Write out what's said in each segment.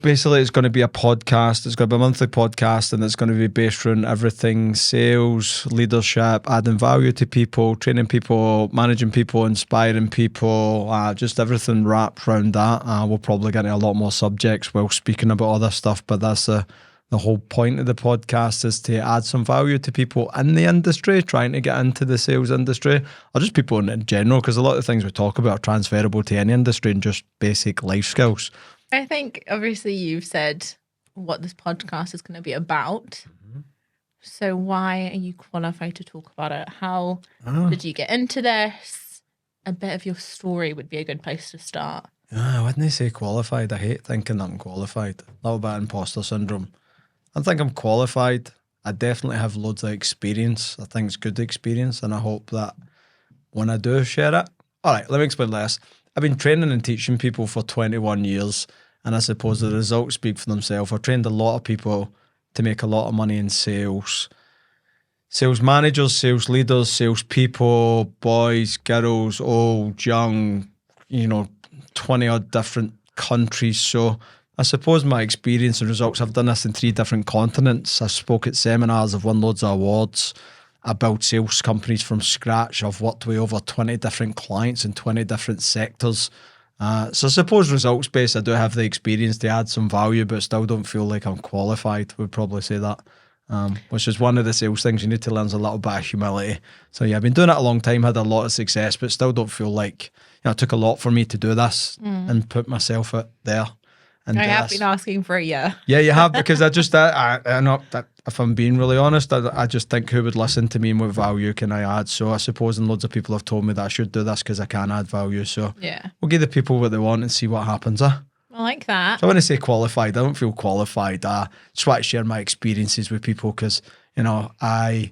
basically it's going to be a podcast. It's going to be a monthly podcast, and it's going to be based around everything: sales, leadership, adding value to people, training people, managing people, inspiring people, just everything wrapped around that. We'll probably get into a lot more subjects while speaking about other stuff, but that's the whole point of the podcast, is to add some value to people in the industry, trying to get into the sales industry, or just people in general, because a lot of things we talk about are transferable to any industry and just basic life skills. I think obviously you've said what this podcast is going to be about. Mm-hmm. So why are you qualified to talk about it? How did you get into this? A bit of your story would be a good place to start. I wouldn't say qualified. I hate thinking that I'm qualified. A little bit of imposter syndrome. I think I'm qualified. I definitely have loads of experience. I think it's good experience, and I hope that when I do share it. All right, let me explain this. I've been training and teaching people for 21 years, and I suppose the results speak for themselves. I've trained a lot of people to make a lot of money in sales. Sales managers, sales leaders, sales people, boys, girls, old, young, 20 odd different countries. So I suppose my experience and results, I've done this in 3 different continents. I spoke at seminars, I've won loads of awards. I built sales companies from scratch. I've worked with over 20 different clients in 20 different sectors. So I suppose results-based, I do have the experience to add some value, but still don't feel like I'm qualified. We'd probably say that, which is one of the sales things you need to learn, is a little bit of humility. So yeah, I've been doing it a long time, had a lot of success, but still don't feel like, it took a lot for me to do this and put myself out there. And I have been asking for a year. Yeah, you have, because I know that if I'm being really honest, I just think who would listen to me and what value can I add? So I suppose, and loads of people have told me that I should do this because I can add value. So yeah, we'll give the people what they want and see what happens. I like that. So when I say qualified, I don't feel qualified. I just want to share my experiences with people, because, I'm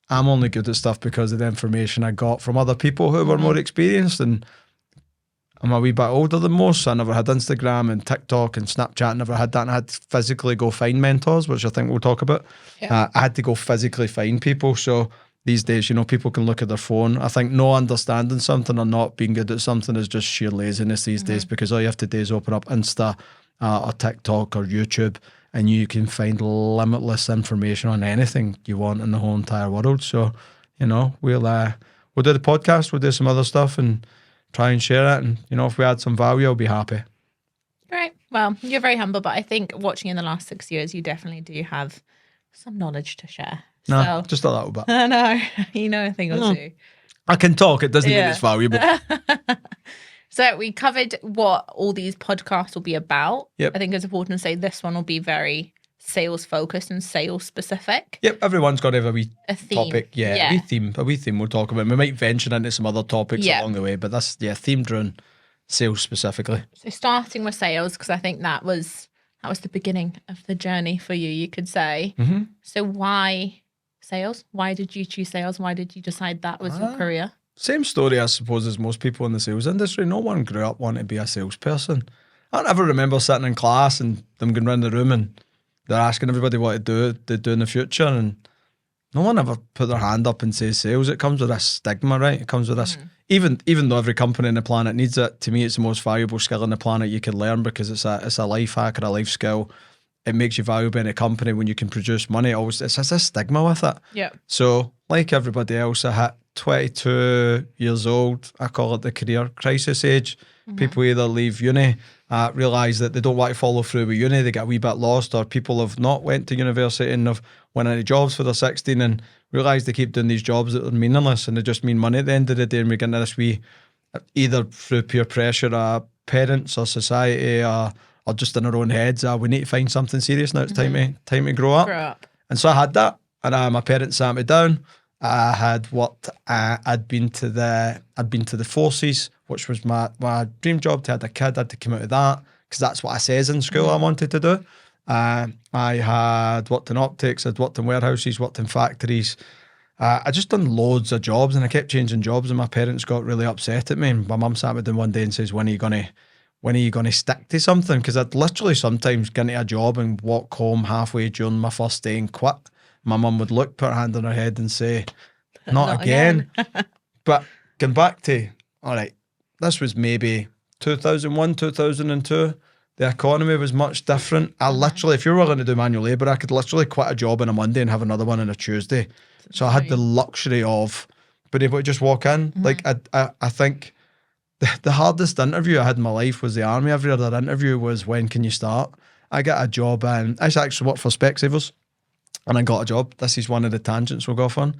only good at stuff because of the information I got from other people who were more experienced, and I'm a wee bit older than most, so I never had Instagram and TikTok and Snapchat, never had that, and I had to physically go find mentors, which I think we'll talk about. Yeah. I had to go physically find people. So these days, people can look at their phone. I think not understanding something or not being good at something is just sheer laziness these days, because all you have to do is open up Insta or TikTok or YouTube, and you can find limitless information on anything you want in the whole entire world. So, we'll do the podcast, we'll do some other stuff, and try and share it, and if we add some value, I'll be happy. Great. Well, you're very humble, but I think watching in the last 6 years, you definitely do have some knowledge to share. No, just a little bit. I know, a thing or two. I can talk. It doesn't mean it's valuable. So we covered what all these podcasts will be about. Yep. I think it's important to say this one will be very sales focused and sales specific. Yep, everyone's got to have a wee theme. Topic. Yeah, a wee theme we'll talk about. We might venture into some other topics along the way, but that's themed around sales specifically. So starting with sales, because I think that was the beginning of the journey for you, you could say. Mm-hmm. So why sales? Why did you choose sales? Why did you decide that was your career? Same story, I suppose, as most people in the sales industry. No one grew up wanting to be a salesperson. I don't ever remember sitting in class and them going around the room and they're asking everybody what they do in the future, and no one ever put their hand up and says sales. It comes with a stigma, right? It comes with this, even though every company on the planet needs it. To me, it's the most valuable skill on the planet you can learn, because it's a life hack or a life skill. It makes you valuable in a company when you can produce money. It's just a stigma with it. Yeah. So, like everybody else, I hit 22 years old. I call it the career crisis age. People either leave uni, realise that they don't want to follow through with uni, they get a wee bit lost, or people have not went to university and have went into jobs for their 16 and realise they keep doing these jobs that are meaningless and they just mean money at the end of the day, and we get into this wee, either through peer pressure, parents or society, or just in our own heads, we need to find something serious now. It's time to grow up. And so I had that, and my parents sat me down. I had worked. I'd been to the forces, which was my dream job. To have a kid, I had to come out of that because that's what I says in school I wanted to do. I had worked in optics. I'd worked in warehouses, worked in factories. I just done loads of jobs, and I kept changing jobs. And my parents got really upset at me. And my mum sat me down one day and says, "When are you gonna stick to something?" Because I'd literally sometimes get into a job and walk home halfway during my first day and quit. My mum would look, put her hand on her head and say, not again. But going back to, all right, this was maybe 2001, 2002. the economy was much different. I literally, if you were willing to do manual labour, I could literally quit a job on a Monday and have another one on a Tuesday. So I had the luxury of being able to just walk in. Like I think the hardest interview I had in my life was the army. Every other interview was, when can you start? I got a job and I actually worked for Specsavers and I got a job. This is one of the tangents we'll go off on.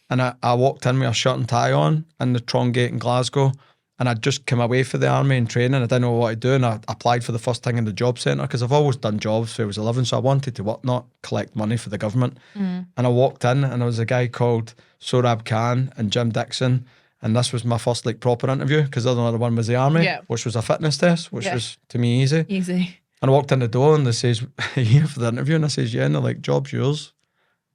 And I walked in with a shirt and tie on in the Tron Gate in Glasgow. And I'd just come away for the army and training. I didn't know what to do. And I applied for the first thing in the job centre because I've always done jobs when I was 11. So I wanted to work, not collect money for the government. And I walked in and there was a guy called Sorab Khan and Jim Dixon. And this was my first like proper interview because the other one was the army, which was a fitness test, which was to me easy. And I walked in the door and they says, "Are you here for the interview?" And I says, "Yeah." And they're like, "Job's yours.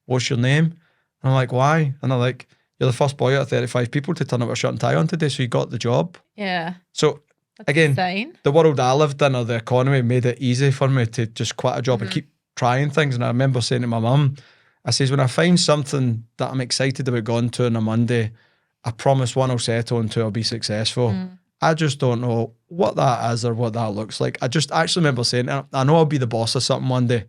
What's your name?" And I'm like, "Why?" And they're like, "You're the first boy out of 35 people to turn up with a shirt and tie on today, so you got the job." Yeah. So That's again, insane. the world I lived in or the economy made it easy for me to just quit a job and keep trying things. And I remember saying to my mum, I says, when I find something that I'm excited about going to on a Monday, I promise one, I'll settle and two, I'll be successful. I just don't know what that is or what that looks like. I just actually remember saying, I know I'll be the boss of something one day.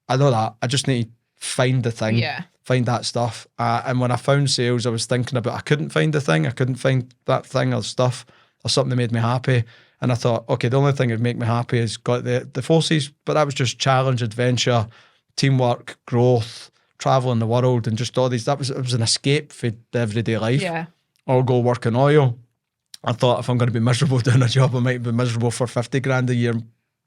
I know that. I just need to find the thing, find that stuff. And when I found sales, I was thinking about, I couldn't find the thing. I couldn't find that thing or stuff or something that made me happy. And I thought, okay, the only thing that would make me happy is got the forces, but that was just challenge, adventure, teamwork, growth, traveling the world, and just all these. It was an escape for the everyday life. Yeah. Or go work in oil. I thought if I'm going to be miserable doing a job, I might be miserable for 50 grand a year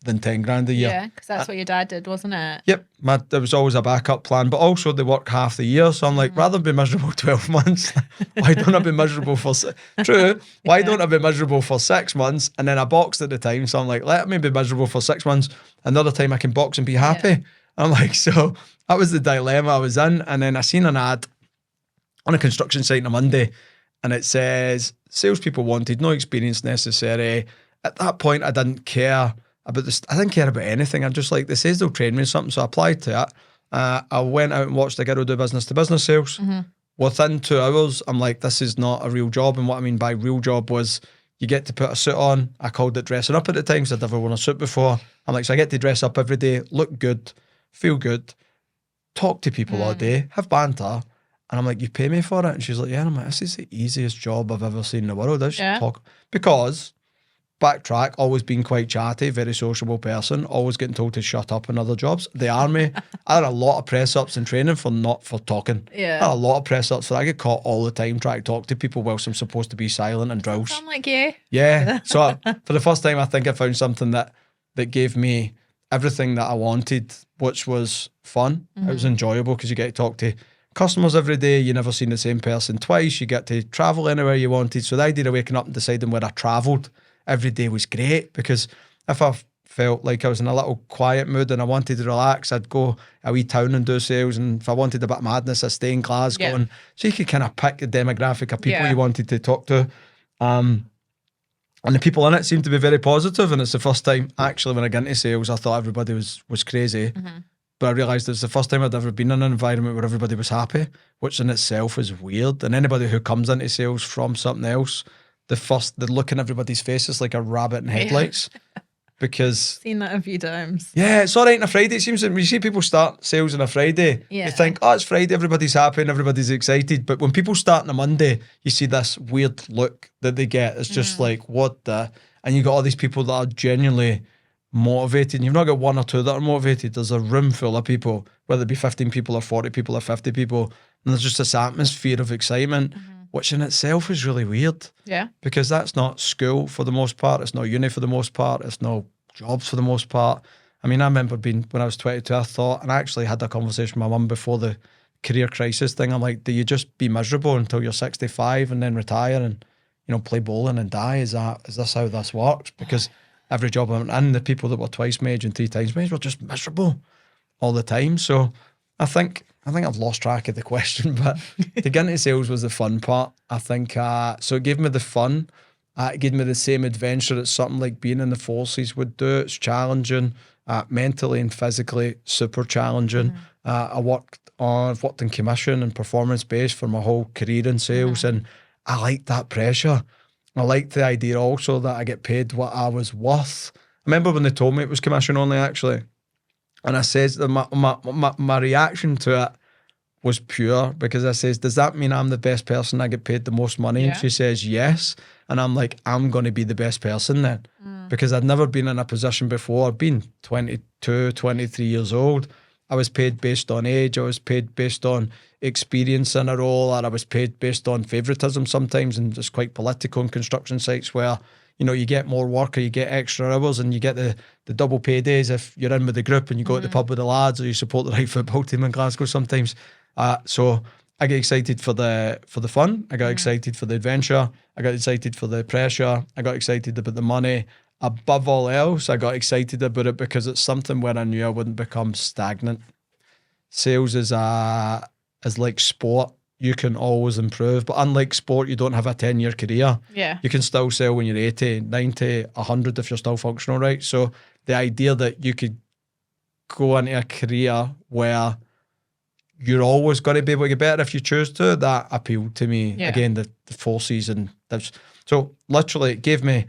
than 10 grand a year. Yeah, because that's what your dad did, wasn't it? Yep. There was always a backup plan, but also they work half the year. So I'm like, rather than be miserable 12 months, why don't I be miserable for True. Why don't I be miserable for 6 months? And then I boxed at the time. So I'm like, let me be miserable for 6 months. Another time I can box and be happy. Yeah. I'm like, so that was the dilemma I was in. And then I seen an ad on a construction site on a Monday, and it says, salespeople wanted, no experience necessary. At that point, I didn't care about this. I didn't care about anything. I just like, this says they'll train me in something. So I applied to it. I went out and watched a girl do business to business sales. Within 2 hours, I'm like, this is not a real job. And what I mean by real job was you get to put a suit on. I called it dressing up at the time because I'd never worn a suit before. I'm like, so I get to dress up every day, look good, feel good, talk to people all day, have banter. And I'm like, you pay me for it? And she's like, yeah. And I'm like, this is the easiest job I've ever seen in the world. I just talk. Because, backtrack, always been quite chatty, very sociable person, always getting told to shut up in other jobs. The army, I had a lot of press-ups and training for talking. Yeah. I had a lot of press-ups. So I get caught all the time trying to talk to people whilst I'm supposed to be silent and drills. Sound like you. Yeah. So for the first time, I think I found something that gave me everything that I wanted, which was fun. It was enjoyable because you get to talk to customers every day. You never seen the same person twice. You get to travel anywhere you wanted. So the idea of waking up and deciding where I travelled every day was great, because if I felt like I was in a little quiet mood and I wanted to relax, I'd go a wee town and do sales. And if I wanted a bit of madness, I'd stay in Glasgow. Yeah. And so you could kind of pick the demographic of people you wanted to talk to. And the people in it seemed to be very positive. And it's the first time, actually, when I got into sales, I thought everybody was crazy. But I realised it's the first time I'd ever been in an environment where everybody was happy, which in itself is weird. And anybody who comes into sales from something else, the look in everybody's faces like a rabbit in headlights. Because seen that a few times. Yeah, it's all right on a Friday. It seems that when you see people start sales on a Friday, you think, oh, it's Friday, everybody's happy and everybody's excited. But when people start on a Monday, you see this weird look that they get. It's just like, what the? And you got all these people that are genuinely motivated. You've not got one or two that are motivated. There's a room full of people, whether it be 15 people or 40 people or 50 people. And there's just this atmosphere of excitement, which in itself is really weird. Yeah. Because that's not school for the most part. It's not uni for the most part. It's no jobs for the most part. I mean, I remember when I was 22, I thought, and I actually had a conversation with my mum before the career crisis thing. I'm like, do you just be miserable until you're 65 and then retire and, play bowling and die? Is this how this works? Because every job I'm in, the people that were twice my age and 3 times my age were just miserable all the time. So I think I've lost track of the question, but to get into sales was the fun part. I think, so it gave me the fun. It gave me the same adventure that something like being in the forces would do. It's challenging, mentally and physically, super challenging. I've worked in commission and performance-based for my whole career in sales, and I like that pressure. I like the idea also that I get paid what I was worth. remember when they told me it was commission only, actually. And I says, my reaction to it was pure, because I says, does that mean I'm the best person? I get paid the most money? Yeah. And she says, yes. And I'm like, I'm going to be the best person then. Because I'd never been in a position before. I'd been 22, 23 years old. I was paid based on age. I was paid based on experience in a role, or I was paid based on favouritism sometimes, and it's quite political in construction sites where, you know, you get more work or you get extra hours and you get the double paydays if you're in with the group and you go to the pub with the lads, or you support the right football team in Glasgow sometimes. So I get excited for the fun. I got excited for the adventure. I got excited for the pressure. I got excited about the money. Above all else, I got excited about it because it's something where I knew I wouldn't become stagnant. Sales is like sport. You can always improve, but unlike sport, you don't have a 10-year career. Yeah. You can still sell when you're 80, 90, 100 if you're still functional, right? So the idea that you could go into a career where you're always going to be able to get better if you choose to, that appealed to me. Yeah. Again, the forces and that's so literally it gave me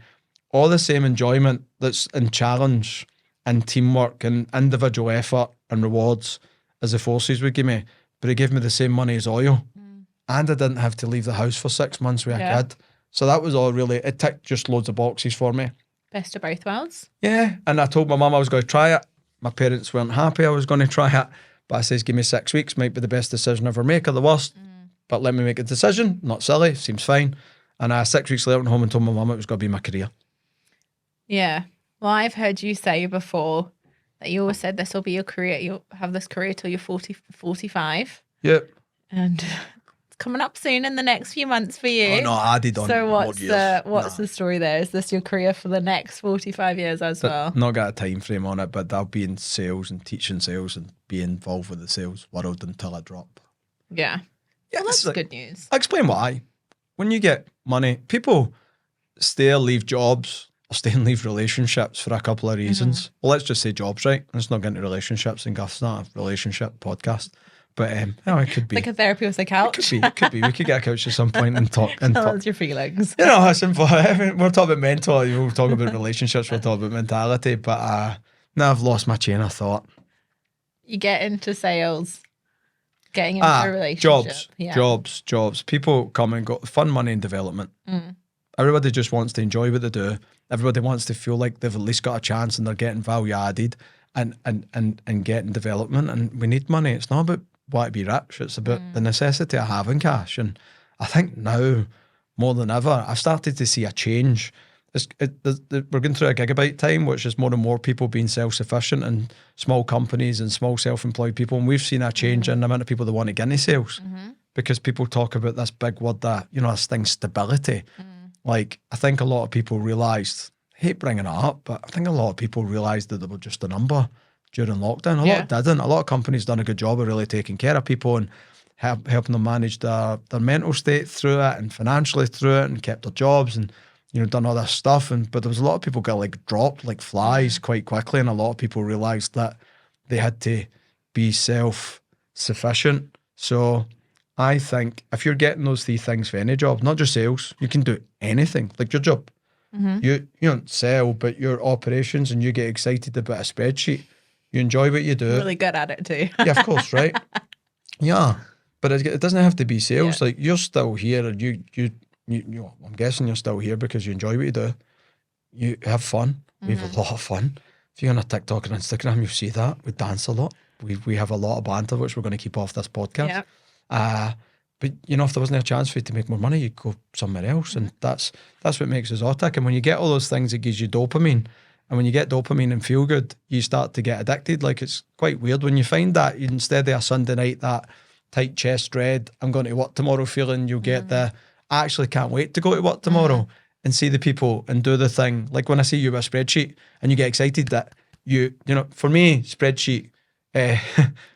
all the same enjoyment that's in challenge and teamwork and individual effort and rewards as the forces would give me, but it gave me the same money as oil. And I didn't have to leave the house for 6 months with a kid. So that was all really, it ticked just loads of boxes for me. Best of both worlds. Yeah. And I told my mum I was going to try it. My parents weren't happy I was going to try it. But I says, give me 6 weeks, might be the best decision I ever make or the worst. But let me make a decision. Not silly, seems fine. And 6 weeks later, I went home and told my mum it was going to be my career. Yeah. Well, I've heard you say before that you always said this will be your career. You'll have this career till you're 40, 45. Yep. And it's coming up soon in the next few months for you. Oh, no, I added on. So what's years. the story there? Is this your career for the next 45 years as well? Not got a time frame on it, but I'll be in sales and teaching sales and be involved with the sales world until I drop. Yeah. Yeah, Well, that's like, good news. I'll explain why. When you get money, people stay or leave jobs or stay and leave relationships for a couple of reasons. Well, let's just say jobs, right? Let's not get into relationships and Guff's not a relationship podcast. But it could be. Like a therapy with a couch. It could be. We could get a couch at some point and talk. Tell us your feelings. You know, it's simple. We're talking about mental. We'll talk about relationships. We'll talk about mentality. But now I've lost my chain of thought. You get into sales, getting into a relationship. Jobs. People come and go. Fun, money, and development. Everybody just wants to enjoy what they do. Everybody wants to feel like they've at least got a chance and they're getting value added and getting development. And we need money. It's not about wanting to be rich. It's about the necessity of having cash. And I think now, more than ever, I've started to see a change. We're going through a gigabyte time, which is more and more people being self-sufficient and small companies and small self-employed people. And we've seen a change in the amount of people that want to get into sales because people talk about this big word that, this thing, stability. Like, I think a lot of people realised, I hate bringing it up, but I think a lot of people realised that they were just a number during lockdown. A lot didn't. A lot of companies done a good job of really taking care of people and helping them manage their mental state through it and financially through it and kept their jobs and, done all this stuff. But there was a lot of people got dropped like flies quite quickly, and a lot of people realised that they had to be self-sufficient. So I think if you're getting those three things for any job, not just sales, you can do anything, like your job. You don't sell, but your operations, and you get excited about a spreadsheet. You enjoy what you do. Really good at it too. Yeah, of course, right? Yeah, but it doesn't have to be sales. Like, you're still here, and you I'm guessing you're still here because you enjoy what you do. You have fun. We have a lot of fun. If you're on a TikTok and Instagram, you'll see that. We dance a lot. We have a lot of banter, which we're going to keep off this podcast. But if there wasn't a chance for you to make more money, you'd go somewhere else. And that's what makes us all tick. And when you get all those things, it gives you dopamine. And when you get dopamine and feel good, you start to get addicted. Like, it's quite weird when you find that instead of a Sunday night, that tight chest dread, I'm going to work tomorrow feeling, you'll get the, I actually can't wait to go to work tomorrow and see the people and do the thing. Like when I see you with a spreadsheet and you get excited that for me, spreadsheet,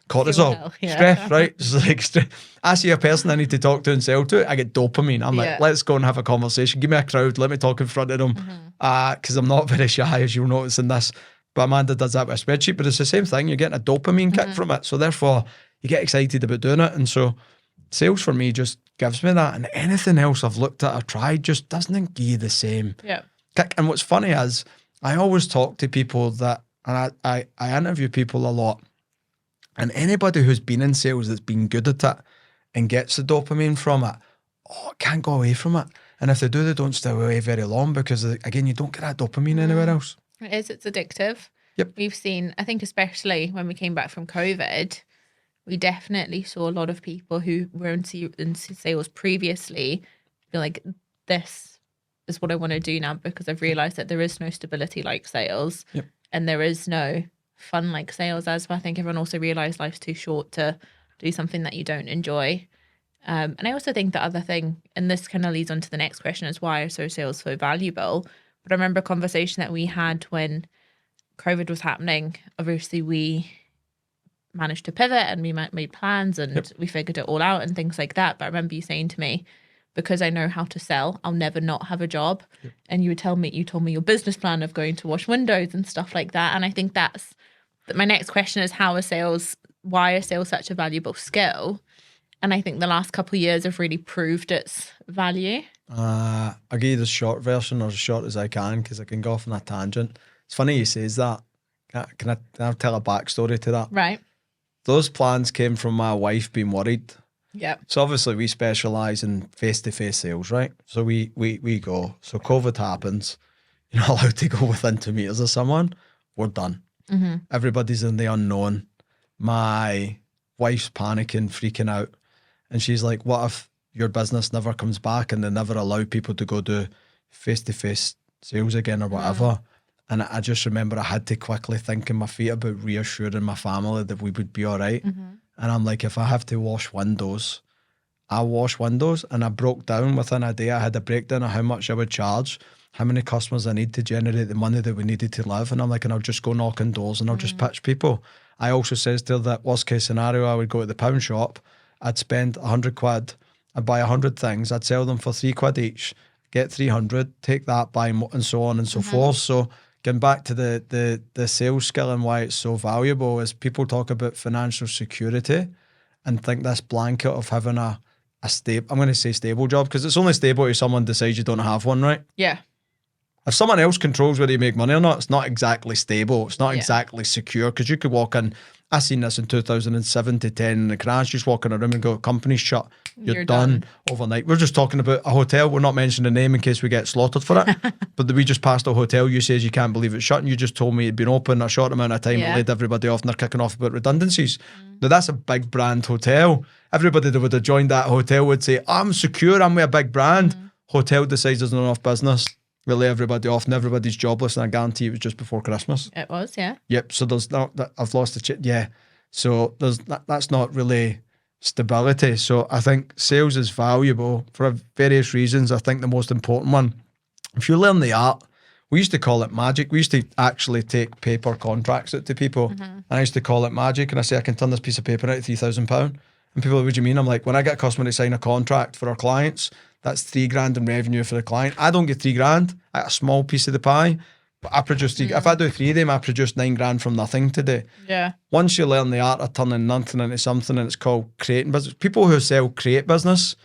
cortisol, stress, right? It's like stress. I see a person I need to talk to and sell to, I get dopamine. I'm like, let's go and have a conversation. Give me a crowd. Let me talk in front of them. Because I'm not very shy, as you'll notice in this. But Amanda does that with a spreadsheet. But it's the same thing. You're getting a dopamine kick from it. So therefore, you get excited about doing it. And so sales for me just gives me that. And anything else I've looked at or tried just doesn't give you the same kick. And what's funny is, I always talk to people that, and I interview people a lot, and anybody who's been in sales that's been good at it and gets the dopamine from it, can't go away from it. And if they do, they don't stay away very long because, again, you don't get that dopamine anywhere else. It is, it's addictive. Yep. We've seen, I think especially when we came back from COVID, we definitely saw a lot of people who were in sales previously be like, this is what I want to do now because I've realised that there is no stability like sales. Yep. And there is no fun like sales as well. I think everyone also realised life's too short to do something that you don't enjoy. And I also think the other thing, and this kind of leads on to the next question, is why are sales so valuable? But I remember a conversation that we had when COVID was happening. Obviously, we managed to pivot and we made plans and we figured it all out and things like that. But I remember you saying to me, because I know how to sell, I'll never not have a job. Yep. And you told me your business plan of going to wash windows and stuff like that. And I think that's my next question is why are sales such a valuable skill? And I think the last couple of years have really proved its value. I'll give you the short version or as short as I can because I can go off on a tangent. It's funny you says that. Can I tell a backstory to that? Right. Those plans came from my wife being worried. Yeah. So obviously we specialise in face-to-face sales, right? So we go. So COVID happens. You're not allowed to go within 2 meters of someone. We're done. Mm-hmm. Everybody's in the unknown. My wife's panicking, freaking out. And she's like, what if your business never comes back and they never allow people to go do face-to-face sales again or whatever? Mm. And I just remember I had to quickly think on my feet about reassuring my family that we would be all right. Mm-hmm. And I'm like, if I have to wash windows, I'll wash windows. And I broke down within a day. I had a breakdown of how much I would charge, how many customers I need to generate the money that we needed to live. And I'm like, and I'll just go knock on doors and I'll just pitch people. I also says to her that worst case scenario, I would go to the pound shop, I'd spend 100 quid, I'd buy 100 things, I'd sell them for 3 quid each, get 300, take that, buy more, and so on and so forth. So getting back to the sales skill and why it's so valuable is people talk about financial security and think this blanket of having a stable, I'm going to say stable job, because it's only stable if someone decides you don't have one, right? Yeah. If someone else controls whether you make money or not, it's not exactly stable. It's not exactly secure, because you could walk in, I seen this in 2007 to 10 in the crash, just walk in a room and go, company's shut. You're done overnight. We're just talking about a hotel. We're not mentioning the name in case we get slaughtered for it. But we just passed a hotel. You says you can't believe it's shut, and you just told me it'd been open a short amount of time. It laid everybody off, and they're kicking off about redundancies. Now that's a big brand hotel. Everybody that would have joined that hotel would say, I'm secure, I'm with a big brand. Hotel decides there's not enough business. We lay everybody off and everybody's jobless, and I guarantee it was just before Christmas. It was, yeah. Yep. So there's not that I've lost the yeah. So there's that's not really stability. So I think sales is valuable for various reasons. I think the most important one, if you learn the art, we used to call it magic. We used to actually take paper contracts out to people, and I used to call it magic. And I say, I can turn this piece of paper out at £3,000. And people are, what do you mean? I'm like, when I get a customer to sign a contract for our clients, that's $3,000 in revenue for the client. I don't get $3,000. I get a small piece of the pie, but I produce if I do 3 of them, I produce $9,000 from nothing today. Yeah. Once you learn the art of turning nothing into something, and it's called creating business. People who sell create business,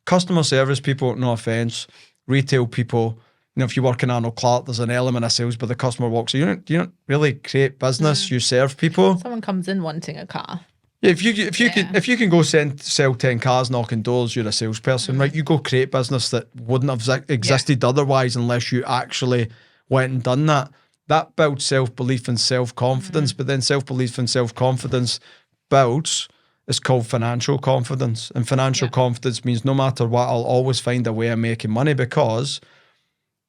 customer service people, no offense, retail people. You know, if you work in Arnold Clark, there's an element of sales, but the customer walks. You don't really create business. You serve people. Someone comes in wanting a car. Yeah, if you can go sell 10 cars knocking doors, you're a salesperson, right? You go create business that wouldn't have existed otherwise unless you actually went and done that. That builds self-belief and self-confidence, but then self-belief and self-confidence builds, it's called financial confidence. And financial confidence means no matter what, I'll always find a way of making money, because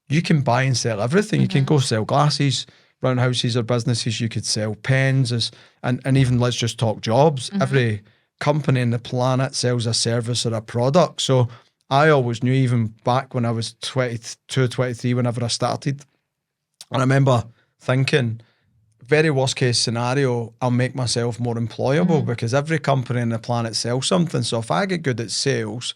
you can buy and sell everything. You can go sell glasses, run houses or businesses. You could sell pens, and even let's just talk jobs. Every company on the planet sells a service or a product. So I always knew, even back when I was 22, 23, whenever I started, and I remember thinking, very worst case scenario, I'll make myself more employable, because every company on the planet sells something. So if I get good at sales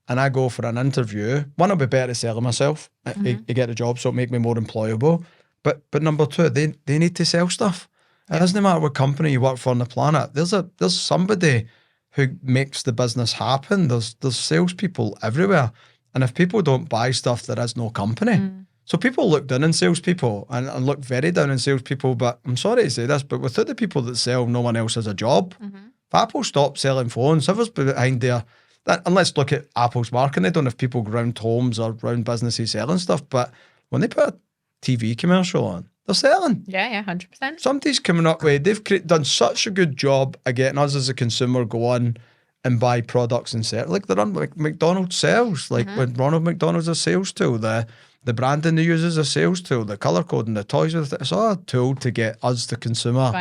and I go for an interview, one, I'll be better at selling myself. I get a job, so it'll make me more employable. But number two, they need to sell stuff. It doesn't matter what company you work for on the planet. There's somebody who makes the business happen. There's salespeople everywhere. And if people don't buy stuff, there is no company. So people look down on salespeople and look very down on salespeople, but I'm sorry to say this, but without the people that sell, no one else has a job. If Apple stopped selling phones, whoever's behind there, and let's look at Apple's marketing. They don't have people around homes or around businesses selling stuff, but when they put a TV commercial on, they're selling. Yeah, 100%. Somebody's coming up with, they've done such a good job of getting us as a consumer go on and buy products and sell. Like they're on like McDonald's sales, like when Ronald McDonald's a sales tool, the branding they use is a sales tool, the colour coding, the toys with it, it's all a tool to get us, the consumer,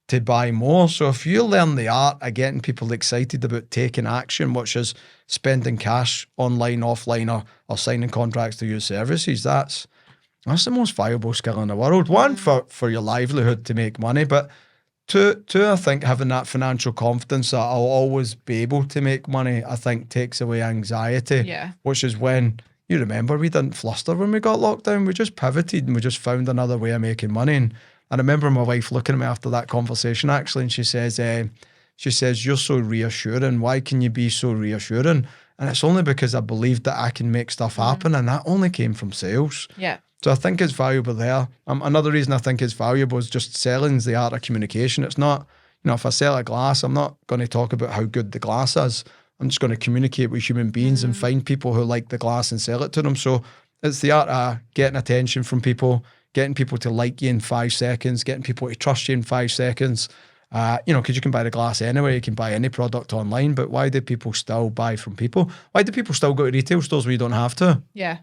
to buy more. So if you learn the art of getting people excited about taking action, which is spending cash online, offline, or signing contracts to use services, that's the most valuable skill in the world. One, for your livelihood to make money, but two, I think having that financial confidence that I'll always be able to make money, I think takes away anxiety, which is when, you remember, we didn't fluster when we got locked down. We just pivoted and we just found another way of making money. And I remember my wife looking at me after that conversation, actually, and she says, you're so reassuring. Why can you be so reassuring? And it's only because I believed that I can make stuff happen, and that only came from sales. Yeah. So I think it's valuable there. Another reason I think it's valuable is just selling's the art of communication. It's not, if I sell a glass, I'm not going to talk about how good the glass is. I'm just going to communicate with human beings and find people who like the glass and sell it to them. So it's the art of getting attention from people, getting people to like you in 5 seconds, getting people to trust you in 5 seconds. Because you can buy the glass anyway, you can buy any product online, but why do people still buy from people? Why do people still go to retail stores where you don't have to? Yeah.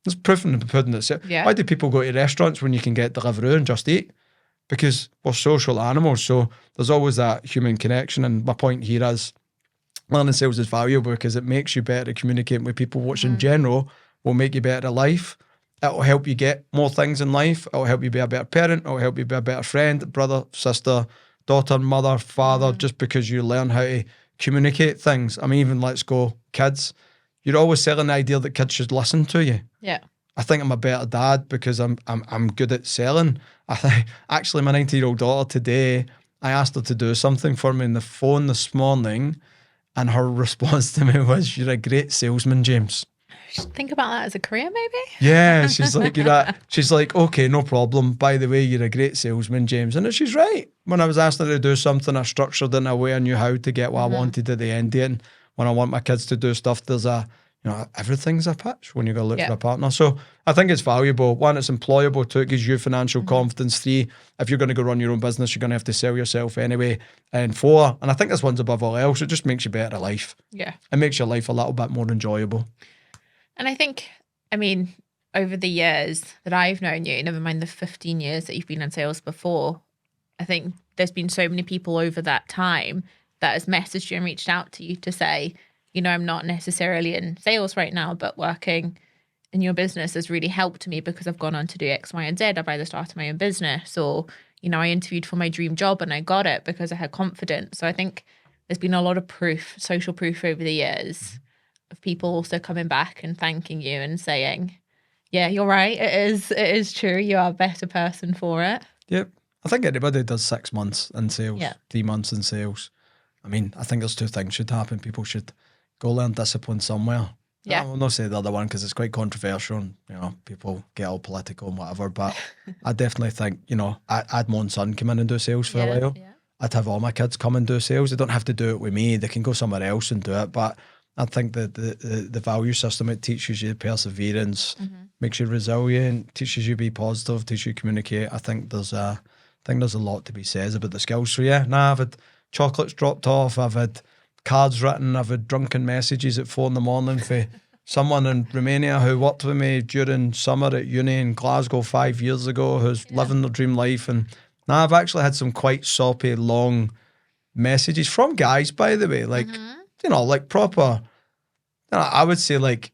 There's proof in the pudding itself. Yeah. Why do people go to restaurants when you can get Deliveroo and Just Eat? Because we're social animals, so there's always that human connection. And my point here is learning sales is valuable because it makes you better at communicating with people, which in general will make you better at life. It'll help you get more things in life. It'll help you be a better parent. It'll help you be a better friend, brother, sister, daughter, mother, father, just because you learn how to communicate things. I mean, even let's go kids. You're always selling the idea that kids should listen to you. Yeah. I think I'm a better dad because I'm good at selling. I think actually my 19-year-old daughter today, I asked her to do something for me on the phone this morning, and her response to me was, "You're a great salesman, James." Think about that as a career, maybe? Yeah, she's like, she's like, okay, no problem. By the way, you're a great salesman, James. And she's right. When I was asked her to do something, I structured it in a way I knew how to get what I wanted at the end of it. And when I want my kids to do stuff, there's everything's a pitch when you go look for a partner. So I think it's valuable. 1, it's employable. 2, it gives you financial confidence. 3, if you're going to go run your own business, you're going to have to sell yourself anyway. And 4, and I think this one's above all else, it just makes you better at life. Yeah. It makes your life a little bit more enjoyable. And I think, over the years that I've known you, never mind the 15 years that you've been in sales before, I think there's been so many people over that time that has messaged you and reached out to you to say, I'm not necessarily in sales right now, but working in your business has really helped me because I've gone on to do X, Y, and Z. I've either started my own business or, I interviewed for my dream job and I got it because I had confidence. So I think there's been a lot of proof, social proof over the years of people also coming back and thanking you and saying, yeah, you're right. It is true. You are a better person for it. Yep. I think anybody does 6 months in sales, 3 months in sales. I think there's 2 things should happen. People should go learn discipline somewhere. Yeah. I will not say the other one because it's quite controversial and, people get all political and whatever. But I definitely think, I'd my own son come in and do sales for a while. Yeah. I'd have all my kids come and do sales. They don't have to do it with me. They can go somewhere else and do it. But I think that the value system, it teaches you perseverance, makes you resilient, teaches you to be positive, teaches you to communicate. I think there's a lot to be said about the skills. So I've had chocolates dropped off, I've had cards written, I've had drunken messages at 4 a.m. for someone in Romania who worked with me during summer at uni in Glasgow 5 years ago, who's living their dream life. And now I've actually had some quite soppy, long messages from guys, by the way, like, like proper, I would say like,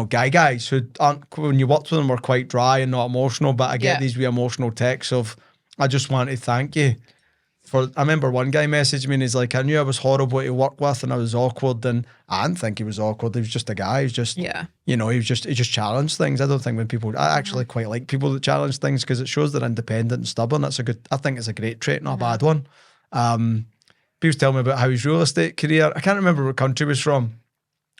guys who aren't, when you worked with them, were quite dry and not emotional, but I get these wee emotional texts of, I just want to thank you. I remember one guy messaged me and he's like, I knew I was horrible to work with and I was awkward, and I didn't think he was awkward. He was just a guy. He was just, he just challenged things. I don't think I actually quite like people that challenge things because it shows they're independent and stubborn. I think it's a great trait, not a bad one. He was telling me about how his real estate career, I can't remember what country he was from,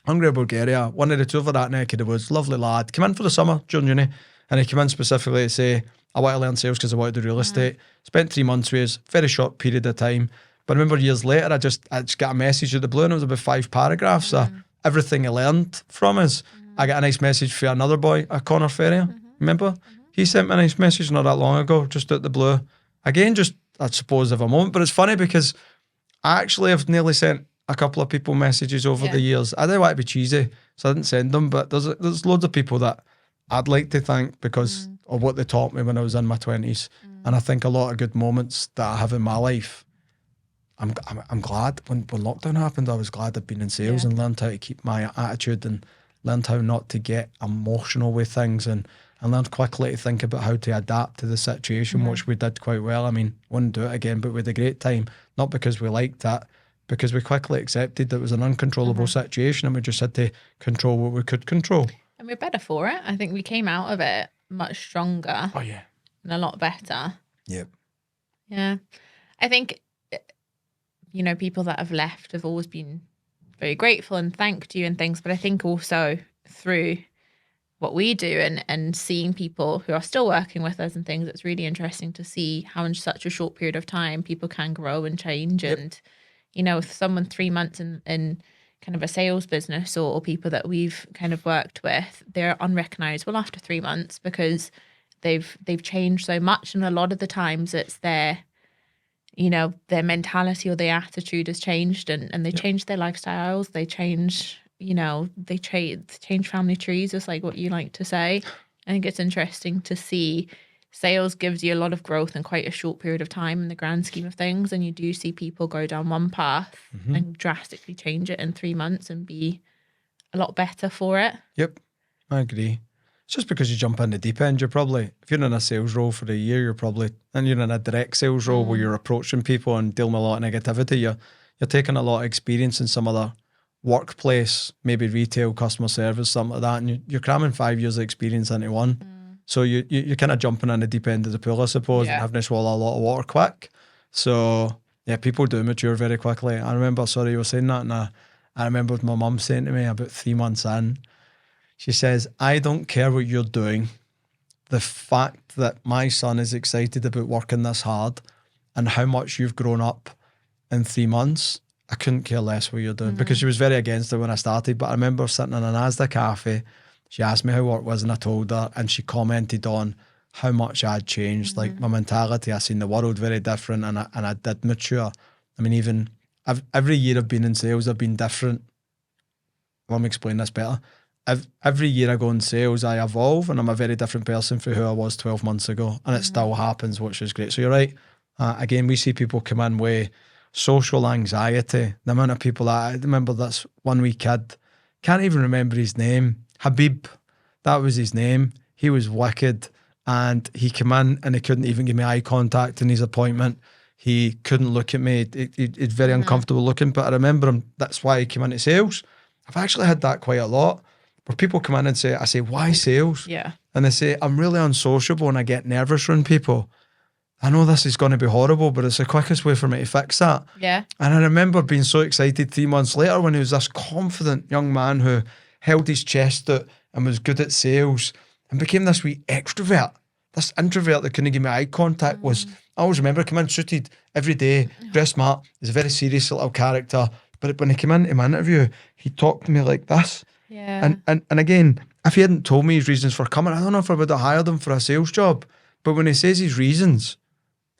Hungary or Bulgaria, one of the two over that neck of the woods, lovely lad, came in for the summer during uni, And he came in specifically to say, I want to learn sales because I want to do real estate. Spent 3 months with us, very short period of time. But I remember years later, I just got a message at the blue, and it was about 5 paragraphs of everything I learned from us. I got a nice message for another boy, a Connor Ferrier, remember? He sent me a nice message not that long ago, just at the blue. Again, just, I suppose, of a moment. But it's funny because I actually have nearly sent a couple of people messages over the years. I didn't want to be cheesy, so I didn't send them. But there's loads of people that I'd like to thank because of what they taught me when I was in my 20s. And I think a lot of good moments that I have in my life, I'm glad when lockdown happened, I was glad I'd been in sales and learned how to keep my attitude and learned how not to get emotional with things and learned quickly to think about how to adapt to the situation, which we did quite well. I mean, wouldn't do it again, but we had a great time, not because we liked that, because we quickly accepted that it was an uncontrollable situation and we just had to control what we could control. And we're better for it. I think we came out of it much stronger. Oh, yeah. And a lot better. Yep. Yeah. I think, you know, people that have left have always been very grateful and thanked you and things. But I think also through what we do and seeing people who are still working with us and things, it's really interesting to see how in such a short period of time people can grow and change. And, you know, if someone 3 months in kind of a sales business or people that we've kind of worked with, they're unrecognizable after 3 months because they've changed so much. And a lot of the times it's their, you know, their mentality or their attitude has changed and they change their lifestyles. They change, you know, they change family trees, just like what you like to say. I think it's interesting to see sales gives you a lot of growth in quite a short period of time in the grand scheme of things. And you do see people go down one path and drastically change it in 3 months and be a lot better for it. Yep, I agree. It's just because you jump in the deep end, if you're in a sales role for a year, and you're in a direct sales role where you're approaching people and dealing with a lot of negativity, you're taking a lot of experience in some other workplace, maybe retail, customer service, something like that, and you're cramming 5 years of experience into one. So you're kind of jumping in the deep end of the pool, I suppose, and having to swallow a lot of water quick. So, yeah, people do mature very quickly. I remember, sorry, you were saying that, and I remember my mum saying to me about 3 months in, she says, I don't care what you're doing. The fact that my son is excited about working this hard and how much you've grown up in 3 months, I couldn't care less what you're doing, because she was very against it when I started. But I remember sitting in an Asda cafe, she asked me how work was and I told her, and she commented on how much I'd changed, like my mentality. I seen the world very different and I did mature. I mean, even every year I've been in sales, I've been different. Let me explain this better. Every year I go in sales, I evolve and I'm a very different person from who I was 12 months ago. And it still happens, which is great. So you're right. Again, we see people come in with social anxiety. The amount of people I remember, this one wee kid, can't even remember his name. Habib, that was his name. He was wicked, and he came in and he couldn't even give me eye contact in his appointment. He couldn't look at me. He's very uncomfortable looking, but I remember him. That's why he came into sales. I've actually had that quite a lot, where people come in and say, I say, why sales? Yeah. And they say, I'm really unsociable and I get nervous around people. I know this is going to be horrible, but it's the quickest way for me to fix that. Yeah. And I remember being so excited 3 months later when he was this confident young man who held his chest out and was good at sales and became this wee extrovert. This introvert that couldn't give me eye contact was, I always remember, come in suited every day, dressed smart. He's a very serious little character. But when he came into my interview, he talked to me like this. Yeah. And again, if he hadn't told me his reasons for coming, I don't know if I would have hired him for a sales job. But when he says his reasons,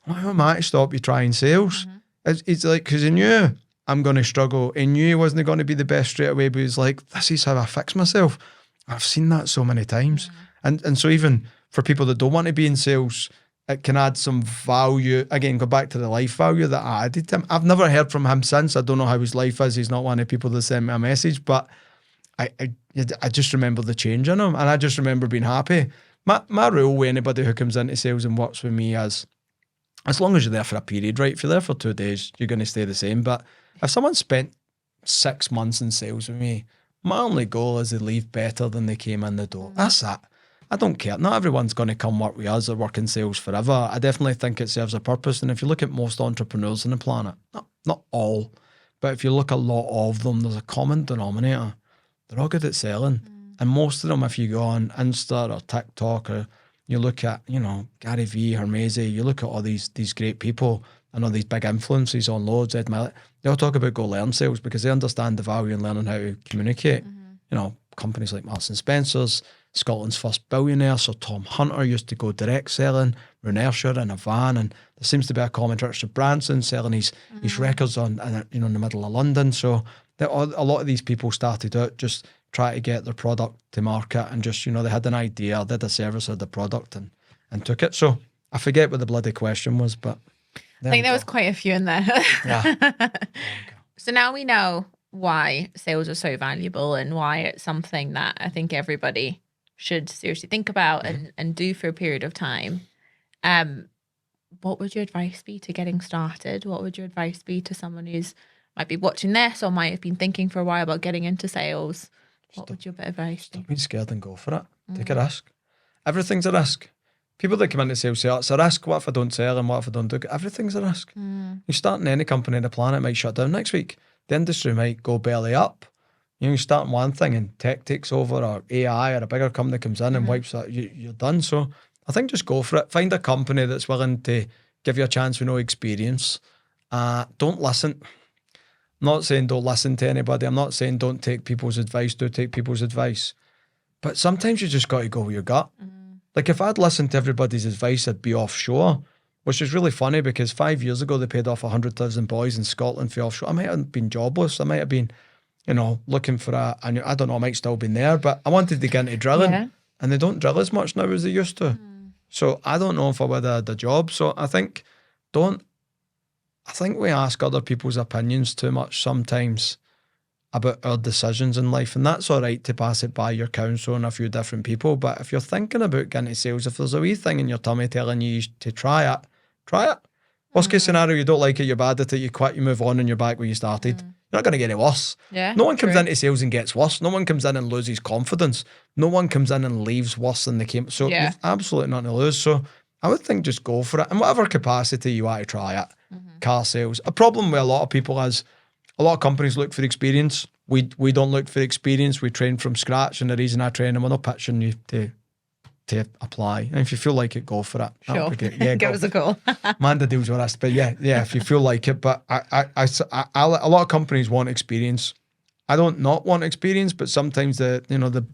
why am I to stop you trying sales? It's like, because he knew I'm going to struggle. He knew he wasn't going to be the best straight away, but he's like, this is how I fix myself. I've seen that so many times. And so even for people that don't want to be in sales, it can add some value. Again, go back to the life value that I added to him. I've never heard from him since. I don't know how his life is. He's not one of the people that sent me a message, but I just remember the change in him, and I just remember being happy. My rule with anybody who comes into sales and works with me is, as long as you're there for a period, right? If you're there for 2 days, you're going to stay the same. But if someone spent 6 months in sales with me, my only goal is they leave better than they came in the door. That's that. I don't care. Not everyone's going to come work with us or work in sales forever. I definitely think it serves a purpose. And if you look at most entrepreneurs on the planet, not all, but if you look at a lot of them, there's a common denominator. They're all good at selling. And most of them, if you go on Insta or TikTok or You look at, Gary Vee, Hermese, you look at all these great people and all these big influences on loads, Ed Mylett, they all talk about go learn sales because they understand the value in learning how to communicate. Companies like Marks and Spencer's, Scotland's first billionaire, Sir Tom Hunter used to go direct selling, Runertia in a van, and there seems to be a common Richard Branson selling his records in the middle of London. So a lot of these people started out just trying to get their product to market and just, they had an idea, did a service of the product and took it. So I forget what the bloody question was, but I think there was quite a few in there. Yeah. So now we know why sales are so valuable and why it's something that I think everybody should seriously think about and do for a period of time. What would your advice be to getting started? What would your advice be to someone who's might be watching this or might have been thinking for a while about getting into sales? What would your advice be? Don't be scared and go for it. Take a risk. Everything's a risk. People that come into sales say, it's a risk. What if I don't sell and what if I don't do it? Everything's a risk. You start in any company on the planet, it might shut down next week. The industry might go belly up. You start in one thing and tech takes over, or AI or a bigger company comes in and wipes that, you're done. So I think just go for it. Find a company that's willing to give you a chance with no experience. Don't listen. I'm not saying don't listen to anybody. I'm not saying don't take people's advice. Do take people's advice. But sometimes you just got to go with your gut. Like if I'd listened to everybody's advice, I'd be offshore, which is really funny because 5 years ago, they paid off 100,000 boys in Scotland for offshore. I might have been jobless. I might have been, looking for I don't know, I might still been there, but I wanted to get into drilling and they don't drill as much now as they used to. So I don't know if I would have had a job. So I think we ask other people's opinions too much sometimes about our decisions in life, and that's all right to pass it by your counsel and a few different people. But if you're thinking about getting into sales, if there's a wee thing in your tummy telling you to try it. Worst case scenario, you don't like it, you're bad at it, you quit, you move on, and you're back where you started. You're not going to get any worse. No one comes into sales and gets worse. No one comes in and loses confidence. No one comes in and leaves worse than they came. So you've absolutely nothing to lose. So I would think just go for it. In whatever capacity you want to try it. Car sales. A problem with a lot of people is a lot of companies look for experience. We don't look for experience. We train from scratch, and the reason I train them, we're not pitching you to apply. And if you feel like it, go for it. Sure. Yeah, give us a call. Amanda deals with us, but yeah, if you feel like it. But I a lot of companies want experience. I don't not want experience, but sometimes the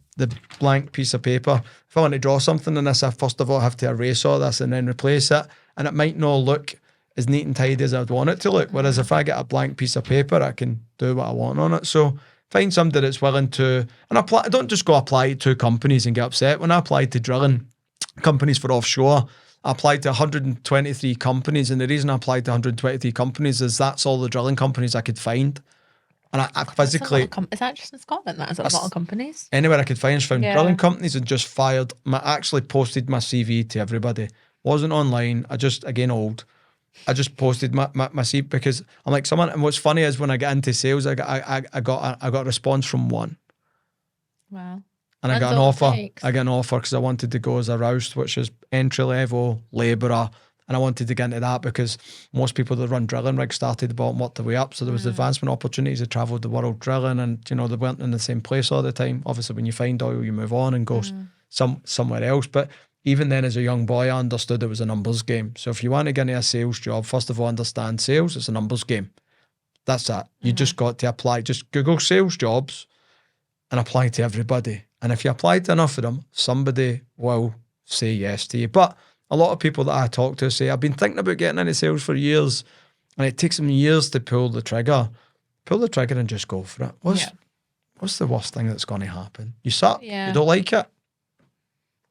blank piece of paper, if I want to draw something in this, I first of all have to erase all this and then replace it, and it might not look as neat and tidy as I'd want it to look. Whereas if I get a blank piece of paper, I can do what I want on it. So find somebody that's willing to, and apply. Don't just go apply to companies and get upset. When I applied to drilling companies for offshore, I applied to 123 companies, and the reason I applied to 123 companies is that's all the drilling companies I could find. And I physically... Is that just in Scotland? That's a lot of companies? Anywhere I could find, found drilling companies and just fired. I actually posted my CV to everybody. Wasn't online. I just, again, old. I just posted my CV because I'm like someone. And what's funny is when I get into sales, I got a response from one. Wow. And I got an offer. I got an offer because I wanted to go as a roust, which is entry level labourer. And I wanted to get into that because most people that run drilling rigs started at the bottom, worked their way up. So there was advancement opportunities. They travelled the world drilling, and they weren't in the same place all the time. Obviously, when you find oil, you move on and go somewhere else. But even then, as a young boy, I understood it was a numbers game. So if you want to get into a sales job, first of all, understand sales. It's a numbers game. That's it. You just got to apply. Just Google sales jobs and apply to everybody. And if you apply to enough of them, somebody will say yes to you. But a lot of people that I talk to say, I've been thinking about getting into sales for years, and it takes them years to pull the trigger. Pull the trigger and just go for it. What's the worst thing that's going to happen? You suck. You don't like it.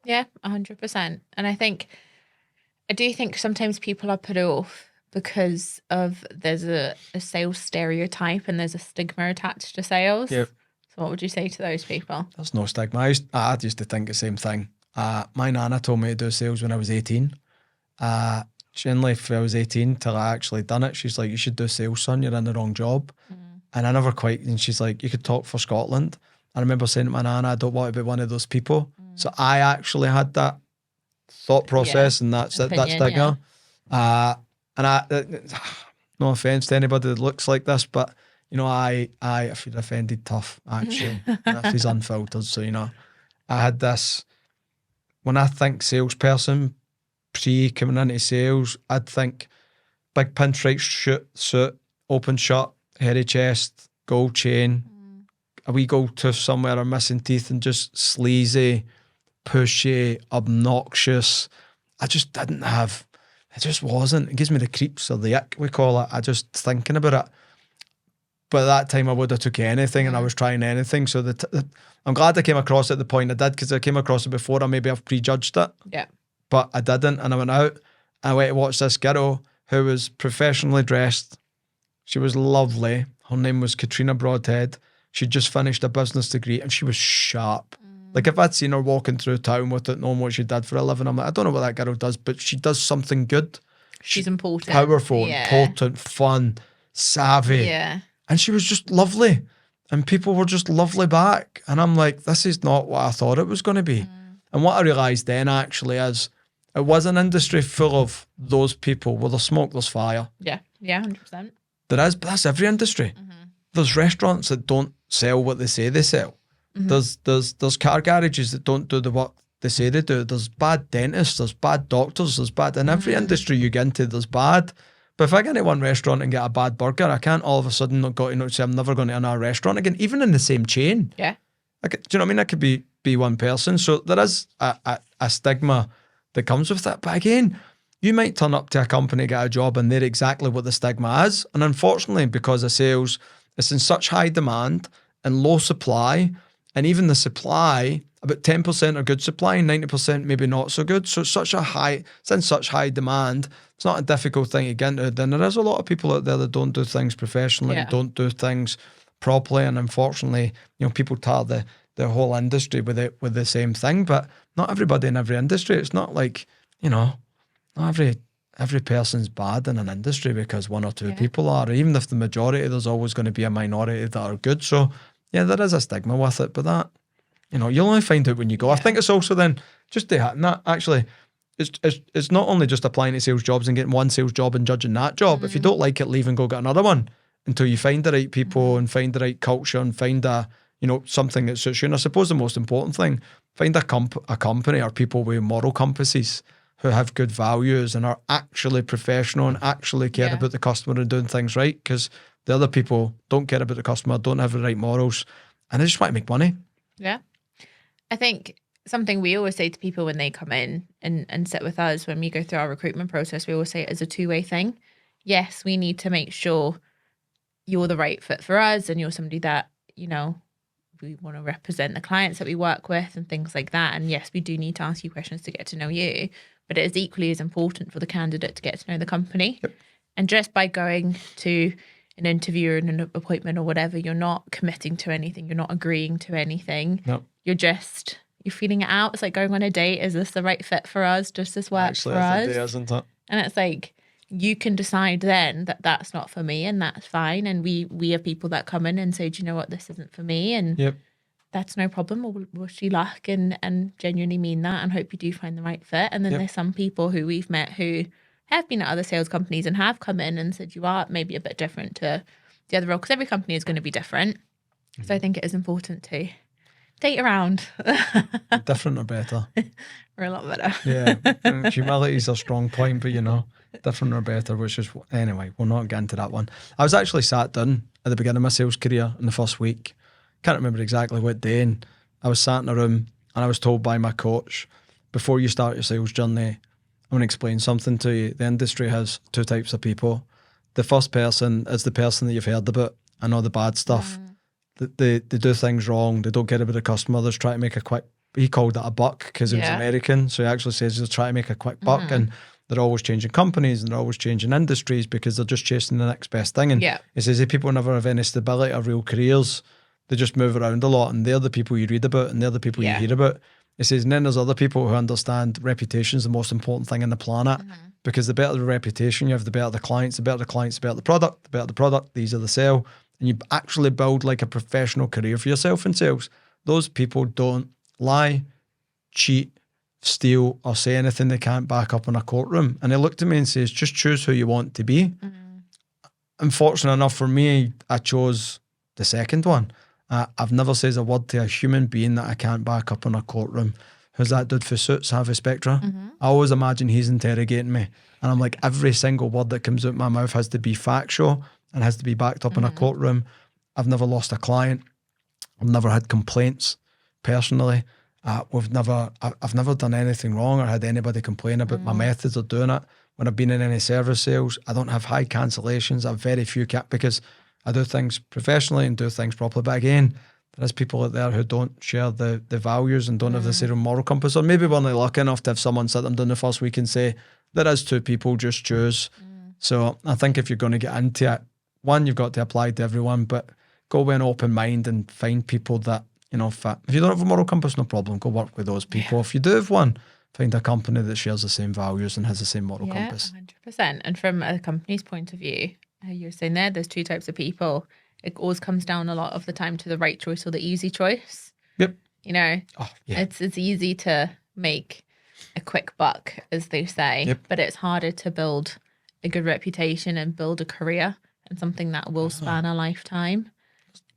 Yeah, 100%. And I do think sometimes people are put off because of there's a sales stereotype and there's a stigma attached to sales. Yep. So what would you say to those people? There's no stigma. I used to think the same thing. My nana told me to do sales when I was 18. She didn't leave when I was 18 till I actually done it. She's like, you should do sales, son. You're in the wrong job. And I never quite, and she's like, you could talk for Scotland. I remember saying to my nana, I don't want to be one of those people. So I actually had that thought process and that stigma. And no offense to anybody that looks like this, but I feel offended tough, actually. If he's unfiltered. So, I had this, when I think salesperson, coming into sales, I'd think big pinstripe suit, open shirt, hairy chest, gold chain, a wee gold tooth somewhere or missing teeth, and just sleazy, pushy, obnoxious. I just didn't have, it just wasn't. It gives me the creeps or the ick, we call it. I just thinking about it. But at that time I would have took anything and I was trying anything. So I'm glad I came across it at the point I did, because I came across it before and maybe I've prejudged it. Yeah. But I didn't, and I went out. I went to watch this girl who was professionally dressed. She was lovely. Her name was Katrina Broadhead. She'd just finished a business degree and she was sharp. Like if I'd seen her walking through town with it, knowing what she did for a living, I'm like, I don't know what that girl does, but she does something good. She's important. Powerful, important, fun, savvy. Yeah. And she was just lovely. And people were just lovely back. And I'm like, this is not what I thought it was going to be. And what I realised then actually is it was an industry full of those people. Where there's smoke, there's fire. Yeah. Yeah, 100%. There is, but that's every industry. There's restaurants that don't sell what they say they sell. There's car garages that don't do the work they say they do. There's bad dentists, there's bad doctors, there's bad, in every industry you get into, there's bad. But if I get into one restaurant and get a bad burger, I can't all of a sudden not go to say I'm never going to another restaurant again, even in the same chain. Yeah. Do you know what I mean? That could be one person. So there is a stigma that comes with that. But again, you might turn up to a company, get a job, and they're exactly what the stigma is. And unfortunately, because of sales, it's in such high demand and low supply. And even the supply, about 10% are good supply and 90% maybe not so good. So it's in such high demand. It's not a difficult thing to get into. Then there is a lot of people out there that don't do things professionally, don't do things properly. And unfortunately, people tar the whole industry with the same thing. But not everybody in every industry. It's not like, not every person's bad in an industry because one or two people are. Even if the majority, there's always going to be a minority that are good. So yeah, there is a stigma with it, but that, you'll only find out when you go. I think it's also then just that actually, it's not only just applying to sales jobs and getting one sales job and judging that job. If you don't like it, leave and go get another one until you find the right people and find the right culture and find something that suits you. And I suppose the most important thing, find a company or people with moral compasses who have good values and are actually professional and actually care about the customer and doing things right, because the other people don't care about the customer, don't have the right morals, and they just want to make money. Yeah. I think something we always say to people when they come in and sit with us, when we go through our recruitment process, we always say it is a two-way thing. Yes, we need to make sure you're the right fit for us and you're somebody that, we want to represent the clients that we work with and things like that. And yes, we do need to ask you questions to get to know you, but it is equally as important for the candidate to get to know the company. Yep. And just by going to an interview or an appointment or whatever, you're not committing to anything. You're not agreeing to anything. No. You're feeling it out. It's like going on a date. Is this the right fit for us? Does this work for us? Actually, isn't it? And it's like, you can decide then that that's not for me, and that's fine. And we have people that come in and say, do you know what, this isn't for me. And that's no problem. We'll wish you luck and genuinely mean that and hope you do find the right fit. And then there's some people who we've met who have been at other sales companies and have come in and said, you are maybe a bit different to the other role, because every company is going to be different. So I think it is important to date around. Different or better? Or a lot better. Yeah. Humility is a strong point, but different or better, which is, anyway, we'll not get into that one. I was actually sat down at the beginning of my sales career in the first week. Can't remember exactly what day, and I was sat in a room and I was told by my coach, before you start your sales journey, I'm going to explain something to you. The industry has two types of people. The first person is the person that you've heard about and all the bad stuff. They do things wrong. They don't care about the customer. They're trying to make a quick, he called it a buck because he was American. So he actually says they're trying to make a quick buck, and they're always changing companies and they're always changing industries because they're just chasing the next best thing. And he says that people never have any stability or real careers. They just move around a lot, and they're the people you read about and they're the people you hear about. He says, and then there's other people who understand reputation is the most important thing on the planet, because the better the reputation you have, the better the clients, the better the product, these are the sale. And you actually build like a professional career for yourself in sales. Those people don't lie, cheat, steal, or say anything they can't back up in a courtroom. And he looked at me and says, just choose who you want to be. Unfortunate enough for me, I chose the second one. I've never said a word to a human being that I can't back up in a courtroom, who's that dude for Suits, Harvey Spectra? I always imagine he's interrogating me. And I'm like, every single word that comes out of my mouth has to be factual and has to be backed up in a courtroom. I've never lost a client. I've never had complaints personally. I've never done anything wrong or had anybody complain about my methods of doing it. When I've been in any service sales, I don't have high cancellations. I have very few because I do things professionally and do things properly. But again, there's people out there who don't share the values and don't have the same moral compass. Or maybe we're not lucky enough to have someone sit them down the first week and say, there is two people, just choose. So I think if you're going to get into it, one, you've got to apply to everyone, but go with an open mind and find people that, fit. If you don't have a moral compass, no problem. Go work with those people. If you do have one, find a company that shares the same values and has the same moral compass. 100%. And from a company's point of view, you're saying there's two types of people. It always comes down a lot of the time to the right choice or the easy choice. Yep. It's easy to make a quick buck, as they say, but it's harder to build a good reputation and build a career and something that will span a lifetime.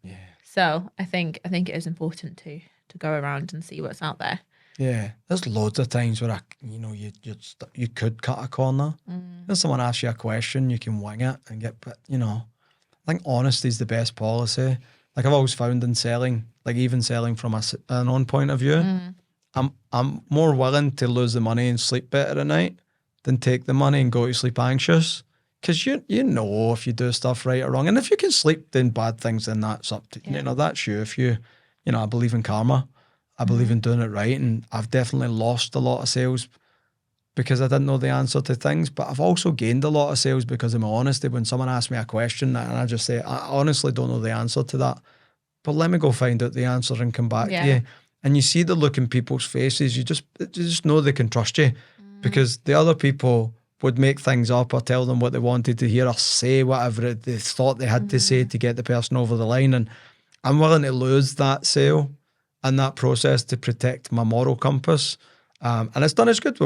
Yeah. So I think it is important to go around and see what's out there. Yeah, there's loads of times where you could cut a corner. When someone asks you a question, you can wing it and get, but I think honesty is the best policy. Like I've always found in selling, like even selling from an on point of view, I'm more willing to lose the money and sleep better at night than take the money and go to sleep anxious. Because you know if you do stuff right or wrong, and if you can sleep doing bad things, then that's up to that's you. If you I believe in karma. I believe in doing it right, and I've definitely lost a lot of sales because I didn't know the answer to things, but I've also gained a lot of sales because of my honesty. When someone asks me a question and I just say, I honestly don't know the answer to that, but let me go find out the answer and come back to you. And you see the look in people's faces, you just know they can trust you because the other people would make things up or tell them what they wanted to hear or say whatever they thought they had to say to get the person over the line. And I'm willing to lose that sale and that process to protect my moral compass. And it's done as good.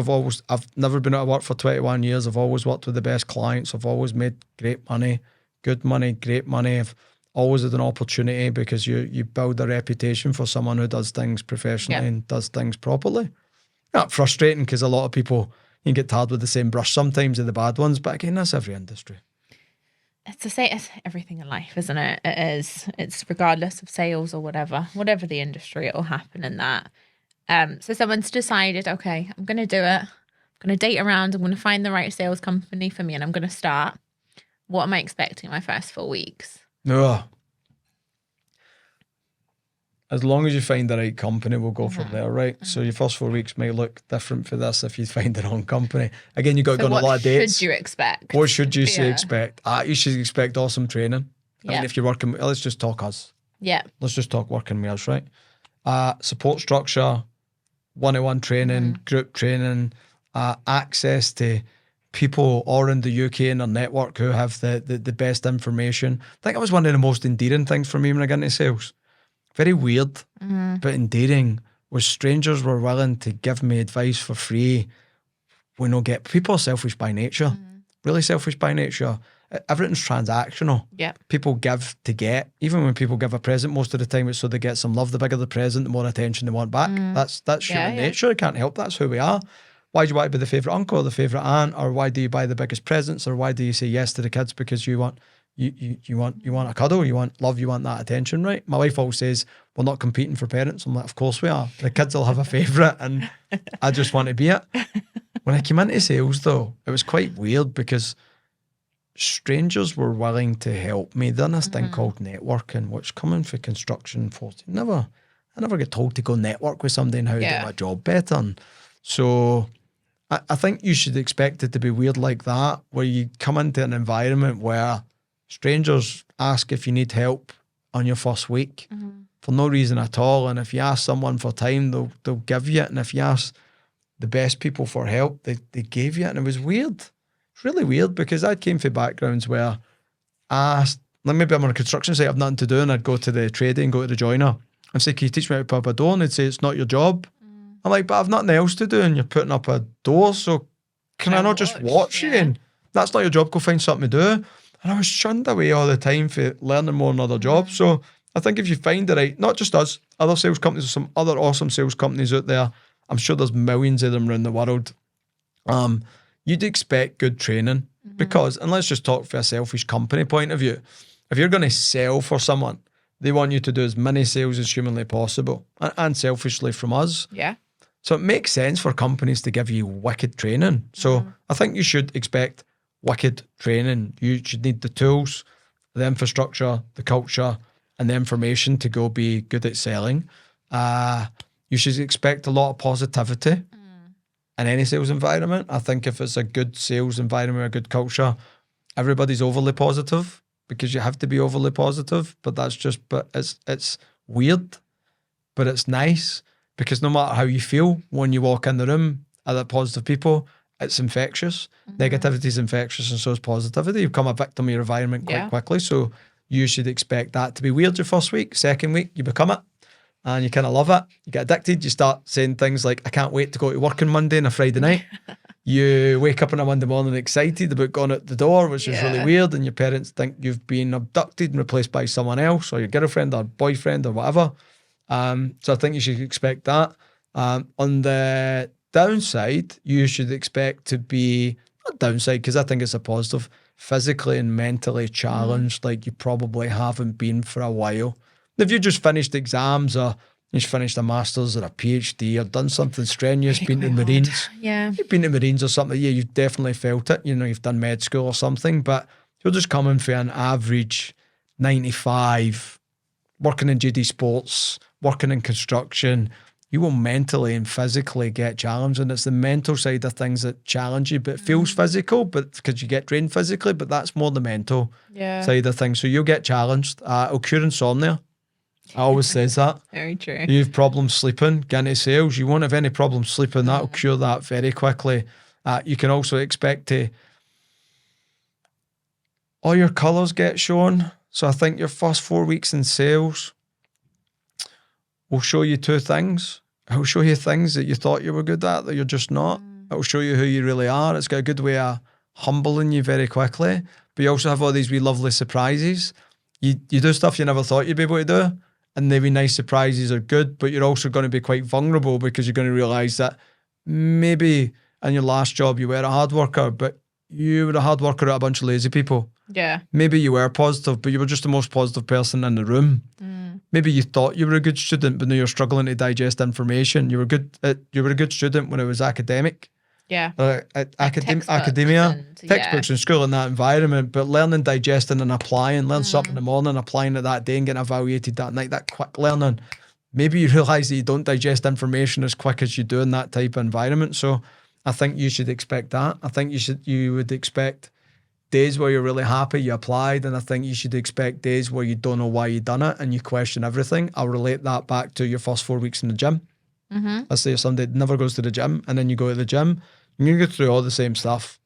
I've never been out of work for 21 years. I've always worked with the best clients. I've always made great money, good money, great money. I've always had an opportunity because you build a reputation for someone who does things professionally and does things properly. Yeah, frustrating because a lot of people, you get tarred with the same brush sometimes of the bad ones, but again, that's every industry. It's everything in life, isn't it? It is. It's regardless of sales or whatever the industry, it will happen in that. So someone's decided, okay, I'm going to do it. I'm going to date around. I'm going to find the right sales company for me and I'm going to start. What am I expecting my first 4 weeks? No. As long as you find the right company, we'll go from there, right? So your first 4 weeks may look different for this if you find the wrong company. Again, you've got to go on a lot of dates. What should you expect? What should you say expect? You should expect awesome training. I mean, if you're working, let's just talk us. Yeah. Let's just talk working with us, right? Support structure, one-on-one training, group training, access to people all in the UK in their network who have the best information. I think that was one of the most endearing things for me when I got into sales. Very weird, but endearing, was strangers were willing to give me advice for free. People are selfish by nature, really selfish by nature. Everything's transactional. People give to get. Even when people give a present, most of the time it's so they get some love. The bigger the present, the more attention they want back. That's human nature. I can't help. That's who we are. Why do you want to be the favourite uncle or the favourite aunt? Or why do you buy the biggest presents? Or why do you say yes to the kids because you want a cuddle, you want love, you want that attention, right? My wife always says, we're not competing for parents. I'm like, of course we are. The kids will have a favourite and I just want to be it. When I came into sales though, it was quite weird because strangers were willing to help me. Done this thing called networking, which coming for construction force, I never get told to go network with somebody and how to do my job better. And so I think you should expect it to be weird like that, where you come into an environment where strangers ask if you need help on your first week for no reason at all. And if you ask someone for time, they'll give you it. And if you ask the best people for help, they gave you it. And it was weird. It's really weird because I came from backgrounds where maybe I'm on a construction site, I've nothing to do, and I'd go to the tradie and go to the joiner and say, can you teach me how to put up a door? And they'd say, it's not your job. I'm like, but I've nothing else to do and you're putting up a door, so can I not just watch you? And that's not your job, go find something to do. And I was shunned away all the time for learning more in other jobs. So I think if you find the right, not just us, other sales companies, there's some other awesome sales companies out there. I'm sure there's millions of them around the world. You'd expect good training because, and let's just talk from a selfish company point of view, if you're going to sell for someone, they want you to do as many sales as humanly possible, and selfishly from us. Yeah. So it makes sense for companies to give you wicked training. So I think you should expect wicked training. You should need the tools, the infrastructure, the culture, and the information to go be good at selling. You should expect a lot of positivity in any sales environment. I think if it's a good sales environment, a good culture, everybody's overly positive because you have to be overly positive. But it's weird, but it's nice. Because no matter how you feel when you walk in the room, other positive people, it's infectious. Negativity is infectious, and so is positivity. You become a victim of your environment quite quickly. So you should expect that to be weird your first week. Second week, you become it, and you kind of love it. You get addicted. You start saying things like, I can't wait to go to work on Monday and a Friday night. You wake up on a Monday morning excited about going out the door, which is really weird, and your parents think you've been abducted and replaced by someone else, or your girlfriend or boyfriend or whatever. So I think you should expect that. On the downside, you should expect to be, not downside, because I think it's a positive, physically and mentally challenged like you probably haven't been for a while. If you just finished exams or you just finished a master's or a PhD or done something strenuous, been to the Marines. You've been to the Marines or something, you've definitely felt it. You know, you've done med school or something, but you're just coming for an average 9-to-5, working in GD Sports, working in construction, you will mentally and physically get challenged. And it's the mental side of things that challenge you, but it feels physical, but because you get trained physically, but that's more the mental side of things. So you'll get challenged. It'll cure insomnia. I always says that. Very true. You have problems sleeping, get into sales, you won't have any problems sleeping. That'll cure that very quickly. You can also expect to, all your colours get shown. So I think your first 4 weeks in sales will show you two things. It'll show you things that you thought you were good at that you're just not. It'll show you who you really are. It's got a good way of humbling you very quickly. But you also have all these wee lovely surprises. You do stuff you never thought you'd be able to do, and the wee nice surprises are good, but you're also going to be quite vulnerable because you're going to realise that maybe in your last job you were a hard worker, but you were a hard worker at a bunch of lazy people. Yeah. Maybe you were positive, but you were just the most positive person in the room. Maybe you thought you were a good student, but now you're struggling to digest information. You were a good student when it was academic. Yeah. Academia, textbooks and school in that environment, but learning, digesting and applying, learn something in the morning, applying it that day and getting evaluated that night, that quick learning. Maybe you realise that you don't digest information as quick as you do in that type of environment. So I think you should expect that. I think you would expect days where you're really happy you applied, and I think you should expect days where you don't know why you done it and you question everything. I'll relate that back to your first 4 weeks in the gym. Let's say somebody never goes to the gym, and then you go to the gym and you go through all the same stuff.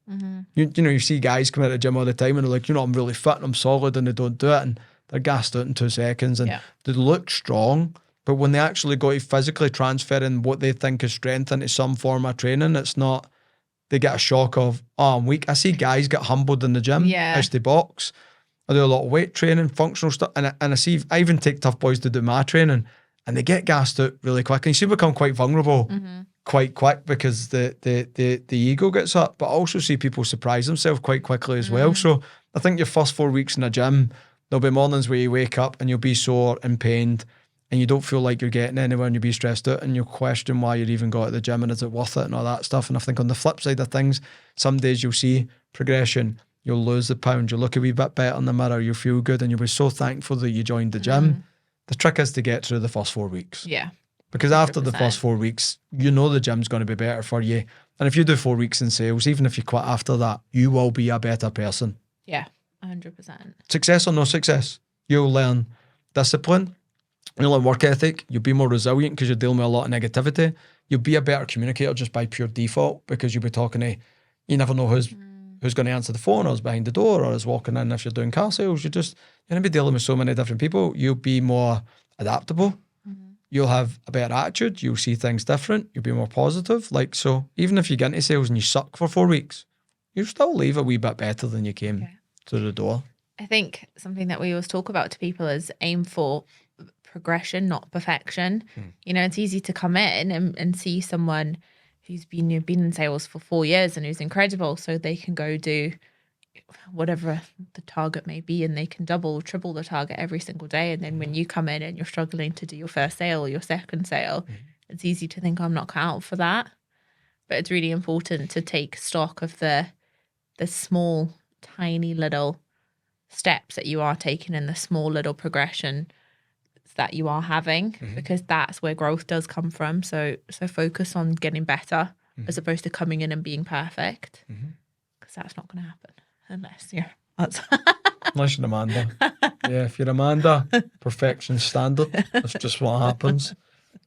You know, you see guys come out of the gym all the time and they're like, you know, I'm really fit and I'm solid, and they don't do it and they're gassed out in 2 seconds and they look strong, but when they actually go to physically transferring what they think is strength into some form of training, it's not. They get a shock of, oh, I'm weak. I see guys get humbled in the gym, as they box. I do a lot of weight training, functional stuff, and I even take tough boys to do my training, and they get gassed out really quick. And you see them become quite vulnerable quite quick because the ego gets up. But I also see people surprise themselves quite quickly as well. So I think your first 4 weeks in a gym, there'll be mornings where you wake up and you'll be sore and pained, and you don't feel like you're getting anywhere, and you'll be stressed out, and you'll question why you'd even got to the gym and is it worth it and all that stuff. And I think on the flip side of things, some days you'll see progression, you'll lose the pound, you'll look a wee bit better in the mirror, you'll feel good, and you'll be so thankful that you joined the gym. The trick is to get through the first 4 weeks. Yeah. Because after the first 4 weeks, you know the gym's going to be better for you. And if you do 4 weeks in sales, even if you quit after that, you will be a better person. Yeah, 100%. Success or no success, you'll learn discipline, you'll learn work ethic, you'll be more resilient because you're dealing with a lot of negativity. You'll be a better communicator just by pure default because you'll be talking to, you never know who's going to answer the phone or is behind the door or is walking in if you're doing car sales. You're going to be dealing with so many different people. You'll be more adaptable. You'll have a better attitude. You'll see things different. You'll be more positive. Like, so even if you get into sales and you suck for 4 weeks, you'll still leave a wee bit better than you came through the door. I think something that we always talk about to people is aim for progression, not perfection. It's easy to come in and see someone who's been in sales for 4 years and who's incredible, so they can go do whatever the target may be, and they can double, triple the target every single day. And then when you come in and you're struggling to do your first sale or your second sale, it's easy to think, I'm not cut out for that. But it's really important to take stock of the small, tiny little steps that you are taking and the small little progression that you are having, because that's where growth does come from. So focus on getting better as opposed to coming in and being perfect, because that's not going to happen unless you're unless you're Amanda. Yeah, if you're Amanda, perfection standard. That's just what happens.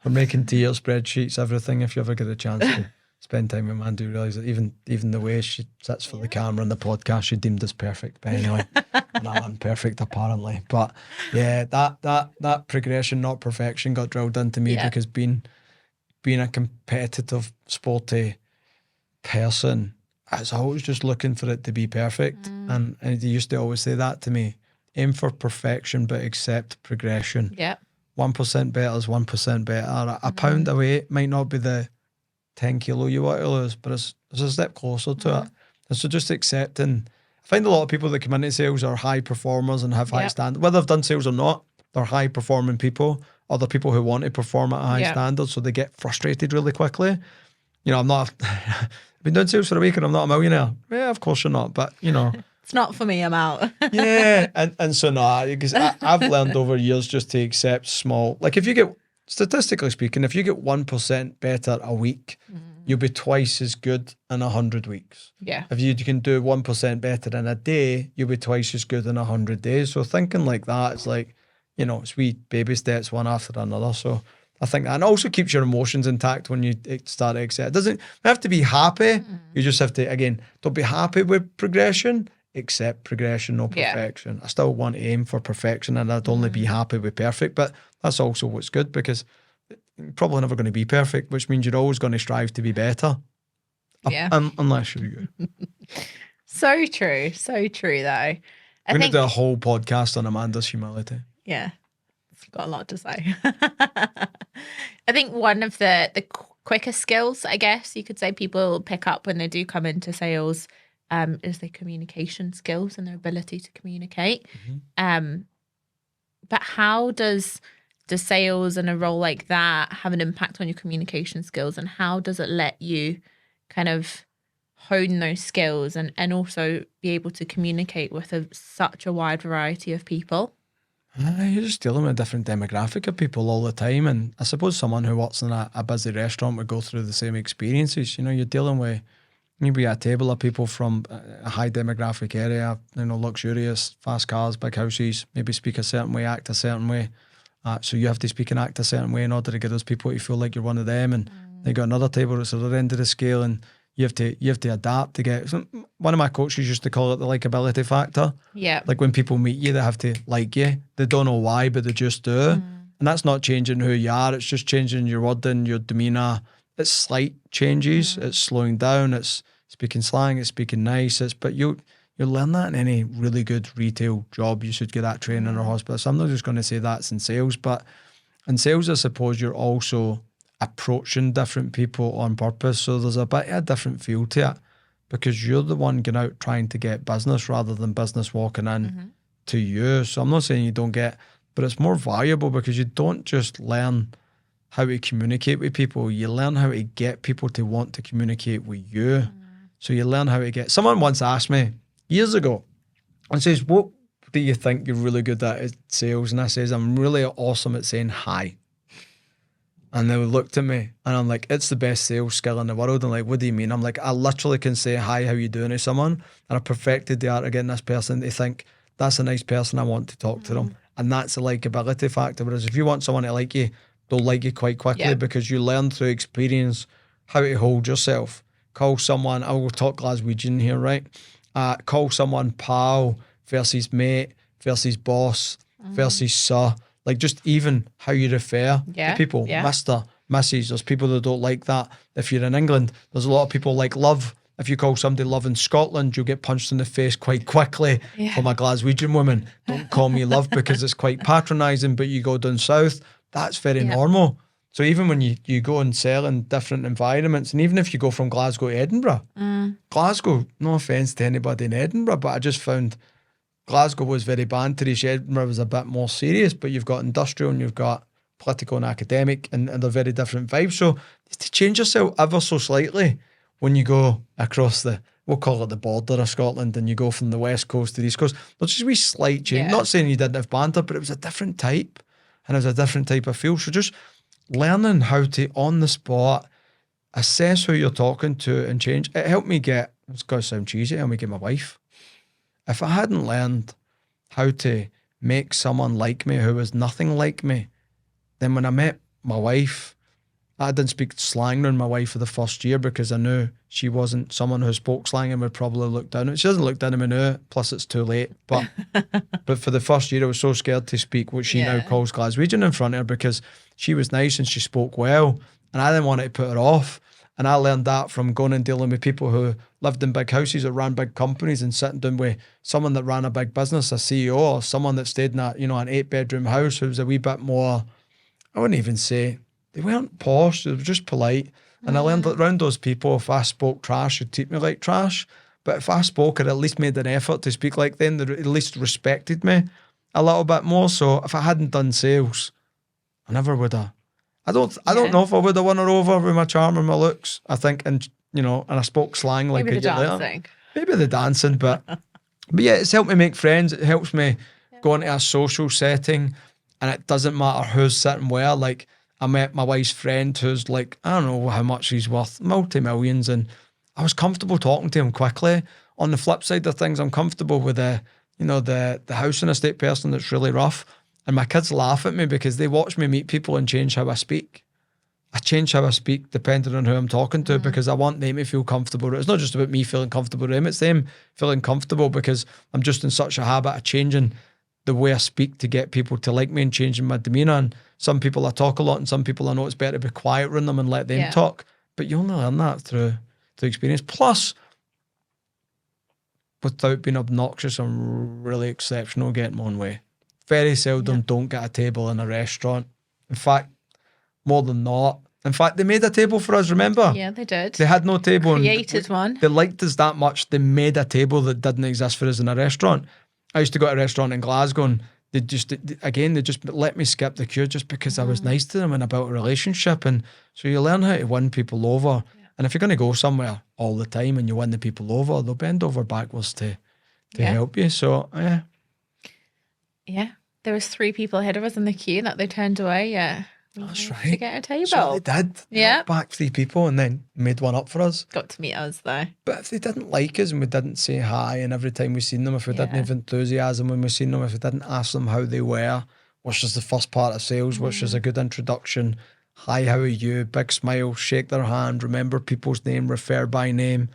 We're making tier spreadsheets, everything. If you ever get a chance to spend time with Amanda, you realise that even the way she sits for the camera and the podcast, she deemed as perfect. But anyway, and I'm imperfect apparently. But yeah, that progression, not perfection, got drilled into me because being a competitive, sporty person, I was always just looking for it to be perfect. And he used to always say that to me: aim for perfection, but accept progression. Yeah. 1% better is 1% better. A pound of weight might not be the 10 kilo you want to lose, but it's a step closer to it. And so just accepting. I find a lot of people that come into sales are high performers and have high standards. Whether they've done sales or not, they're high performing people, or they're people who want to perform at a high standard, so they get frustrated really quickly. I'm not, I've been doing sales for a week and I'm not a millionaire. Yeah, of course you're not, but It's not for me, I'm out. Yeah, and so no, because I've learned over years just to accept small. Like if you get, statistically speaking, if you get 1% better a week, you'll be twice as good in 100 weeks. Yeah. If you can do 1% better in a day, you'll be twice as good in 100 days. So thinking like that, it's like, it's wee baby steps one after another. So I think that, and also keeps your emotions intact when you start to accept. It doesn't have to be happy. You just have to, again, don't be happy with progression. Accept progression, no perfection. I still want to aim for perfection, and I'd only be happy with perfect, but that's also what's good, because you're probably never going to be perfect, which means you're always going to strive to be better. Yeah. Unless you're you. So true though. We're going to do a whole podcast on Amanda's humility. Yeah. It's got a lot to say. I think one of the quickest skills, I guess you could say, people pick up when they do come into sales is their communication skills and their ability to communicate. But how does sales and a role like that have an impact on your communication skills, and how does it let you kind of hone those skills and also be able to communicate with such a wide variety of people? You're just dealing with a different demographic of people all the time, and I suppose someone who works in a busy restaurant would go through the same experiences. You're dealing with maybe a table of people from a high demographic area, luxurious, fast cars, big houses, maybe speak a certain way, act a certain way. So you have to speak and act a certain way in order to get those people to feel like you're one of them. And they got another table that's at the other end of the scale, and you have to adapt to get. So one of my coaches used to call it the likability factor. Yeah. Like when people meet you, they have to like you. They don't know why, but they just do. And that's not changing who you are. It's just changing your wording, your demeanour. It's slight changes. It's slowing down. It's speaking slang. It's speaking nice. But you'll learn that in any really good retail job. You should get that training in a hospital. So I'm not just going to say that's in sales, but in sales, I suppose you're also approaching different people on purpose. So there's a bit of a different feel to it, because you're the one going out trying to get business rather than business walking in to you. So I'm not saying you don't get, but it's more valuable because you don't just learn how to communicate with people, you learn how to get people to want to communicate with you. So you learn how to get, someone once asked me years ago and says, what do you think you're really good at sales? And I says, I'm really awesome at saying hi. And they looked at me and I'm like, it's the best sales skill in the world. And like, what do you mean? I'm like, I literally can say hi, how you doing to someone, and I perfected the art of getting this person to think that's a nice person, I want to talk to them. And that's the likability factor. Whereas if you want someone to like you, they'll like you quite quickly because you learn through experience how to hold yourself. Call someone, I will talk Glaswegian here, right? Call someone pal versus mate versus boss versus sir. Like just even how you refer to people, Mr., Mrs. There's people that don't like that. If you're in England, there's a lot of people like love if you call somebody love in Scotland, you'll get punched in the face quite quickly from a Glaswegian woman. Don't call me love because it's quite patronising, but you go down south, that's very normal. So even when you go and sell in different environments, and even if you go from Glasgow to Edinburgh, Glasgow, no offence to anybody in Edinburgh, but I just found Glasgow was very banterish, Edinburgh was a bit more serious, but you've got industrial and you've got political and academic, and they're very different vibes. So to change yourself ever so slightly when you go across we'll call it the border of Scotland, and you go from the west coast to the east coast, there's just a wee slight change. Not saying you didn't have banter, but it was a different type, and it was a different type of feel. So just learning how to, on the spot, assess who you're talking to and change. It helped me get, it's going to sound cheesy, it helped me get my wife. If I hadn't learned how to make someone like me who was nothing like me, then when I met my wife, I didn't speak slang around my wife for the first year because I knew she wasn't someone who spoke slang and would probably look down at me. She doesn't look down at me now, plus it's too late. But but for the first year, I was so scared to speak what she now calls Glaswegian in front of her because she was nice and she spoke well, and I didn't want to put her off. And I learned that from going and dealing with people who lived in big houses or ran big companies, and sitting down with someone that ran a big business, a CEO, or someone that stayed in an 8-bedroom house who was a wee bit more, I wouldn't even say, they weren't posh, they were just polite. And I learned that around those people, if I spoke trash, they'd treat me like trash. But if I spoke or at least made an effort to speak like them, they at least respected me a little bit more. So if I hadn't done sales, I never would have. I don't know if I would have won her over with my charm and my looks. I think, and I spoke slang like maybe a the dancing. Maybe the dancing, but yeah, it's helped me make friends. It helps me go into a social setting, and it doesn't matter who's sitting where. Like, I met my wife's friend who's like, I don't know how much he's worth, multi-millions, and I was comfortable talking to him quickly. On the flip side of things, I'm comfortable with the house and estate person that's really rough. And my kids laugh at me because they watch me meet people and change how I speak. I change how I speak depending on who I'm talking to because I want them to feel comfortable. It's not just about me feeling comfortable with them, it's them feeling comfortable because I'm just in such a habit of changing the way I speak to get people to like me and changing my demeanour. And some people I talk a lot and some people I know it's better to be quiet around them and let them talk. But you only learn that through experience. Plus, without being obnoxious, I'm really exceptional getting my own way. Very seldom don't get a table in a restaurant. In fact, more than not. In fact, they made a table for us, remember? Yeah, they did. They had no table. Created one. They liked us that much. They made a table that didn't exist for us in a restaurant. I used to go to a restaurant in Glasgow and they just let me skip the queue just because I was nice to them and I built a relationship. And so you learn how to win people over. Yeah. And if you're going to go somewhere all the time and you win the people over, they'll bend over backwards to help you. So, yeah. Yeah, there was 3 people ahead of us in the queue that they turned away. Yeah, that's right. To get a table. So they did. They back 3 people and then made one up for us. Got to meet us though. But if they didn't like us and we didn't say hi, and every time we seen them, if we didn't have enthusiasm when we seen them, if we didn't ask them how they were, which is the first part of sales, which is a good introduction. Hi, how are you? Big smile, shake their hand, remember people's name, refer by name.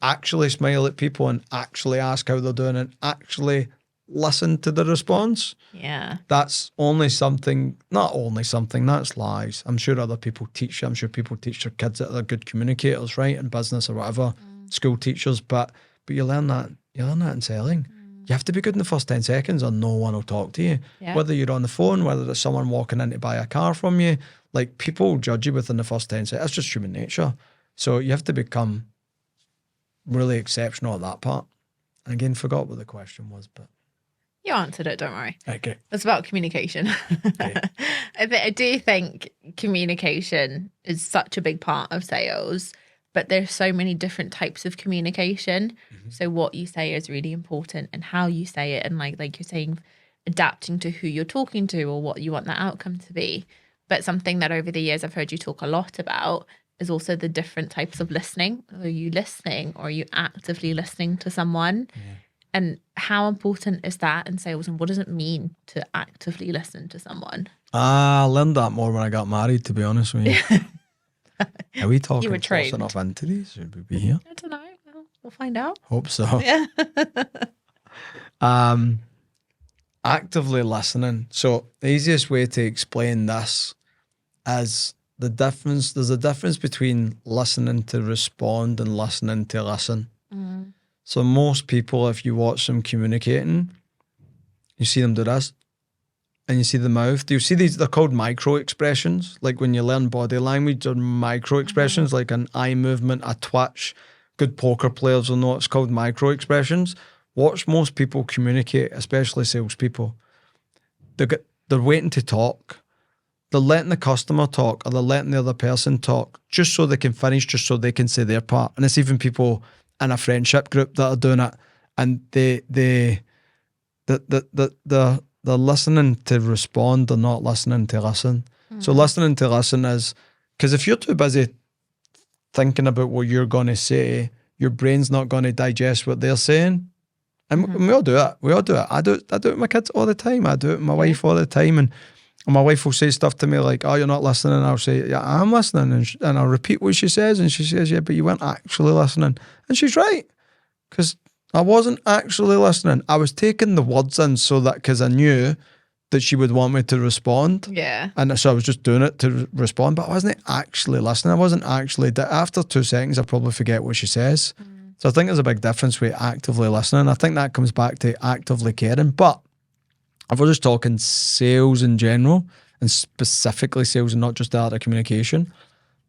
Actually smile at people and actually ask how they're doing and actually listen to the response. Yeah. That's only something, not only something, that's lies. I'm sure other people teach you. I'm sure people teach their kids that they're good communicators, right? In business or whatever, school teachers, but you learn that. You learn that in selling. You have to be good in the first 10 seconds or no one will talk to you. Yeah. Whether you're on the phone, whether there's someone walking in to buy a car from you, like people judge you within the first 10 seconds. That's just human nature. So you have to become really exceptional at that part. And again, forgot what the question was, but you answered it, don't worry. Okay. It's about communication. Okay. I do think communication is such a big part of sales, but there's so many different types of communication. So what you say is really important and how you say it, and like you're saying, adapting to who you're talking to or what you want that outcome to be. But something that over the years I've heard you talk a lot about is also the different types of listening. Are you listening or are you actively listening to someone? Yeah. And how important is that in sales, and what does it mean to actively listen to someone? I learned that more when I got married, to be honest with you. Are we talking close enough into these? Should we be here? I don't know. We'll find out. Hope so. Yeah. Actively listening. So the easiest way to explain this is there's a difference between listening to respond and listening to listen. So most people, if you watch them communicating, you see them do this, and you see the mouth. Do you see these? They're called micro expressions. Like when you learn body language, or micro expressions, like an eye movement, a twitch. Good poker players will know it's called micro expressions. Watch most people communicate, especially salespeople. They're waiting to talk. They're letting the customer talk, or they're letting the other person talk, just so they can finish, just so they can say their part. And it's even people in a friendship group that are doing it, and they're listening to respond, they're not listening to listen. So listening to listen is, because if you're too busy thinking about what you're going to say, your brain's not going to digest what they're saying. And we all do it. We all do it. I do it with my kids all the time. I do it with my wife all the time. And my wife will say stuff to me like, "Oh, you're not listening." And I'll say, "Yeah, I'm listening." And I'll repeat what she says. And she says, "Yeah, but you weren't actually listening." And she's right. Because I wasn't actually listening. I was taking the words in because I knew that she would want me to respond. Yeah. And so I was just doing it to respond, but I wasn't actually listening. I wasn't actually, after 2 seconds, I probably forget what she says. So I think there's a big difference with actively listening. I think that comes back to actively caring. But if we're just talking sales in general, and specifically sales and not just the art of communication,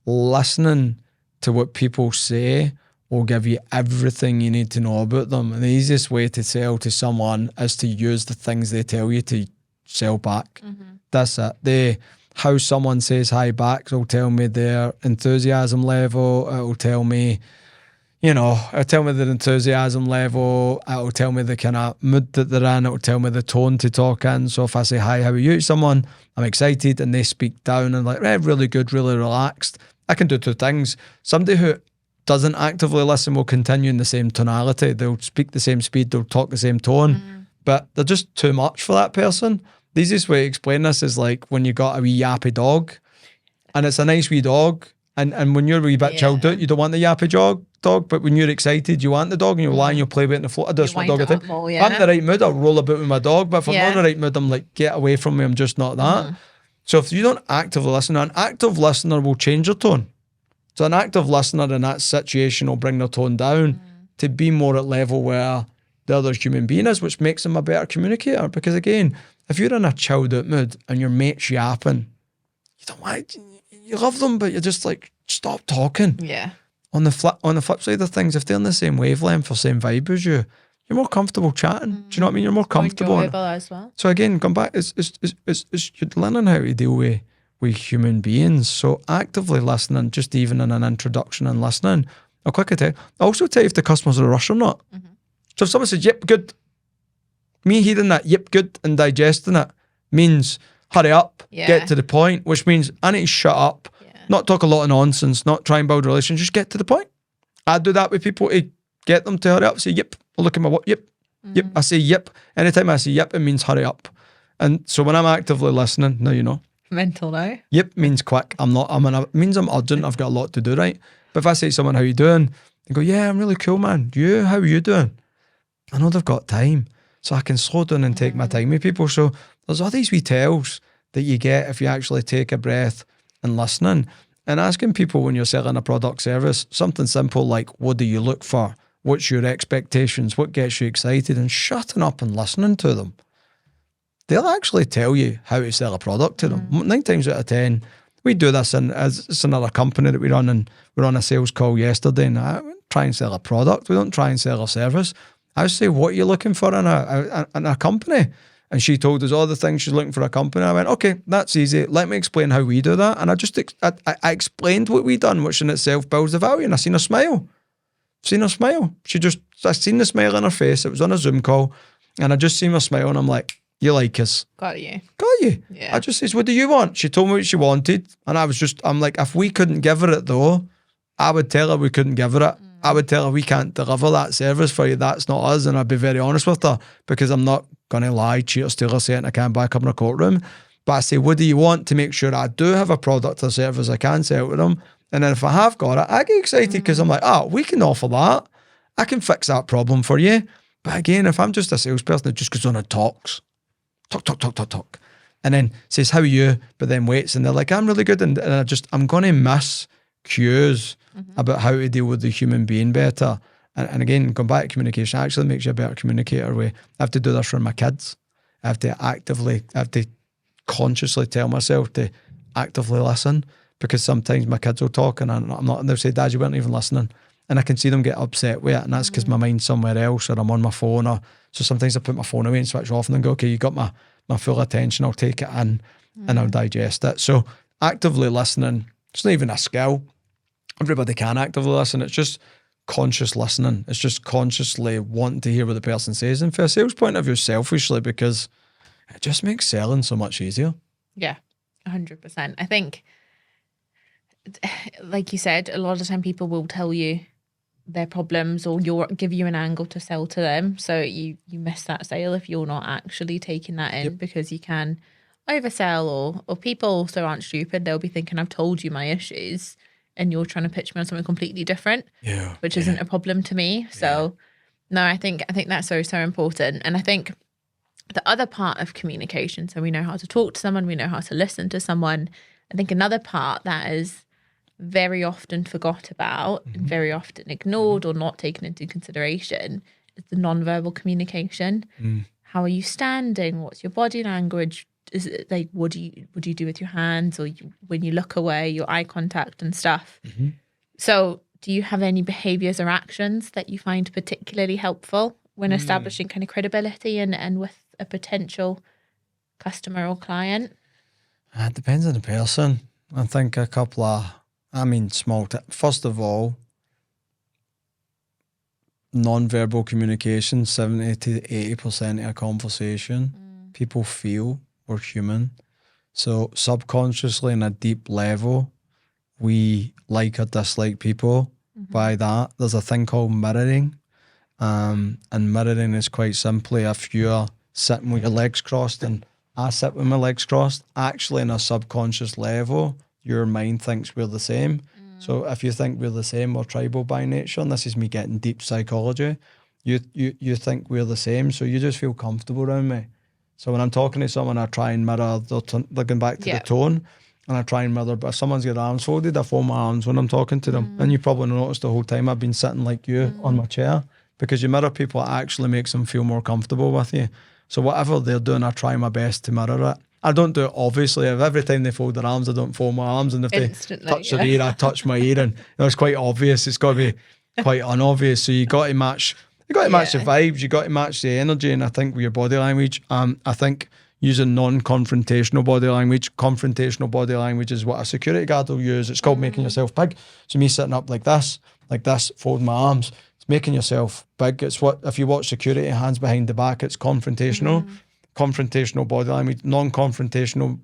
listening to what people say will give you everything you need to know about them. And the easiest way to sell to someone is to use the things they tell you to sell back. That's it. How someone says hi back will tell me their enthusiasm level. It'll tell me, it'll tell me their enthusiasm level. It'll tell me the kind of mood that they're in. It'll tell me the tone to talk in. So if I say, "Hi, how are you?" to someone, I'm excited, and they speak down and like, really good, really relaxed, I can do 2 things. Somebody who doesn't actively listen will continue in the same tonality. They'll speak the same speed. They'll talk the same tone, but they're just too much for that person. The easiest way to explain this is like when you got a wee yappy dog, and it's a nice wee dog, and when you're a wee bit chilled out, you don't want the yappy dog, but when you're excited, you want the dog, and you'll lie and you'll play with it in the floor. I do this with my dog all the time. If I'm in the right mood, I'll roll about with my dog, but if I'm not in the right mood, I'm like, get away from me, I'm just not that. So if you don't actively listen, an active listener will change their tone. So an active listener in that situation will bring their tone down to be more at level where the other human being is, which makes them a better communicator. Because again, if you're in a chilled out mood and your mate's yapping, you love them, but you're just like, stop talking. Yeah. On the flip side of things, if they're in the same wavelength or same vibe as you, you're more comfortable chatting. Do you know what I mean? You're more comfortable. Enjoyable as well. So again, come back. It's you're learning how to deal with human beings. So actively listening, just even in an introduction and listening, I'll quickly tell you. I also tell you if the customer's in a rush or not. So if someone says, "Yep, good," me hearing that "yep, good" and digesting it means hurry up, get to the point, which means I need to shut up, not talk a lot of nonsense, not try and build relations, just get to the point. I do that with people to get them to hurry up. Say, "Yep," I'll look at my what, "Yep, yep." I say "yep." Anytime I say "yep," it means hurry up. And so when I'm actively listening, now you know. Mental now. Yep means quick. It means I'm urgent. I've got a lot to do, right? But if I say to someone, "How you doing?" They go, "Yeah, I'm really cool, man. You, how are you doing?" I know they've got time. So I can slow down and take my time with people. So there's all these wee tells that you get if you actually take a breath and listening. And asking people when you're selling a product service, something simple like, "What do you look for? What's your expectations? What gets you excited?" And shutting up and listening to them. They'll actually tell you how to sell a product to them. 9 times out of 10, we do this it's another company that we run, and we were on a sales call yesterday, and I try and sell a product. We don't try and sell a service. I say, "What are you looking for in a company?" And she told us all the things she's looking for a company. I went, "Okay, that's easy. Let me explain how we do that." And I explained what we done, which in itself builds the value. And I seen her smile. I seen the smile on her face. It was on a Zoom call. And I just seen her smile, and I'm like, "You like us." Got you. Yeah. I just says, "What do you want?" She told me what she wanted. And I'm like, if we couldn't give her it though, I would tell her we couldn't give her it. I would tell her we can't deliver that service for you. That's not us. And I'd be very honest with her, because I'm not going to lie, cheat or steal her saying I can't back up in a courtroom. But I say, "What do you want?" to make sure I do have a product or service I can sell to them. And then if I have got it, I get excited because I'm like, we can offer that. I can fix that problem for you. But again, if I'm just a salesperson that just goes on and talks, talk, and then says, how are you? But then waits and they're like, I'm really good. And I'm going to miss cues about how to deal with the human being better. And again, going back to communication actually makes you a better communicator. I have to do this for my kids. I have to consciously tell myself to actively listen, because sometimes my kids will talk and I'm not, and they'll say, Dad, you weren't even listening. And I can see them get upset with it, and that's because my mind's somewhere else, or I'm on my phone, or so sometimes I put my phone away and switch off and then go, okay, you got my full attention, I'll take it in and I'll digest it. So actively listening, it's not even a skill. Everybody can actively listen. It's just conscious listening. It's just consciously wanting to hear what the person says. And for a sales point of view, selfishly, because it just makes selling so much easier. Yeah, 100%. I think, like you said, a lot of the time people will tell you their problems or give you an angle to sell to them. So you miss that sale if you're not actually taking that in, because you can oversell, or people also aren't stupid. They'll be thinking, I've told you my issues and you're trying to pitch me on something completely different, which isn't a problem to me. So no, I think that's so, so important. And I think the other part of communication, so we know how to talk to someone, we know how to listen to someone. I think another part that is very often forgot about and very often ignored or not taken into consideration is the non-verbal communication. How are you standing? What's your body language? Is it like, what do you do with your hands, or when you look away, your eye contact and stuff? So do you have any behaviors or actions that you find particularly helpful when establishing kind of credibility and with a potential customer or client? It depends on the person. I think a couple of, small tips. First of all, non-verbal communication, 70 to 80% of a conversation, people feel we're human. So subconsciously, on a deep level, we like or dislike people. By that, there's a thing called mirroring. And mirroring is quite simply, if you're sitting with your legs crossed and I sit with my legs crossed, actually on a subconscious level, your mind thinks we're the same. So if you think we're the same, we're tribal by nature, and this is me getting deep psychology, you think we're the same, so you just feel comfortable around me. So when I'm talking to someone, I try and mirror, they're going back to the tone, and I try and mirror, but if someone's got their arms folded, I fold my arms when I'm talking to them. And you probably noticed the whole time I've been sitting like you on my chair, because you mirror people, it actually makes them feel more comfortable with you. So whatever they're doing, I try my best to mirror it. I don't do it, obviously. If every time they fold their arms, I don't fold my arms. And if Instantly, they touch their ear, I touch my ear. And it's quite obvious. It's got to be quite unobvious. So you got to match the vibes. You got to match the energy. And I think with your body language, I think using non-confrontational body language. Confrontational body language is what a security guard will use. It's called making yourself big. So me sitting up like this, folding my arms, it's making yourself big. It's what, if you watch security, hands behind the back, it's confrontational. Confrontational body language. Non-confrontational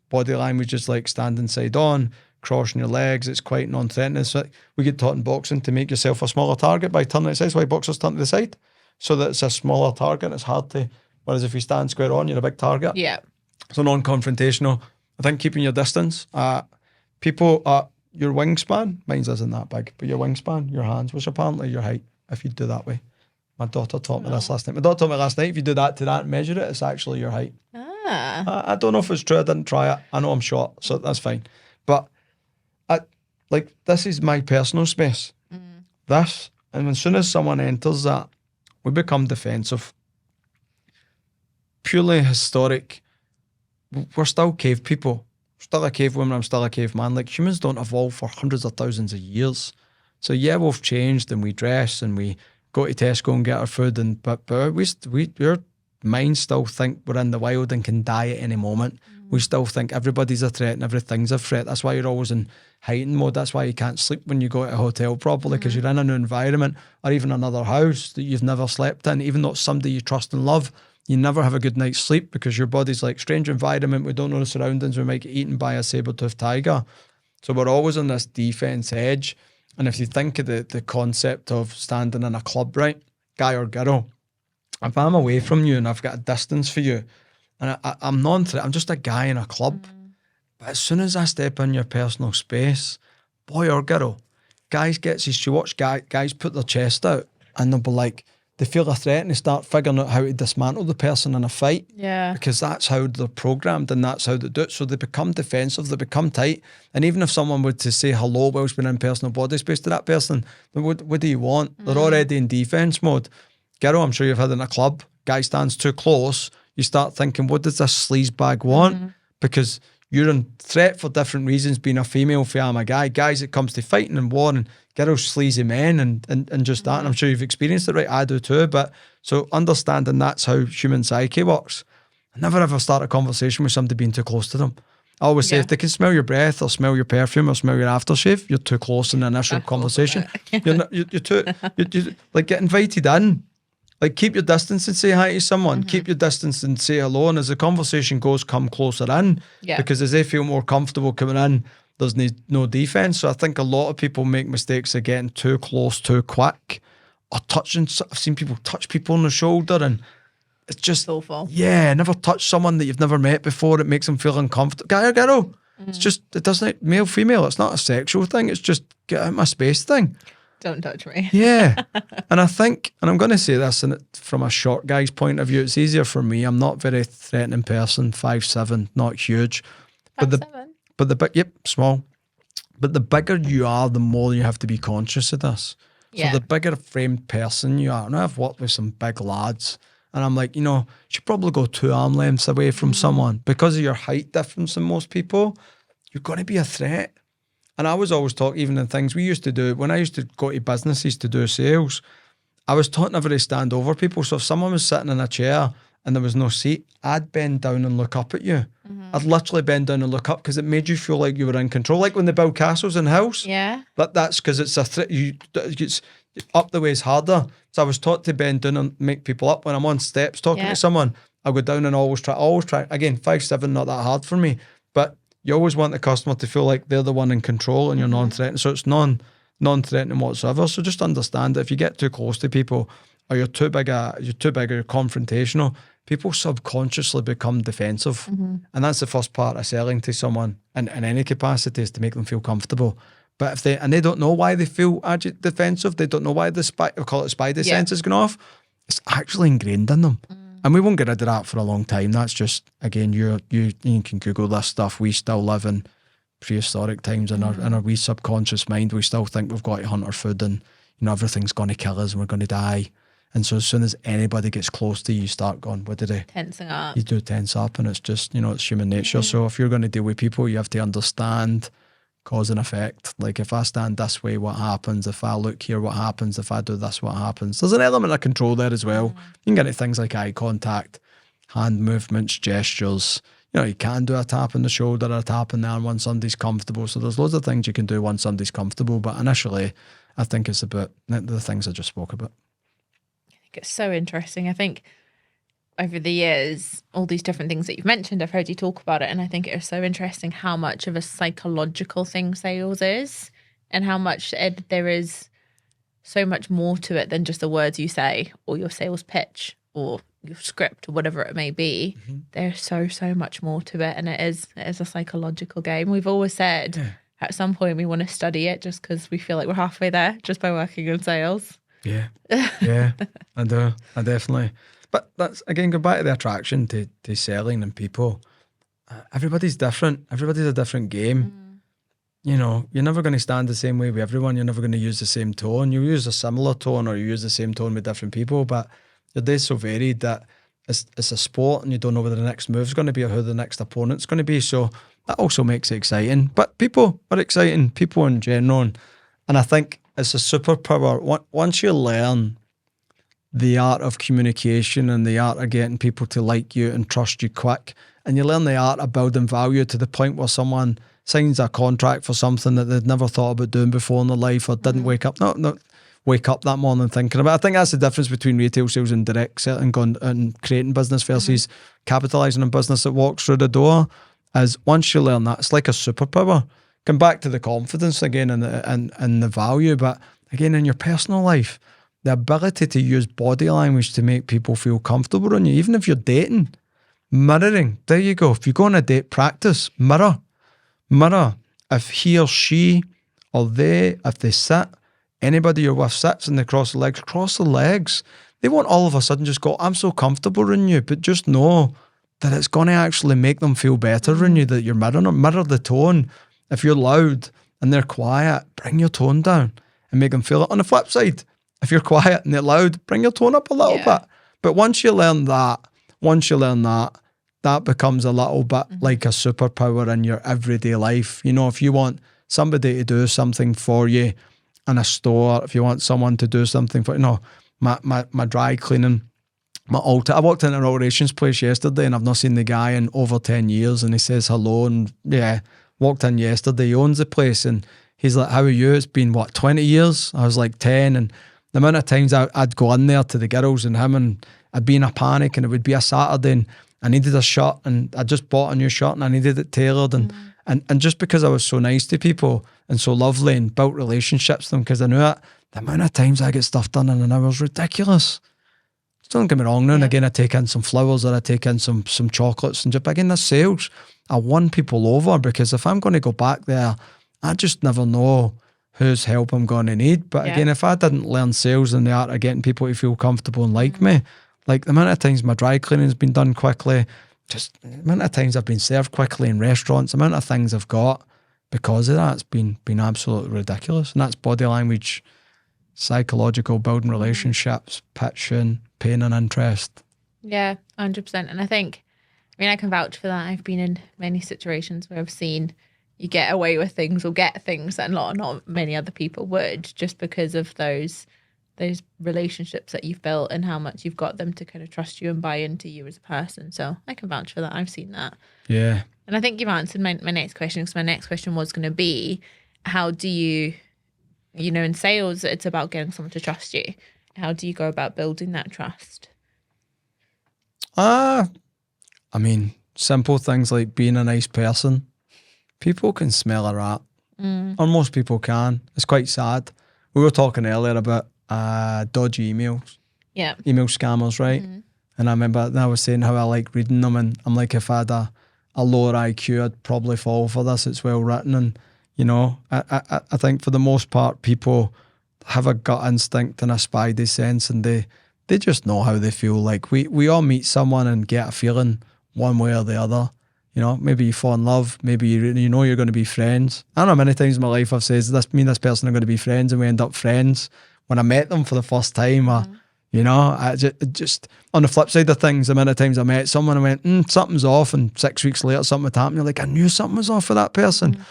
body language is like standing side on, crossing your legs. It's quite non-threatening. It's like, we get taught in boxing to make yourself a smaller target by turning it side. That's why boxers turn to the side, so that it's a smaller target. It's hard to, whereas if you stand square on, you're a big target. Yeah. So non-confrontational. I think keeping your distance. People, your wingspan, mine's isn't that big, but your wingspan, your hands, was apparently your height, if you do that way. My daughter taught me this last night. My daughter told me last night, if you do that to that and measure it, it's actually your height. I don't know if it's true. I didn't try it. I know I'm short, so that's fine. But this is my personal space. This, and as soon as someone enters that, we become defensive. Purely historic. We're still cave people. Still a cave woman, I'm still a caveman. Like, humans don't evolve for hundreds of thousands of years. So yeah, we've changed and we dress and we go to Tesco and get our food, and but our minds still think we're in the wild and can die at any moment. We still think everybody's a threat and everything's a threat. That's why you're always in hiding mode. That's why you can't sleep when you go to a hotel properly, because you're in a new environment, or even another house that you've never slept in. Even though it's somebody you trust and love, you never have a good night's sleep because your body's like, strange environment, we don't know the surroundings, we might get eaten by a saber-toothed tiger. So we're always on this defense edge. And if you think of the concept of standing in a club, right, guy or girl, if I'm away from you and I've got a distance for you, and I'm non-threat, I'm just a guy in a club. But as soon as I step in your personal space, boy or girl, guys gets his, you watch guys put their chest out and they'll be like, they feel a threat and they start figuring out how to dismantle the person in a fight. Yeah. Because that's how they're programmed and that's how they do it. So they become defensive, they become tight. And even if someone were to say hello whilst being in personal body space to that person, then what do you want? They're already in defense mode. Girl, I'm sure you've had in a club, guy stands too close, you start thinking, what does this sleazebag want? Because you're in threat for different reasons, being a female, if I'm a guy. Guys, it comes to fighting and war, and girls, sleazy men, and just that. And I'm sure you've experienced it, right? I do too. But so understanding that's how human psyche works. I never ever start a conversation with somebody being too close to them. I always say, if they can smell your breath or smell your perfume or smell your aftershave, you're too close in the initial conversation. You're too, you like, get invited in. Like, keep your distance and say hi to someone. Keep your distance and say hello. And as the conversation goes, come closer in. Yeah. Because as they feel more comfortable coming in, there's no defense. So I think a lot of people make mistakes of getting too close too quick, or touching. I've seen people touch people on the shoulder, and it's just awful. Yeah, never touch someone that you've never met before. It makes them feel uncomfortable. Guy or girl. It's just, it doesn't, male, female. It's not a sexual thing. It's just get out of my space thing. Don't touch me. Yeah. And I think, and I'm going to say this, and from a short guy's point of view, it's easier for me. I'm not very threatening person, 5'7", not huge. 5'7"? Yep, small. But the bigger you are, the more you have to be conscious of this. Yeah. So the bigger framed person you are, and I've worked with some big lads, and I'm like, you should probably go 2 arm lengths away from someone. Because of your height difference than most people, you're going to be a threat. And I was always taught, even in things we used to do, when I used to go to businesses to do sales, I was taught never to stand over people. So if someone was sitting in a chair and there was no seat, I'd bend down and look up at you. I'd literally bend down and look up because it made you feel like you were in control. Like when they build castles in hills. Yeah. But that's because it's a threat. It's up the way is harder. So I was taught to bend down and make people up. When I'm on steps talking to someone, I go down and always try. Again, 5'7", not that hard for me. But you always want the customer to feel like they're the one in control and you're non-threatening. So it's non-threatening whatsoever. So just understand that if you get too close to people, or you're too big or confrontational, people subconsciously become defensive. And that's the first part of selling to someone in any capacity, is to make them feel comfortable. But if they don't know why they feel defensive, they don't know why the spidey sense is going off, it's actually ingrained in them. And we won't get rid of that for a long time. That's just, again, you can Google this stuff. We still live in prehistoric times in our wee subconscious mind. We still think we've got to hunt our food, and everything's going to kill us and we're going to die. And so as soon as anybody gets close to you, you start going, what did they? Tensing up. You do tense up, and it's just, it's human nature. So if you're going to deal with people, you have to understand cause and effect. Like, if I stand this way, what happens? If I look here, what happens? If I do this, what happens? There's an element of control there as well. You can get into things like eye contact, hand movements, gestures. You can do a tap on the shoulder or a tap on the arm when somebody's comfortable. So there's loads of things you can do when somebody's comfortable. But initially, I think it's about the things I just spoke about. I think it's so interesting. I think over the years, all these different things that you've mentioned, I've heard you talk about it, and I think it is so interesting how much of a psychological thing sales is, and how much there is so much more to it than just the words you say, or your sales pitch, or your script, or whatever it may be. There's so much more to it, and it is a psychological game. We've always said at some point we want to study it, just because we feel like we're halfway there just by working in sales. Yeah, I do. I definitely. But that's, again, go back to the attraction to selling and people. Everybody's different. Everybody's a different game. You're never going to stand the same way with everyone. You're never going to use the same tone. You use a similar tone, or you use the same tone with different people. But your day's so varied that it's a sport, and you don't know where the next move's going to be or who the next opponent's going to be. So that also makes it exciting. But people are exciting, people in general. And I think it's a superpower. Once you learn the art of communication and the art of getting people to like you and trust you quick, and you learn the art of building value to the point where someone signs a contract for something that they'd never thought about doing before in their life, or didn't wake up that morning thinking about. I think that's the difference between retail sales and direct selling and creating business versus capitalizing on business that walks through the door. Is once you learn that, it's like a superpower. Come back to the confidence again and the value, but again, in your personal life, the ability to use body language to make people feel comfortable on you, even if you're dating. Mirroring, there you go. If you go on a date, practice, mirror. If he or she or they, if they sit, anybody you're with sits and they cross the legs, They won't all of a sudden just go, I'm so comfortable in you, but just know that it's going to actually make them feel better in you, that you're mirroring them. Mirror the tone. If you're loud and they're quiet, bring your tone down and make them feel it. On the flip side, if you're quiet and they're loud, bring your tone up a little bit. But once you learn that, that becomes a little bit like a superpower in your everyday life. You know, if you want somebody to do something for you in a store, if you want someone to do something for, you know, my dry cleaning, my altar. I walked into an alterations place yesterday and I've not seen the guy in over 10 years and he says hello and walked in yesterday. He owns the place and he's like, how are you? It's been 20 years? I was like 10, and the amount of times I'd go in there to the girls and him, and I'd be in a panic, and it would be a Saturday and I needed a shirt and I just bought a new shirt and I needed it tailored, and just because I was so nice to people and so lovely and built relationships with them because I knew it, the amount of times I get stuff done in an hour is ridiculous. Don't get me wrong, now and again I take in some flowers or I take in some chocolates, and just again, the sales, I won people over, because if I'm going to go back there, I just never know whose help I'm going to need. But again, if I didn't learn sales and the art of getting people to feel comfortable and like me, like the amount of times my dry cleaning has been done quickly, just the amount of times I've been served quickly in restaurants, the amount of things I've got because of that, it's been absolutely ridiculous. And that's body language, psychological, building relationships, pitching, paying an interest. Yeah, 100%. And I think, I can vouch for that. I've been in many situations where I've seen you get away with things or get things that not many other people would, just because of those relationships that you've built and how much you've got them to kind of trust you and buy into you as a person. So I can vouch for that. I've seen that. Yeah. And I think you've answered my next question, because my next question was going to be, how do you, in sales, it's about getting someone to trust you. How do you go about building that trust? Simple things like being a nice person. People can smell a rat. Or most people can. It's quite sad. We were talking earlier about dodgy emails. Yeah. Email scammers, right? And I remember I was saying how I like reading them, and I'm like, if I had a lower IQ, I'd probably fall for this. It's well written, and I think for the most part, people have a gut instinct and a spidey sense, and they just know how they feel. Like we all meet someone and get a feeling one way or the other. Maybe you fall in love, maybe you know you're going to be friends. I don't know how many times in my life I've said, me and this person are going to be friends, and we end up friends when I met them for the first time. Or, I just on the flip side of things, the amount of times I met someone and went, something's off, and 6 weeks later something had happened. You're like, I knew something was off with that person.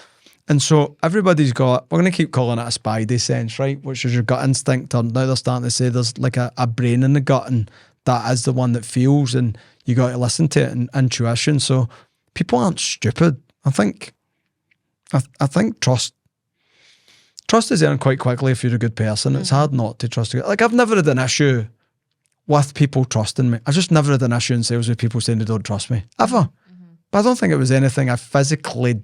And so everybody's got, we're going to keep calling it a spidey sense, right? Which is your gut instinct. Or now they're starting to say there's like a brain in the gut, and that is the one that feels, and you got to listen to it, and intuition. So people aren't stupid. I think trust is earned quite quickly if you're a good person. It's hard not to trust. Like, I've never had an issue with people trusting me. I've just never had an issue in sales with people saying they don't trust me, ever. But I don't think it was anything I physically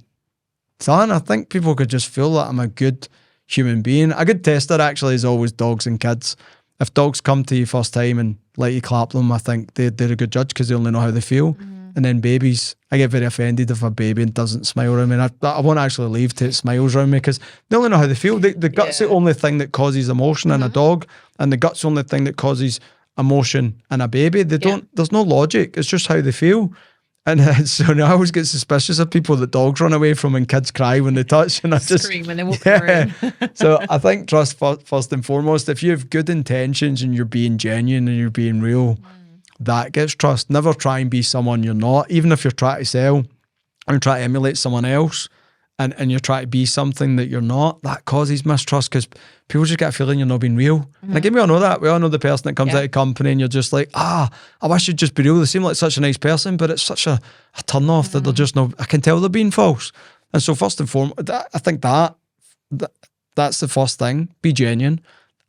done. I think people could just feel that I'm a good human being. A good tester actually is always dogs and kids. If dogs come to you first time and let you clap them, I think they're a good judge, because they only know how they feel. And then babies, I get very offended if a baby doesn't smile around me. And I won't actually leave till it smiles around me, because they only know how they feel. The gut's the only thing that causes emotion in a dog, and the gut's the only thing that causes emotion in a baby. There's no logic. It's just how they feel. And so I always get suspicious of people that dogs run away from and kids cry when they touch. And I just scream when they walk around. So I think trust first and foremost. If you have good intentions and you're being genuine and you're being real, that gets trust. Never try and be someone you're not. Even if you're trying to sell and try to emulate someone else, and you're trying to be something that you're not, that causes mistrust, because people just get a feeling you're not being real. And again, we all know that. We all know the person that comes out of company and you're just like, I wish you'd just be real. They seem like such a nice person, but it's such a turn off that they're just no, I can tell they're being false. And so first and foremost, I think that's the first thing. Be genuine.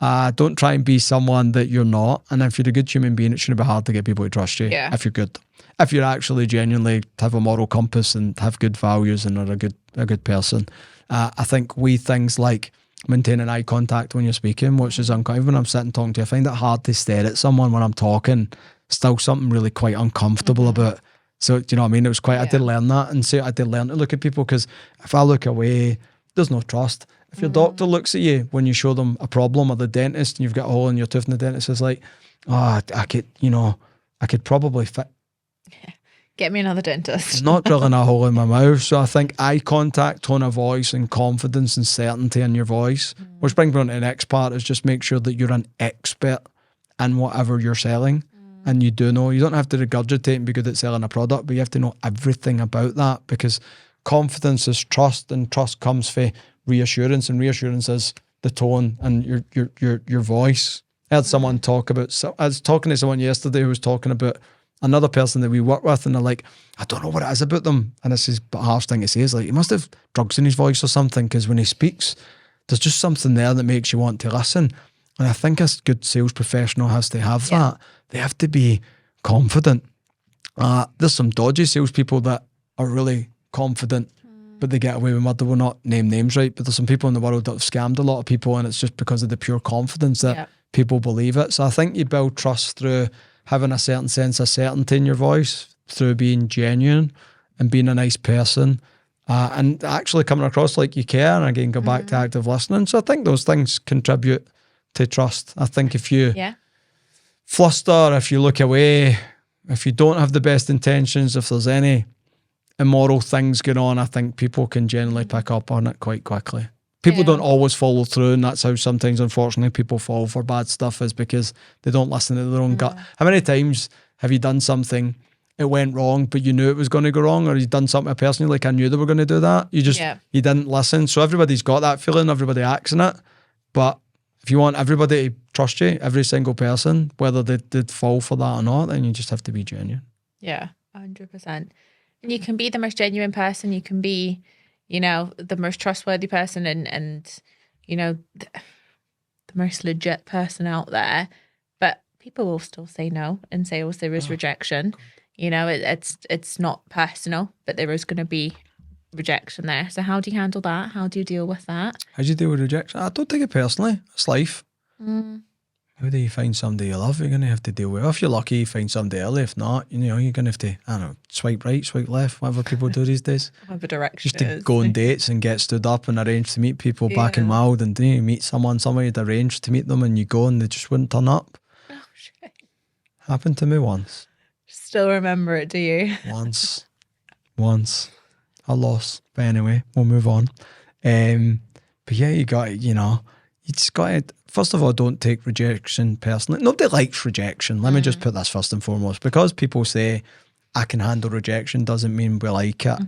Don't try and be someone that you're not. And if you're a good human being, it shouldn't be hard to get people to trust you if you're good. If you're actually genuinely have a moral compass and have good values and are a good person. I think things like maintaining eye contact when you're speaking, which is uncomfortable. When I'm sitting talking to you, I find it hard to stare at someone when I'm talking. Still something really quite uncomfortable about. So, do you know what I mean? It was quite, I did learn that, and so I did learn to look at people, because if I look away, there's no trust. If your doctor looks at you when you show them a problem, or the dentist and you've got a hole in your tooth and the dentist is like, oh, I could probably fit. Get me another dentist. Not drilling a hole in my mouth. So I think eye contact, tone of voice, and confidence and certainty in your voice, which brings me on to the next part, is just make sure that you're an expert in whatever you're selling. And you do know, you don't have to regurgitate and be good at selling a product, but you have to know everything about that, because confidence is trust, and trust comes from reassurance, and reassurance is the tone and your voice. I had someone talk about, so I was talking to someone yesterday who was talking about another person that we work with, and they're like, I don't know what it is about them. And this is the harsh thing to say, is like, he must have drugs in his voice or something, because when he speaks, there's just something there that makes you want to listen. And I think a good sales professional has to have that. They have to be confident. There's some dodgy salespeople that are really confident, but they get away with murder. We'll not name names, right? But there's some people in the world that have scammed a lot of people, and it's just because of the pure confidence that people believe it. So I think you build trust through having a certain sense of certainty in your voice, through being genuine and being a nice person, and actually coming across like you care. And again, go back to active listening. So I think those things contribute to trust. I think if you fluster, if you look away, if you don't have the best intentions, if there's any immoral things going on, I think people can generally pick up on it quite quickly. People don't always follow through, and that's how sometimes, unfortunately, people fall for bad stuff, is because they don't listen to their own gut. How many times have you done something, it went wrong, but you knew it was going to go wrong, or you done something to a person, like, I knew they were going to do that. You just, you didn't listen. So everybody's got that feeling, everybody acts in it. But if you want everybody to trust you, every single person, whether they did fall for that or not, then you just have to be genuine. Yeah, 100%. And you can be the most genuine person. You can be, you know, the most trustworthy person, and you know, the most legit person out there. But people will still say no in sales. There is rejection. You know, it's not personal, but there is going to be rejection there. So how do you handle that? How do you deal with that? How do you deal with rejection? I don't take it personally. It's life. How do you find somebody you love? You're going to have to deal with. If you're lucky, you find somebody early. If not, you know, you're going to have to, I don't know, swipe right, swipe left, whatever people do these days. Whatever direction just to go on dates and get stood up and arrange to meet people back in mild, and you meet someone, somebody had arranged to meet them, and you go and they just wouldn't turn up. Oh, shit. Happened to me once. Still remember it, do you? Once. A loss. But anyway, we'll move on. But yeah, you just got to, first of all, don't take rejection personally. Nobody likes rejection. Let me just put this first and foremost. Because people say, I can handle rejection, doesn't mean we like it.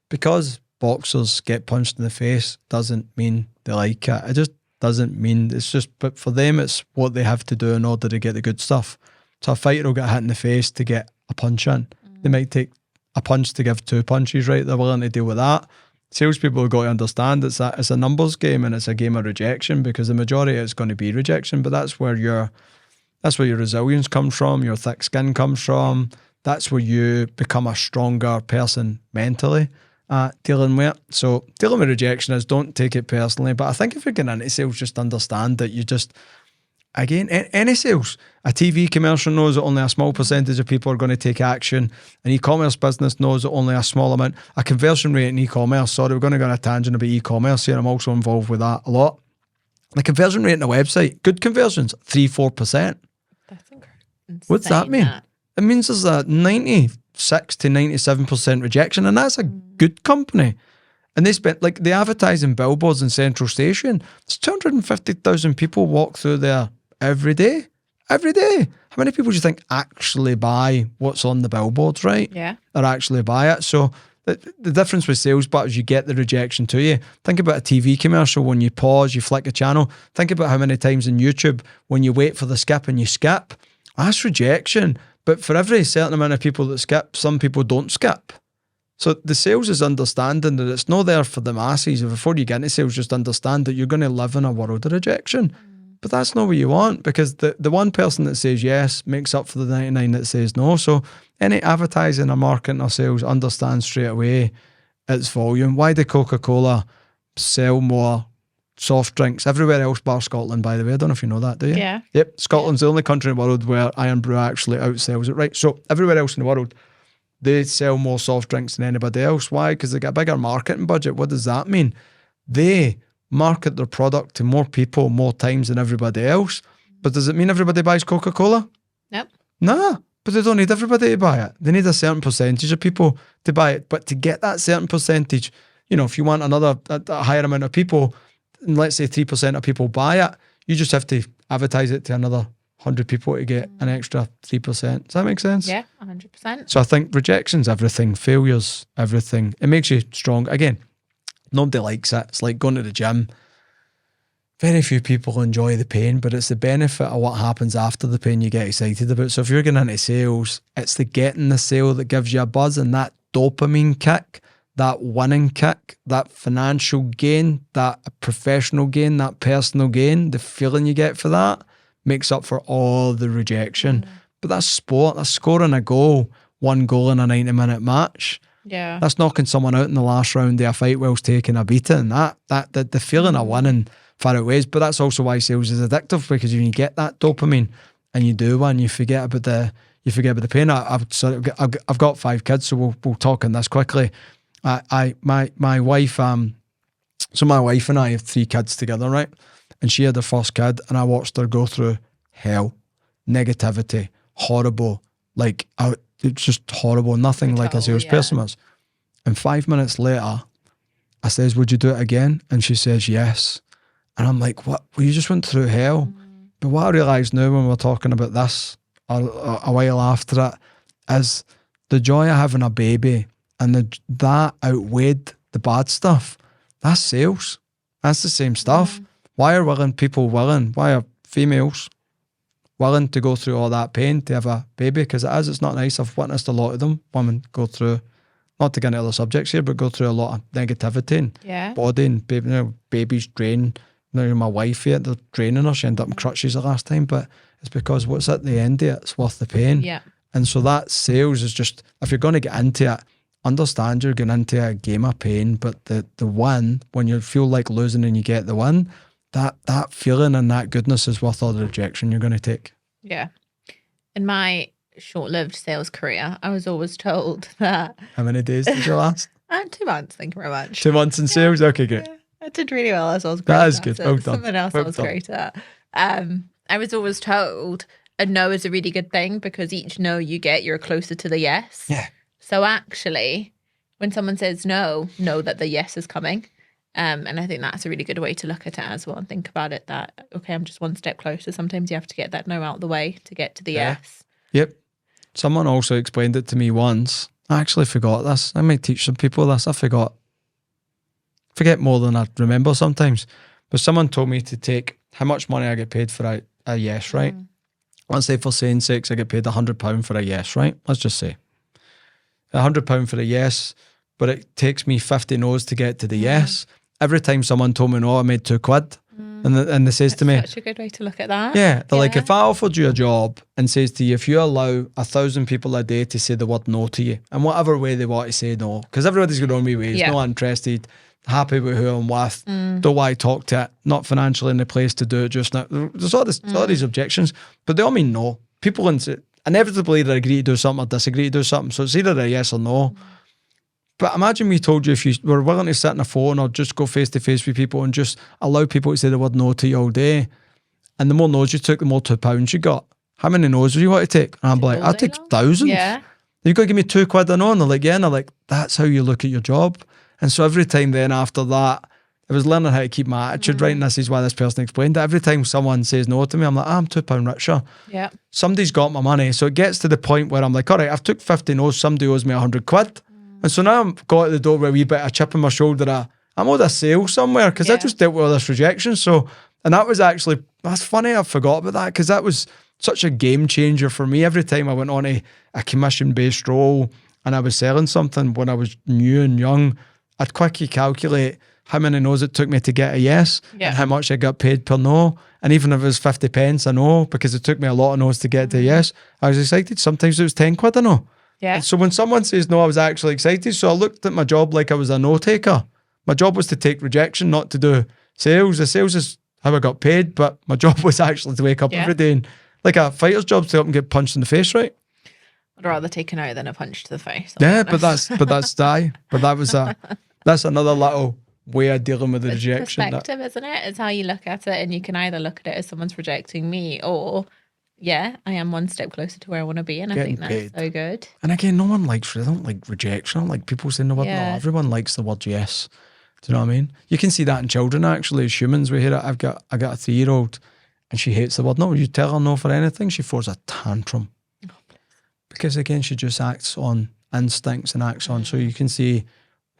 Because boxers get punched in the face doesn't mean they like it. It just doesn't mean, it's just, but for them, it's what they have to do in order to get the good stuff. So a fighter will get hit in the face to get a punch in. They might take a punch to give 2 punches, right? They're willing to deal with that. Salespeople have got to understand it's a numbers game, and it's a game of rejection, because the majority is going to be rejection. But that's where your resilience comes from, your thick skin comes from. That's where you become a stronger person mentally dealing with it. So dealing with rejection is, don't take it personally. But I think if you're getting into sales, just understand that you just, again, any sales, a TV commercial knows that only a small percentage of people are going to take action. An e-commerce business knows that only a small amount. A conversion rate in e-commerce, sorry, we're going to go on a tangent about e-commerce here. I'm also involved with that a lot. The conversion rate in a website, good conversions, 3-4%. That's incredible. What's that mean? It means there's a 96 to 97% rejection, and that's a good company. And they spent, like, the advertising billboards in Central Station, there's 250,000 people walk through there every day. Every day. How many people do you think actually buy what's on the billboards, right? Yeah. Or actually buy it? So the difference with sales, but is you get the rejection to you. Think about a TV commercial. When you pause, you flick a channel. Think about how many times in YouTube, when you wait for the skip and you skip, that's rejection. But for every certain amount of people that skip, some people don't skip. So the sales is understanding that it's not there for the masses. Before you get into sales, just understand that you're going to live in a world of rejection. But that's not what you want, because the one person that says yes makes up for the 99 that says no. So any advertising or marketing or sales understands straight away its volume. Why did Coca-Cola sell more soft drinks everywhere else bar Scotland, by the way? I don't know if you know that, do you? Yeah. Yep. Scotland's the only country in the world where Iron Brew actually outsells it, right? So everywhere else in the world, they sell more soft drinks than anybody else. Why? Because they got a bigger marketing budget. What does that mean? They market their product to more people more times than everybody else. But does it mean everybody buys Coca-Cola? Nah, but they don't need everybody to buy it. They need a certain percentage of people to buy it. But to get that certain percentage, if you want a higher amount of people, and let's say 3% of people buy it, you just have to advertise it to another 100 people to get an extra 3%. Does that make sense? Yeah, 100%. So I think rejection's everything, failure's everything. It makes you strong. Again, nobody likes it. It's like going to the gym. Very few people enjoy the pain, but it's the benefit of what happens after the pain you get excited about. So if you're getting into sales, it's the getting the sale that gives you a buzz, and that dopamine kick, that winning kick, that financial gain, that professional gain, that personal gain, the feeling you get for that makes up for all the rejection. But that's sport. That's scoring a goal, one goal in a 90-minute match. Yeah. That's knocking someone out in the last round of a fight whilst taking a beating. The feeling of winning far outweighs. But that's also why sales is addictive, because when you get that dopamine and you do one, you forget about the pain. I've got 5 kids, so we'll talk on this quickly. My wife, so my wife and I have 3 kids together, right? And she had her first kid, and I watched her go through hell, negativity, horrible, it's just horrible, nothing like a salesperson was. And 5 minutes later, I says, would you do it again? And she says, yes. And I'm like, what? Well, you just went through hell. But what I realise now when we're talking about this, a while after it, is the joy of having a baby, and that outweighed the bad stuff. That's sales. That's the same stuff. Why are people willing? Why are females willing to go through all that pain to have a baby? Because it's not nice. I've witnessed a lot of them, women go through, not to get into other subjects here, but go through a lot of negativity and body and babies drain. My wife here, they're draining her. She ended up in crutches the last time, but it's because what's at the end of it, it's worth the pain. Yeah. And so that sales is just, if you're going to get into it, understand you're going into a game of pain, but the win, when you feel like losing and you get the win, that feeling and that goodness is worth all the rejection you're going to take. Yeah. In my short-lived sales career, I was always told that... How many days did you last? 2 months, thank you very much. 2 months in sales? Okay, good. Yeah, I did really well. As I was great. That is good. Well done. Something else I was great at. I was always told a no is a really good thing, because each no you get, you're closer to the yes. Yeah. So actually, when someone says no, know that the yes is coming. And I think that's a really good way to look at it as well, and think about it that, okay, I'm just one step closer. Sometimes you have to get that no out of the way to get to the yes. Yep. Someone also explained it to me once. I actually forgot this. I might teach some people this. I forget more than I remember sometimes. But someone told me to take how much money I get paid for a yes, right? Let's say for saying sakes, I get paid £100 for a yes, right? Let's just say £100 for a yes, but it takes me 50 no's to get to the yes. Every time someone told me no, I made £2. And they says to me, such a good way to look at that. Yeah, they're like, if I offered you a job and says to you, if you allow 1,000 people a day to say the word no to you, in whatever way they want to say no, because everybody's got their own wee ways, not interested, happy with who I'm with, don't want to talk to it, not financially in the place to do it just now. There's all these objections, but they all mean no. People inevitably either agree to do something or disagree to do something, so it's either a yes or no. But imagine we told you, if you were willing to sit on a phone or just go face to face with people and just allow people to say the word no to you all day, and the more no's you took, the more £2 you got. How many no's would you want to take? And I'm like, I'll take thousands. Yeah. You've got to give me £2 a no. And they're like, yeah. And they're like, that's how you look at your job. And so every time then after that, I was learning how to keep my attitude right. And this is why this person explained it. Every time someone says no to me, I'm like, I'm £2 richer. Yeah. Somebody's got my money. So it gets to the point where I'm like, all right, I've took 50 no's. Somebody owes me £100. And so now I've got at the door with a wee bit of chip on my shoulder. I'm owed a sale somewhere because I just dealt with all this rejection. So, and that's funny. I forgot about that because that was such a game changer for me. Every time I went on a commission-based role and I was selling something when I was new and young, I'd quickly calculate how many no's it took me to get a yes and how much I got paid per no. And even if it was 50 pence a no, because it took me a lot of no's to get to a yes, I was excited. Sometimes it was £10 a no. Yeah. And so when someone says no, I was actually excited. So I looked at my job like I was a no taker. My job was to take rejection, not to do sales. The sales is how I got paid, but my job was actually to wake up every day and like a fighter's job to help him get punched in the face, right? I'd rather take a no than a punch to the face. Yeah, but that's that's another little way of dealing with the rejection. Perspective, isn't it? It's how you look at it, and you can either look at it as someone's rejecting me, or yeah, I am one step closer to where I want to be, and I think that's Getting paid. so good. And again, no one likes, I don't like rejection. I don't like people saying the word no. Yeah. Everyone likes the word yes. Do you know what I mean? You can see that in children, actually, as humans. We hear it. I got a 3-year-old and she hates the word no. You tell her no for anything, she throws a tantrum. Because again, she just acts on instincts and acts on. So you can see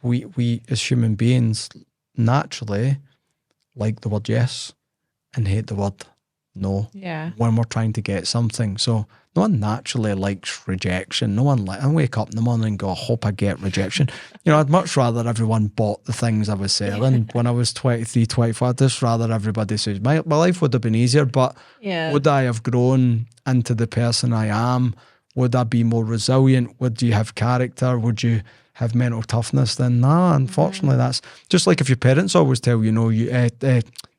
we as human beings naturally like the word yes and hate the word no. Yeah. When we're trying to get something. So no one naturally likes rejection. No one I wake up in the morning and go, I hope I get rejection. I'd much rather everyone bought the things I was selling when I was 23, 24. I'd just rather everybody says, my life would have been easier, but would I have grown into the person I am? Would I be more resilient? Would you have character? Would you have mental toughness? Then nah, unfortunately, that's just like if your parents always tell you no, you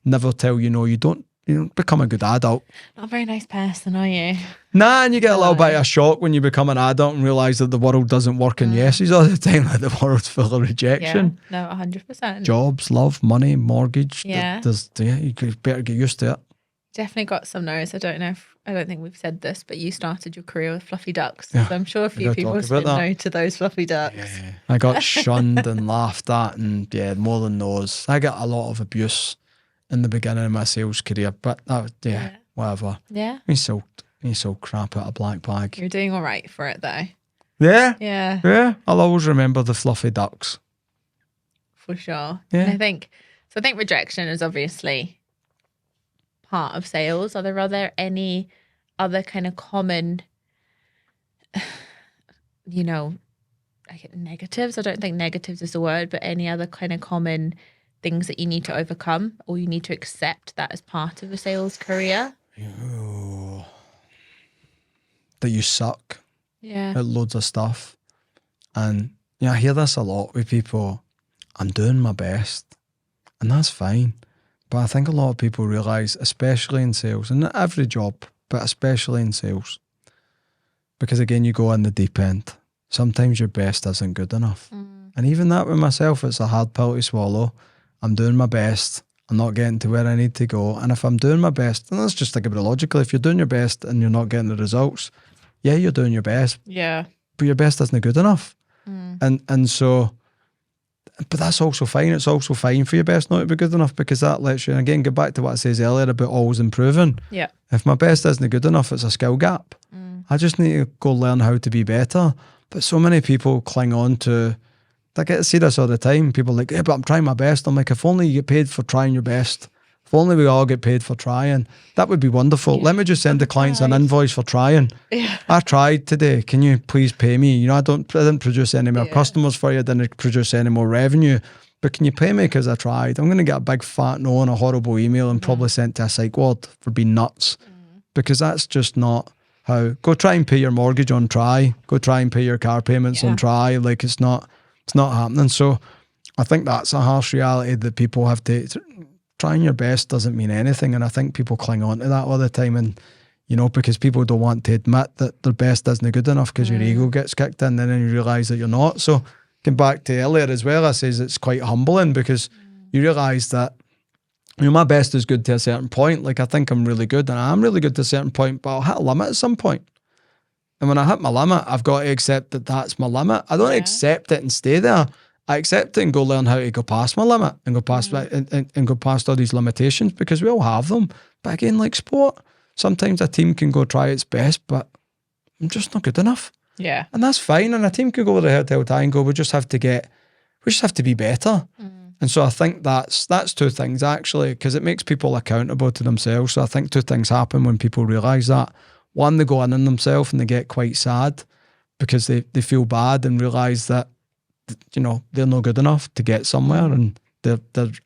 never tell you no, you don't become a good adult. Not a very nice person, are you? Nah, and you get a little bit of a shock when you become an adult and realise that the world doesn't work in yeses all the time, like the world's full of rejection. Yeah, no, 100%. Jobs, love, money, mortgage. Yeah. You better get used to it. Definitely got some no's. I don't think we've said this, but you started your career with fluffy ducks. Yeah. So I'm sure a few gotta people talk have said about that. no to those fluffy ducks. Yeah. I got shunned and laughed at, and more than those. I got a lot of abuse in the beginning of my sales career, but whatever. Yeah. He sold crap out of black bag. You're doing all right for it though. Yeah. Yeah. Yeah. I'll always remember the fluffy ducks. For sure. Yeah. And I think rejection is obviously part of sales. Are there any other kind of common, negatives? I don't think negatives is the word, but any other kind of common things that you need to overcome or you need to accept that as part of a sales career? That you suck Yeah. at loads of stuff. And I hear this a lot with people. I'm doing my best. And that's fine. But I think a lot of people realise, especially in sales, and not every job, but especially in sales, because again, you go in the deep end. Sometimes your best isn't good enough. And even that with myself, it's a hard pill to swallow. I'm doing my best. I'm not getting to where I need to go. And if I'm doing my best, and let's just think about it logically, if you're doing your best and you're not getting the results, yeah, you're doing your best. Yeah. But your best isn't good enough. And so, but that's also fine. It's also fine for your best not to be good enough, because that lets you, and again, go back to what I said earlier about always improving. Yeah. If my best isn't good enough, it's a skill gap. I just need to go learn how to be better. But so many people cling on to, I get to see this all the time. People are like, yeah, but I'm trying my best. I'm like, if only you get paid for trying your best. If only we all get paid for trying, that would be wonderful. Let me just send the clients an invoice for trying. Yeah. I tried today. Can you please pay me? I didn't produce any more customers for you. I didn't produce any more revenue. But can you pay me because I tried? I'm going to get a big fat no and a horrible email and probably sent to a psych ward for being nuts. Because that's just not how. Go try and pay your mortgage on try. Go try and pay your car payments on try. Like it's not happening. So I think that's a harsh reality that people have to. Trying your best doesn't mean anything, and I think people cling on to that all the time, and because people don't want to admit that their best isn't good enough because your ego gets kicked in, and then you realise that you're not. So going back to earlier as well, I says it's quite humbling because you realise that my best is good to a certain point. Like I think I'm really good, and I'm really good to a certain point, but I'll hit a limit at some point. And when I hit my limit, I've got to accept that that's my limit. I don't accept it and stay there. I accept it and go learn how to go past my limit and go past and go past all these limitations, because we all have them. But again, like sport, sometimes a team can go try its best, but I'm just not good enough. Yeah. And that's fine. And a team can go with the hotel tie and go, we just have to be better. And so I think that's two things actually, because it makes people accountable to themselves. So I think two things happen when people realise that. One, they go in on themselves and they get quite sad because they feel bad and realise that they're not good enough to get somewhere, and their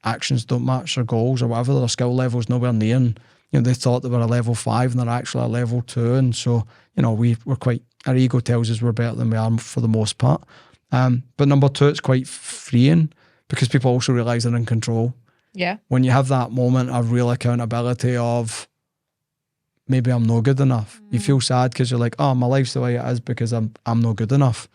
actions don't match their goals or whatever. Their skill level's nowhere near, and they thought they were a level 5 and they're actually a level 2. And so we're quite, our ego tells us we're better than we are for the most part. But number 2, it's quite freeing because people also realise they're in control. Yeah. When you have that moment of real accountability of maybe I'm not good enough, you feel sad because you're like, oh, my life's the way it is because I'm not good enough.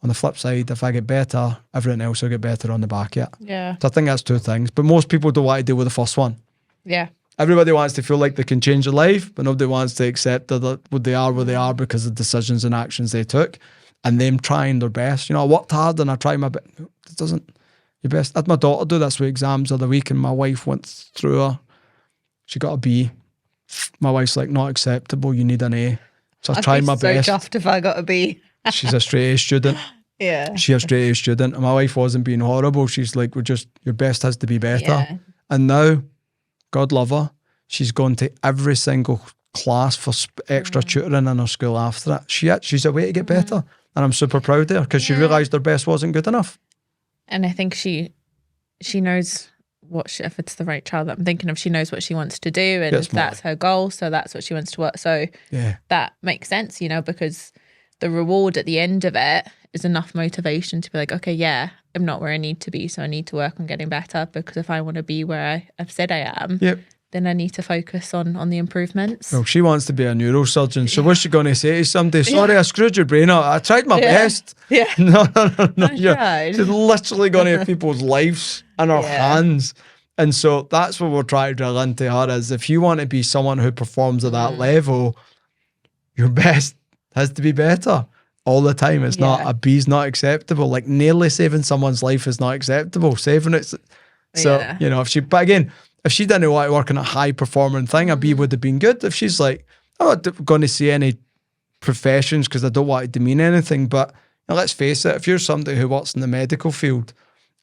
On the flip side, if I get better, everything else will get better on the back of it. Yeah. So I think that's two things. But most people don't want to deal with the first one. Yeah. Everybody wants to feel like they can change their life, but nobody wants to accept that what they are where they are because of decisions and actions they took, and them trying their best. I worked hard and I tried my best. It doesn't your best. I had my daughter do this with exams of the week, and my wife went through her. She got a B. My wife's like, not acceptable. You need an A. So I tried my best. I'd be so chuffed if I got a B. She's a straight A student. Yeah. She's a straight A student. And my wife wasn't being horrible. She's like, your best has to be better. Yeah. And now, God love her, she's gone to every single class for extra tutoring in her school after that. She's a way to get better. And I'm super proud of her because she realised her best wasn't good enough. And I think she knows if it's the right child that I'm thinking of, she knows what she wants to do, and that's her goal. So that's what she wants to work. So that makes sense, because the reward at the end of it is enough motivation to be like, okay, yeah, I'm not where I need to be, so I need to work on getting better, because if I want to be where I've said I am, then I need to focus on the improvements. Well, she wants to be a neurosurgeon, so what's she going to say to somebody? Sorry, I screwed your brain up. I tried my best. Yeah. No. She's She's literally going to have people's lives in her hands. And so that's what we're trying to drill into her is, if you want to be someone who performs at that level, your best has to be better all the time. It's not, a B's not acceptable. Like nearly saving someone's life is not acceptable. Saving it. So, if she didn't want to work in a high performing thing, a B would have been good. If she's like, I'm not going to say any professions because I don't want to demean anything, but let's face it, if you're somebody who works in the medical field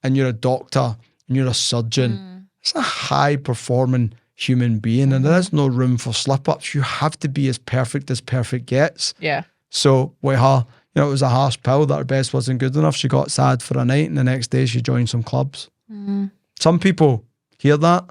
and you're a doctor and you're a surgeon, it's a high performing human being, and there's no room for slip ups. You have to be as perfect gets. Yeah. So with her, it was a harsh pill that her best wasn't good enough. She got sad for a night, and the next day she joined some clubs. Some people hear that,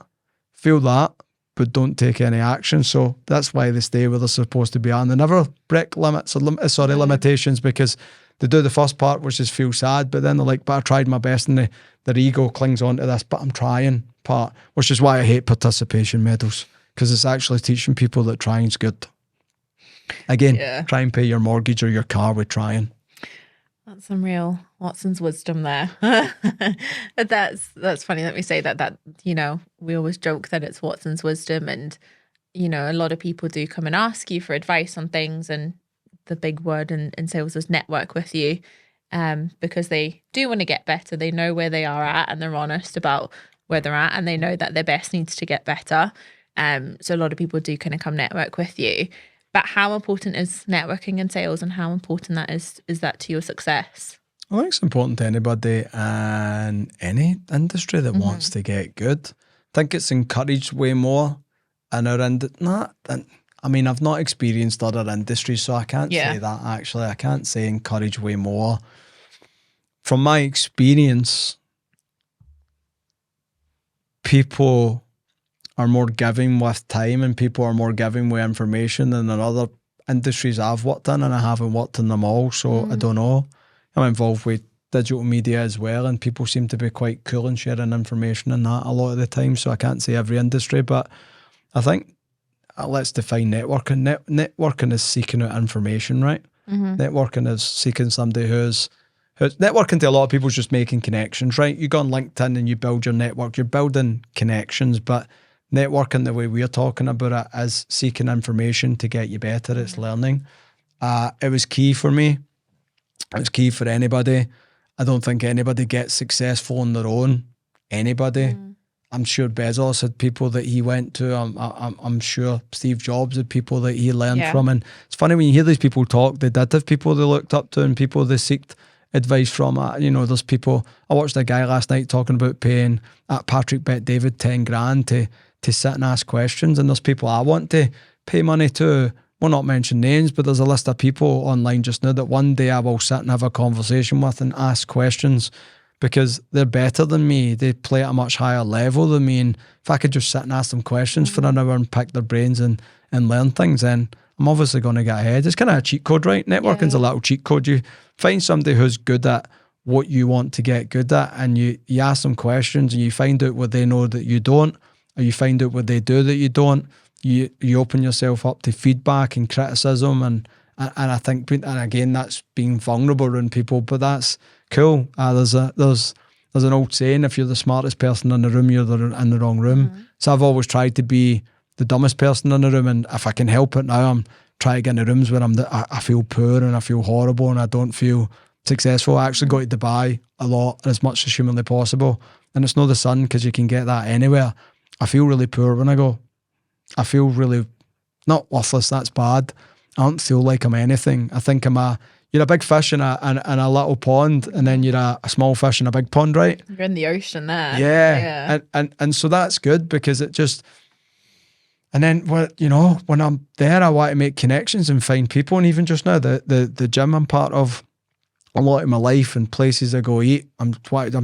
feel that, but don't take any action. So that's why they stay where they're supposed to be, and they never break limits or limitations, because they do the first part, which is feel sad, but then they're like, but I tried my best, and their ego clings on to this, but I'm trying part, which is why I hate participation medals, because it's actually teaching people that trying's good. Again, try and pay your mortgage or your car with trying. That's some real Watson's wisdom there. That's funny that we say that, we always joke that it's Watson's wisdom, and, a lot of people do come and ask you for advice on things, and the big word in sales is network with you, because they do want to get better. They know where they are at, and they're honest about where they're at, and they know that their best needs to get better. So a lot of people do kind of come network with you. But how important is networking in sales, and how important that is that to your success? I think it's important to anybody in any industry that wants to get good. I think it's encouraged way more in our I've not experienced other industries, so I can't say that actually. I can't say encourage way more. From my experience, people are more giving with time, and people are more giving with information than in other industries I've worked in, and I haven't worked in them all, so I don't know. I'm involved with digital media as well, and people seem to be quite cool in sharing information and that a lot of the time, so I can't say every industry, but I think let's define networking. Networking is seeking out information, right? Networking is seeking somebody who's networking to a lot of people is just making connections, right? You go on LinkedIn and you build your network, you're building connections, but networking, the way we're talking about it, is seeking information to get you better. It's learning. It was key for me. It was key for anybody. I don't think anybody gets successful on their own. Anybody. I'm sure Bezos had people that he went to. I'm sure Steve Jobs had people that he learned from. And it's funny when you hear these people talk, they did have people they looked up to and people they seeked advice from. There's people. I watched a guy last night talking about paying Patrick Bet David 10 grand to sit and ask questions, and there's people I want to pay money to. We'll not mention names, but there's a list of people online just now that one day I will sit and have a conversation with and ask questions, because they're better than me. They play at a much higher level than me, and if I could just sit and ask them questions for an hour and pick their brains and learn things, then I'm obviously going to get ahead. It's kind of a cheat code, right? Networking's a little cheat code. You find somebody who's good at what you want to get good at, and you ask them questions, and you find out what they know that you don't, or you find out what they do that you don't. You open yourself up to feedback and criticism, and I think, and again, that's being vulnerable around people, but that's cool. There's an old saying: if you're the smartest person in the room, you're in the wrong room. So I've always tried to be the dumbest person in the room, and if I can help it now, I'm trying to get in the rooms where I feel poor and I feel horrible and I don't feel successful. I actually go to Dubai a lot, as much as humanly possible, and it's not the sun, because you can get that anywhere. I feel really poor when I go. I feel really, not worthless, that's bad. I don't feel like I'm anything. I think you're a big fish in a little pond, and then you're a small fish in a big pond, right? You're in the ocean there. Yeah. And so that's good, because it just, and then when I'm there, I want to make connections and find people. And even just now, the gym I'm part of, a lot of my life and places I go eat, I'm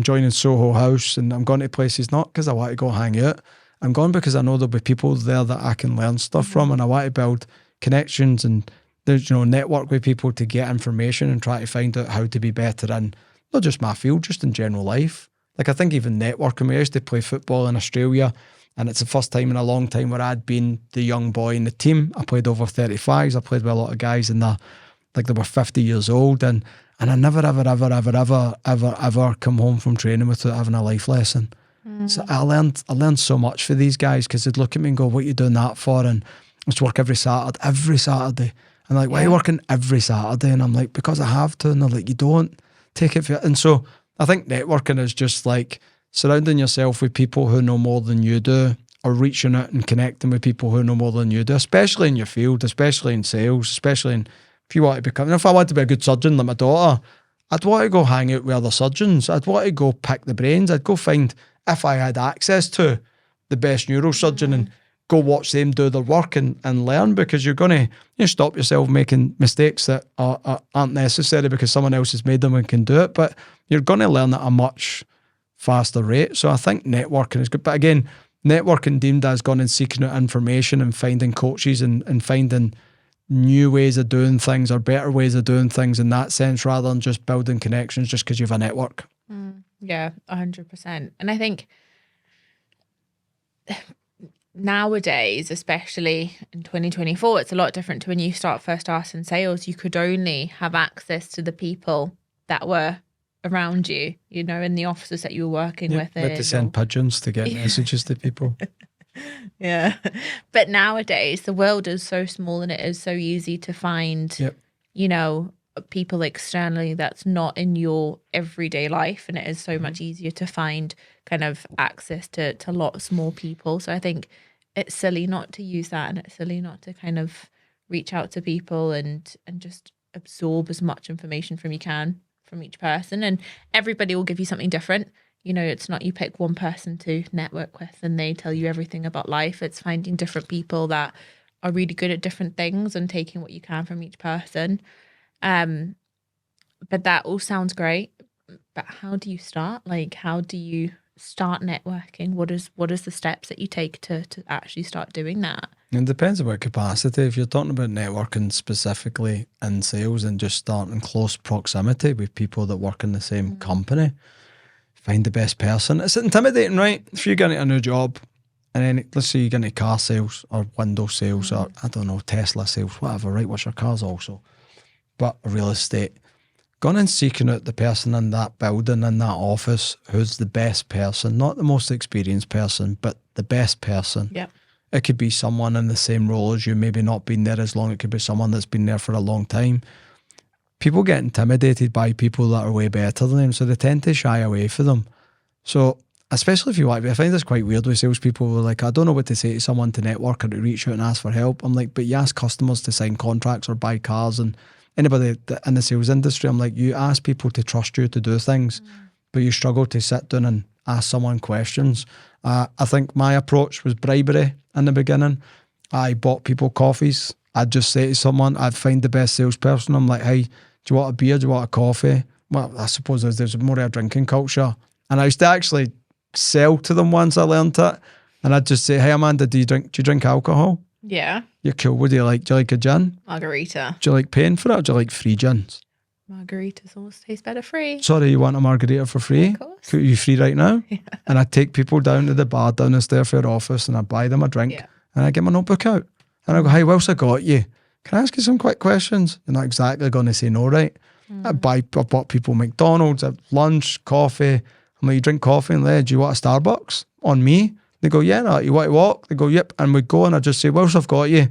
joining Soho House, and I'm going to places not because I want to go hang out. I'm going because I know there'll be people there that I can learn stuff from, and I want to build connections and network with people to get information and try to find out how to be better in not just my field, just in general life. Like, I think even networking, we used to play football in Australia, and it's the first time in a long time where I'd been the young boy in the team. I played over 35s. I played with a lot of guys in they were 50 years old, and I never, ever come home from training without having a life lesson. So I learned so much for these guys, because they'd look at me and go, "What are you doing that for?" And I used to work every Saturday. And like, "Why are you working every Saturday?" And I'm like, "Because I have to." And they're like, "You don't take it for it." And so I think networking is just like surrounding yourself with people who know more than you do, or reaching out and connecting with people who know more than you do, especially in your field, especially in sales, especially in, if you want to become, if I want to be a good surgeon like my daughter, I'd want to go hang out with other surgeons. I'd want to go pick the brains. I'd go find, if I had access to the best neurosurgeon, and go watch them do their work and learn, because you're going to stop yourself making mistakes that aren't necessary because someone else has made them and can do it. But you're going to learn at a much faster rate. So I think networking is good. But again, networking deemed as going and seeking out information and finding coaches and finding new ways of doing things, or better ways of doing things in that sense, rather than just building connections just because you have a network. Yeah, 100%. And I think nowadays, especially in 2024, it's a lot different to when you first started in sales. You could only have access to the people that were around you, in the offices that you were working with. We had to send pigeons to get messages to people. Yeah. But nowadays, the world is so small, and it is so easy to find, people externally that's not in your everyday life. And it is so much easier to find kind of access to lots more people. So I think it's silly not to use that, and it's silly not to kind of reach out to people and just absorb as much information from you can from each person. And everybody will give you something different. It's not you pick one person to network with and they tell you everything about life. It's finding different people that are really good at different things and taking what you can from each person. But that all sounds great. But how do you start? Like, how do you start networking? What is the steps that you take to actually start doing that? It depends about capacity. If you're talking about networking specifically in sales and just starting in close proximity with people that work in the same company, find the best person. It's intimidating, right? If you get into a new job, and then let's say you get into car sales or window sales or, I don't know, Tesla sales, whatever, right? Which are cars also. But real estate, going and seeking out the person in that building, in that office, who's the best person, not the most experienced person, but the best person. Yeah. It could be someone in the same role as you, maybe not been there as long. It could be someone that's been there for a long time. People get intimidated by people that are way better than them, so they tend to shy away from them. So, especially if you want to, I find this quite weird with salespeople who are like, I don't know what to say to someone to network or to reach out and ask for help. I'm like, but you ask customers to sign contracts or buy cars, and anybody in the sales industry, I'm like, you ask people to trust you to do things, but you struggle to sit down and ask someone questions. I think my approach was bribery in the beginning. I bought people coffees. I'd just say to someone, I'd find the best salesperson. I'm like, hey, do you want a beer? Do you want a coffee? Well, I suppose there's more of a drinking culture. And I used to actually sell to them once I learned it. And I'd just say, hey, Amanda, do you drink alcohol? Yeah. You're cool. What do you like? Do you like a gin? Margarita. Do you like paying for it, or do you like free gins? Margaritas always taste better free. Sorry, you want a margarita for free? Of course. Are you free right now? Yeah. And I'd take people down to the bar down the Stairfair office, and I'd buy them a drink, and I'd get my notebook out. And I go, hey, whilst I got you, can I ask you some quick questions? You're not exactly going to say no, right? I bought people McDonald's, lunch, coffee. I'm like, you drink coffee? And do you want a Starbucks? On me. They go, yeah, no, you want to walk? They go, yep. And we go, and I just say, whilst I've got you.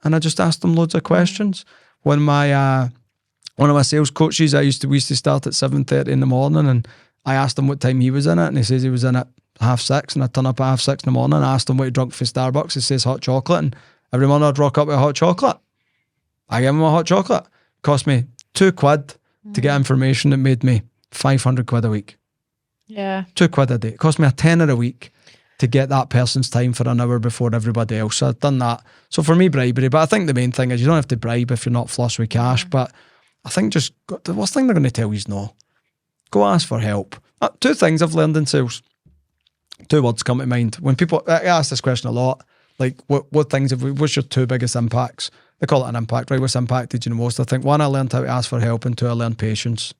And I just ask them loads of questions. When my one of my sales coaches, we used to start at 7:30 in the morning, and I asked him what time he was in it, and he says he was in at 6:30, and I turn up at 6:30 in the morning. I asked him what he drunk for Starbucks. He says hot chocolate, and every morning I'd rock up with a hot chocolate. I give him a hot chocolate. Cost me £2 to get information that made me 500 quid a week. Yeah. £2 a day. It cost me a tenner a week to get that person's time for an hour before everybody else. So I've done that. So for me, bribery. But I think the main thing is you don't have to bribe if you're not flush with cash. But I think just the worst thing they're going to tell you is no. Go ask for help. Two things I've learned in sales. Two words come to mind. When people, I ask this question a lot, like what things what's your two biggest impacts? They call it an impact, right? What's impacted you the most? I think one, I learned how to ask for help, and two, I learned patience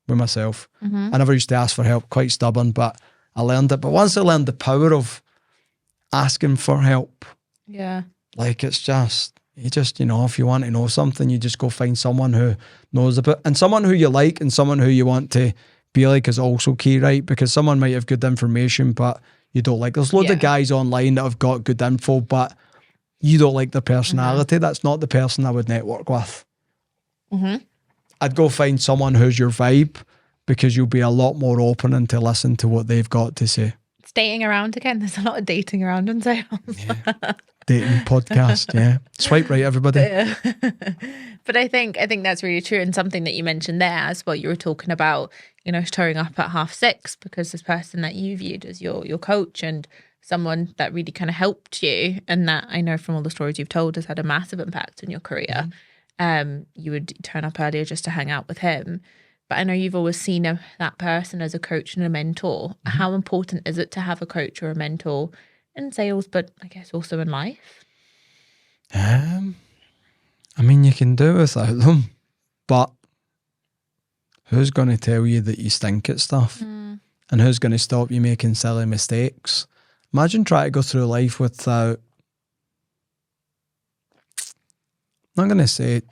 with myself. I never used to ask for help, quite stubborn, but I learned it. But once I learned the power of asking for help, like it's just, if you want to know something, you just go find someone who knows about, and someone who you like and someone who you want to be like is also key, right? Because someone might have good information, but you don't like. There's loads of guys online that have got good info, but you don't like their personality. That's not the person I would network with. I'd go find someone who's your vibe, because you'll be a lot more open and to listen to what they've got to say. It's dating around again. There's a lot of dating around in sales. Dating podcast, yeah. Swipe right, everybody. But I think that's really true, and something that you mentioned there as well. You were talking about, showing up at 6:30 because this person that you viewed as your coach and someone that really kind of helped you, and that I know from all the stories you've told has had a massive impact in your career. You would turn up earlier just to hang out with him. But I know you've always seen that person as a coach and a mentor. How important is it to have a coach or a mentor in sales, but I guess also in life? I mean, you can do without them, but who's going to tell you that you stink at stuff? And who's going to stop you making silly mistakes? Imagine trying to go through life without, I'm not going to say it,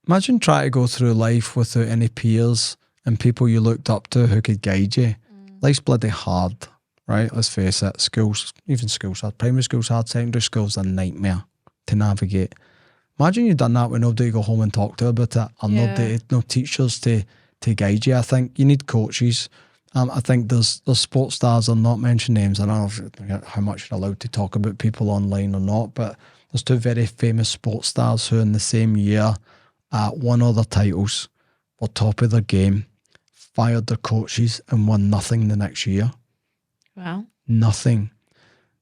imagine trying to go through life without any peers and people you looked up to who could guide you. Life's bloody hard, right? Let's face it. Schools, even schools hard. Primary school's hard. Secondary school's a nightmare to navigate. Imagine you've done that with nobody to go home and talk to about it, or no teachers to guide you. I think you need coaches. I think there's sports stars, I'll not mention names. I don't know how much you're allowed to talk about people online or not, but there's two very famous sports stars who in the same year won all their titles, were top of their game, fired their coaches and won nothing the next year. Wow. Nothing.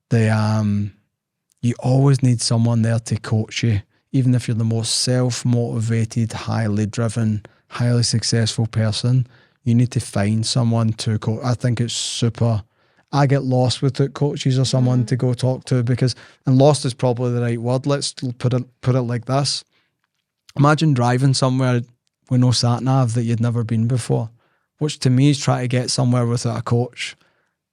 You always need someone there to coach you, even if you're the most self-motivated, highly driven, highly successful person. You need to find someone to coach. I think it's super. I get lost without coaches or someone to go talk to, because, and lost is probably the right word. Let's put it like this. Imagine driving somewhere with no sat-nav that you'd never been before, which to me is trying to get somewhere without a coach.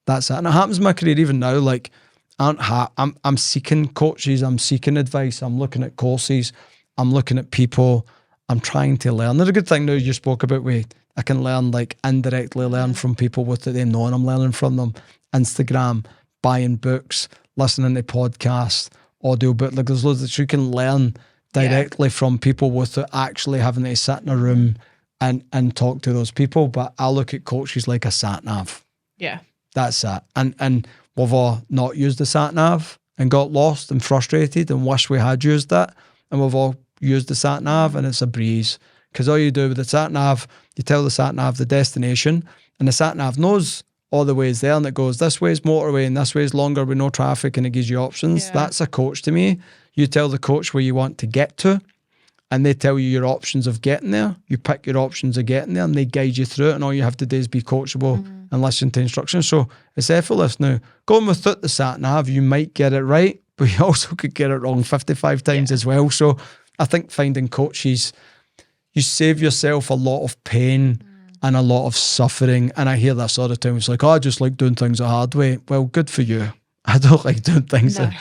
That's it. And it happens in my career even now. Like, I'm seeking coaches, I'm seeking advice, I'm looking at courses, I'm looking at people, I'm trying to learn. There's a good thing now you spoke about I can learn, like indirectly learn from people without them knowing I'm learning from them. Instagram, buying books, listening to podcasts, audio book. Like there's loads that you can learn directly from people without actually having to sit in a room and talk to those people. But I look at coaches like a sat nav. Yeah. That's it. And we've all not used the sat nav and got lost and frustrated and wish we had used it. And we've all used the sat nav and it's a breeze. Because all you do with the sat nav, you tell the sat nav the destination, and the sat nav knows all the ways there, and it goes, this way is motorway and this way is longer with no traffic, and it gives you options. Yeah. That's a coach to me. You tell the coach where you want to get to, and they tell you your options of getting there. You pick your options of getting there, and they guide you through it, and all you have to do is be coachable and listen to instructions. So it's effortless now. Going without the sat nav, you might get it right, but you also could get it wrong 55 times as well. So I think finding coaches, you save yourself a lot of pain and a lot of suffering. And I hear this all the time. It's like, I just like doing things the hard way. Well, good for you. I don't like doing things that,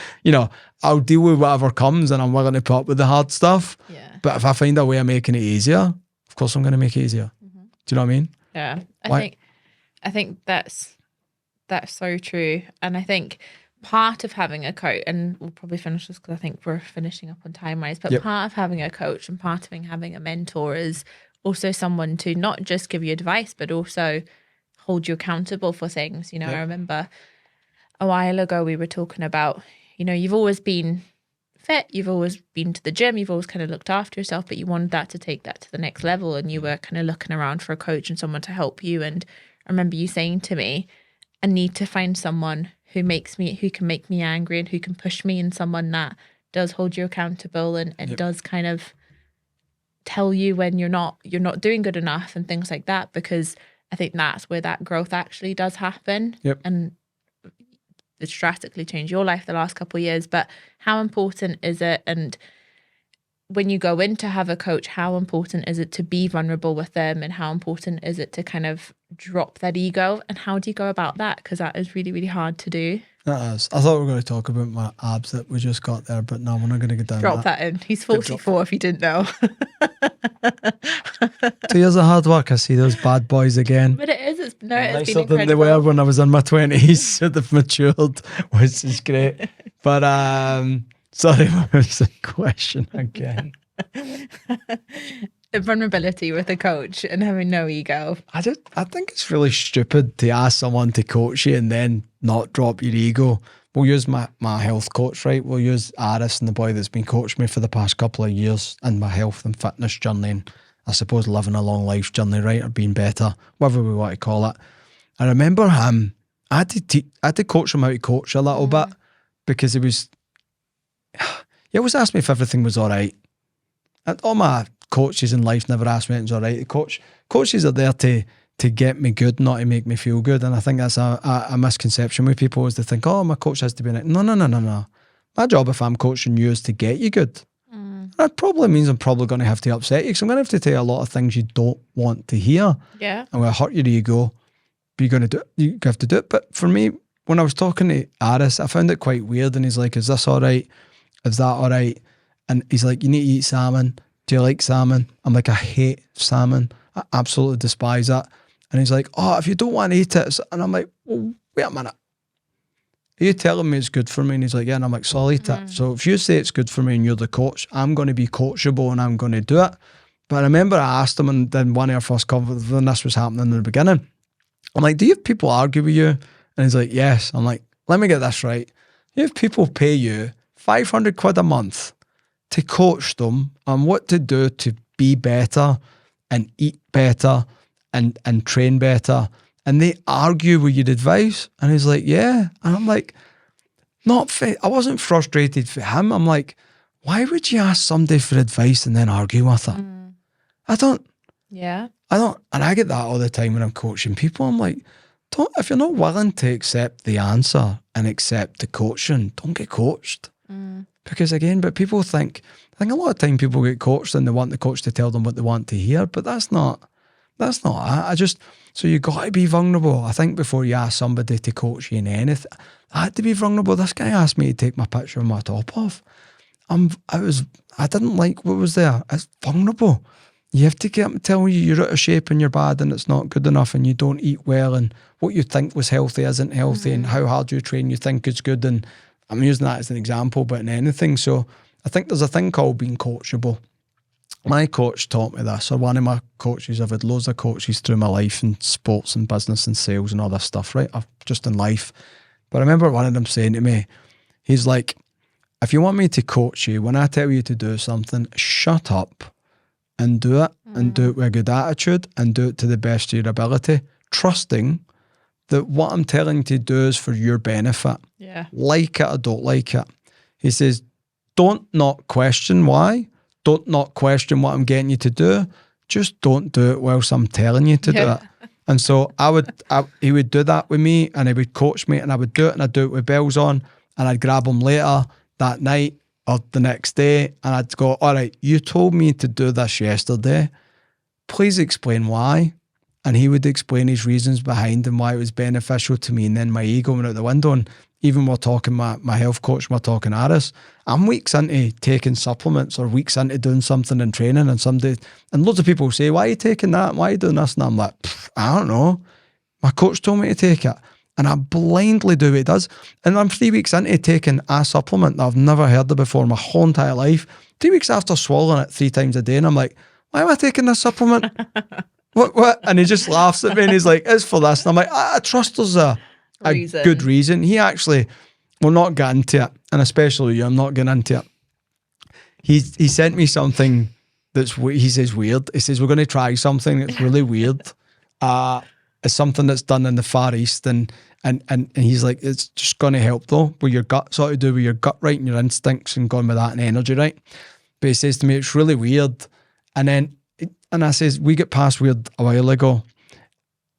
I'll deal with whatever comes and I'm willing to put up with the hard stuff. Yeah. But if I find a way of making it easier, of course I'm going to make it easier. Do you know what I mean? Yeah. I think that's so true. And I think part of having a coach, and we'll probably finish this because I think we're finishing up on time wise, but part of having a coach and part of having a mentor is also someone to not just give you advice, but also hold you accountable for things. You know, I remember a while ago we were talking about, you know, you've always been fit, you've always been to the gym, you've always kind of looked after yourself, but you wanted that to take that to the next level, and you were kind of looking around for a coach and someone to help you. And I remember you saying to me, I need to find someone who can make me angry and who can push me, and someone that does hold you accountable and does kind of tell you when you're not doing good enough and things like that, because I think that's where that growth actually does happen. And it's drastically changed your life the last couple of years. But how important is it? And when you go in to have a coach, how important is it to be vulnerable with them? And how important is it to kind of drop that ego? And how do you go about that? Because that is really, really hard to do. That is. I thought we were going to talk about my abs that we just got there, but no, we're not going to get down Drop that in. He's 44 if you didn't know. 2 years of hard work. I see those bad boys again. But it is. It's been nicer incredible. than they were when I was in my 20s. So they've matured, which is great. But sorry, what was the question again? The vulnerability with a coach and having no ego. I think it's really stupid to ask someone to coach you and then not drop your ego. We'll use my health coach, right? We'll use Aris and the boy that's been coaching me for the past couple of years in my health and fitness journey, and I suppose living a long life journey, right? Or being better, whatever we want to call it. I remember him, I had to coach him how to coach a little bit, because he always asked me if everything was all right. And all my coaches in life never ask me if it's all right. Coaches are there to get me good, not to make me feel good. And I think that's a misconception with people, is to think, oh, my coach has to be right. No. My job, if I'm coaching you, is to get you good. That probably means I'm probably going to have to upset you, because I'm going to have to tell you a lot of things you don't want to hear. Yeah. I'm going to hurt your ego, but you're going to do it. You have to do it. But for me, when I was talking to Aris, I found it quite weird. And he's like, is this all right? Is that all right? And he's like, you need to eat salmon. Do you like salmon? I'm like, I hate salmon. I absolutely despise it. And he's like, oh, if you don't want to eat it. And I'm like, well, wait a minute. Are you telling me it's good for me? And he's like, yeah. And I'm like, so I'll eat it. So if you say it's good for me and you're the coach, I'm going to be coachable and I'm going to do it. But I remember I asked him, and then one of our first conversations, when this was happening in the beginning, I'm like, do you have people argue with you? And he's like, yes. I'm like, let me get this right. You have people pay you 500 quid a month to coach them on what to do to be better and eat better and train better, and they argue with your advice. And he's like, yeah. And I'm like, I wasn't frustrated for him. I'm like, why would you ask somebody for advice and then argue with it? I don't. And I get that all the time when I'm coaching people. I'm like, if you're not willing to accept the answer and accept the coaching, don't get coached. Because again, but people I think a lot of time people get coached and they want the coach to tell them what they want to hear, but that's not it. So you got to be vulnerable. I think before you ask somebody to coach you in anything, I had to be vulnerable. This guy asked me to take my picture of my top off. I didn't like what was there. It's vulnerable. You have to get them telling you you're out of shape and you're bad and it's not good enough and you don't eat well and what you think was healthy isn't healthy and how hard you train you think is good. And I'm using that as an example, but in anything. So I think there's a thing called being coachable. My coach taught me this, or one of my coaches. I've had loads of coaches through my life in sports and business and sales and all this stuff, right? Just in life. But I remember one of them saying to me, he's like, if you want me to coach you, when I tell you to do something, shut up and do it, and do it with a good attitude and do it to the best of your ability, trusting that what I'm telling you to do is for your benefit. Yeah. Like it or don't like it. He says, don't not question why. Don't not question what I'm getting you to do. Just don't do it whilst I'm telling you to do it. And so he would do that with me, and he would coach me, and I would do it, and I'd do it with bells on, and I'd grab him later that night or the next day, and I'd go, all right, you told me to do this yesterday. Please explain why. And he would explain his reasons behind and why it was beneficial to me. And then my ego went out the window. And even we're talking, my health coach, we're talking Aris, I'm weeks into taking supplements or weeks into doing something in training, and loads of people say, why are you taking that? Why are you doing this? And I'm like, I don't know. My coach told me to take it. And I blindly do what he does. And I'm 3 weeks into taking a supplement that I've never heard of before my whole entire life. 3 weeks after swallowing it 3 times a day. And I'm like, why am I taking this supplement? What? And he just laughs at me and he's like, it's for this. And I'm like, I trust there's a good reason. He actually will not get into it. And especially you, I'm not getting into it. He sent me something he says weird. He says, we're going to try something that's really weird. It's something that's done in the Far East. And he's like, it's just going to help though, with your gut, sort of do with your gut right and your instincts and going with that and energy right. But he says to me, it's really weird. And I says, we get past weird a while ago.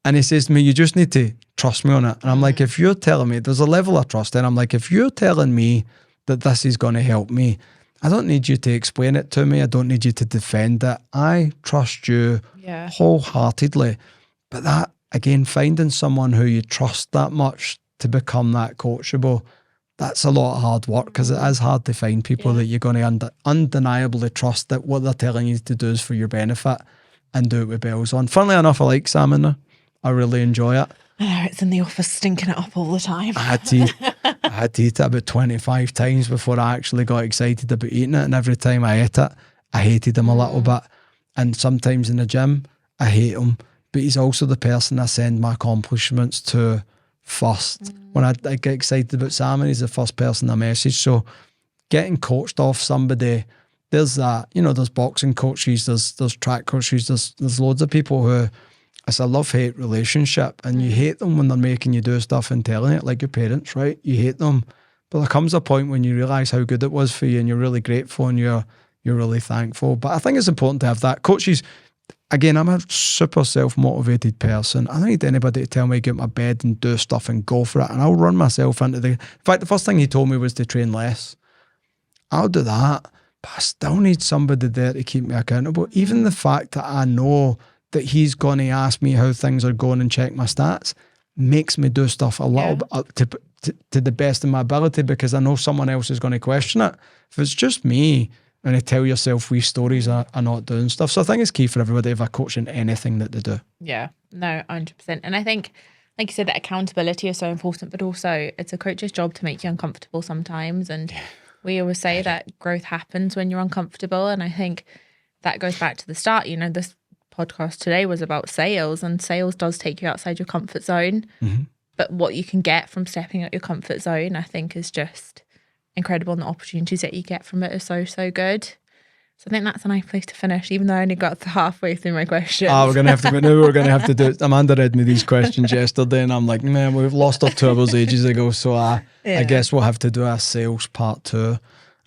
And he says to me, you just need to trust me on it. And I'm like, if you're telling me, there's a level of trust. And I'm like, if you're telling me that this is going to help me, I don't need you to explain it to me. I don't need you to defend it. I trust you wholeheartedly. But that, again, finding someone who you trust that much to become that coachable, that's a lot of hard work, because it is hard to find people that you're going to undeniably trust that what they're telling you to do is for your benefit and do it with bells on. Funnily enough, I like salmon now. I really enjoy it. I know, it's in the office stinking it up all the time. I had to eat it about 25 times before I actually got excited about eating it. And every time I ate it, I hated him a little bit. And sometimes in the gym, I hate him. But he's also the person I send my accomplishments to first. When I get excited about salmon, he's the first person I message. So getting coached off somebody, there's that, there's boxing coaches, there's track coaches, there's loads of people who, it's a love-hate relationship, and you hate them when they're making you do stuff and telling it, like your parents, right? You hate them. But there comes a point when you realise how good it was for you and you're really grateful and you're really thankful. But I think it's important to have that. Coaches, again, I'm a super self-motivated person. I don't need anybody to tell me to get out of bed and do stuff and go for it. And I'll run myself into in fact, the first thing he told me was to train less. I'll do that, but I still need somebody there to keep me accountable. Even the fact that I know that he's going to ask me how things are going and check my stats makes me do stuff a little bit to the best of my ability, because I know someone else is going to question it. If it's just me, and you tell yourself wee stories are not doing stuff. So I think it's key for everybody if I coach in anything that they do. Yeah, no, 100%. And I think, like you said, that accountability is so important, but also it's a coach's job to make you uncomfortable sometimes. And we always say that growth happens when you're uncomfortable. And I think that goes back to the start. This podcast today was about sales, and sales does take you outside your comfort zone. But what you can get from stepping out your comfort zone, I think, is just incredible, and the opportunities that you get from it are so, so good. So I think that's a nice place to finish, even though I only got to halfway through my questions. We're going to have to do it. Amanda read me these questions yesterday, and I'm like, man, we've lost our turbos ages ago. So I guess we'll have to do a sales part 2.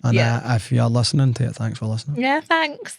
And if you're listening to it, thanks for listening. Yeah, thanks.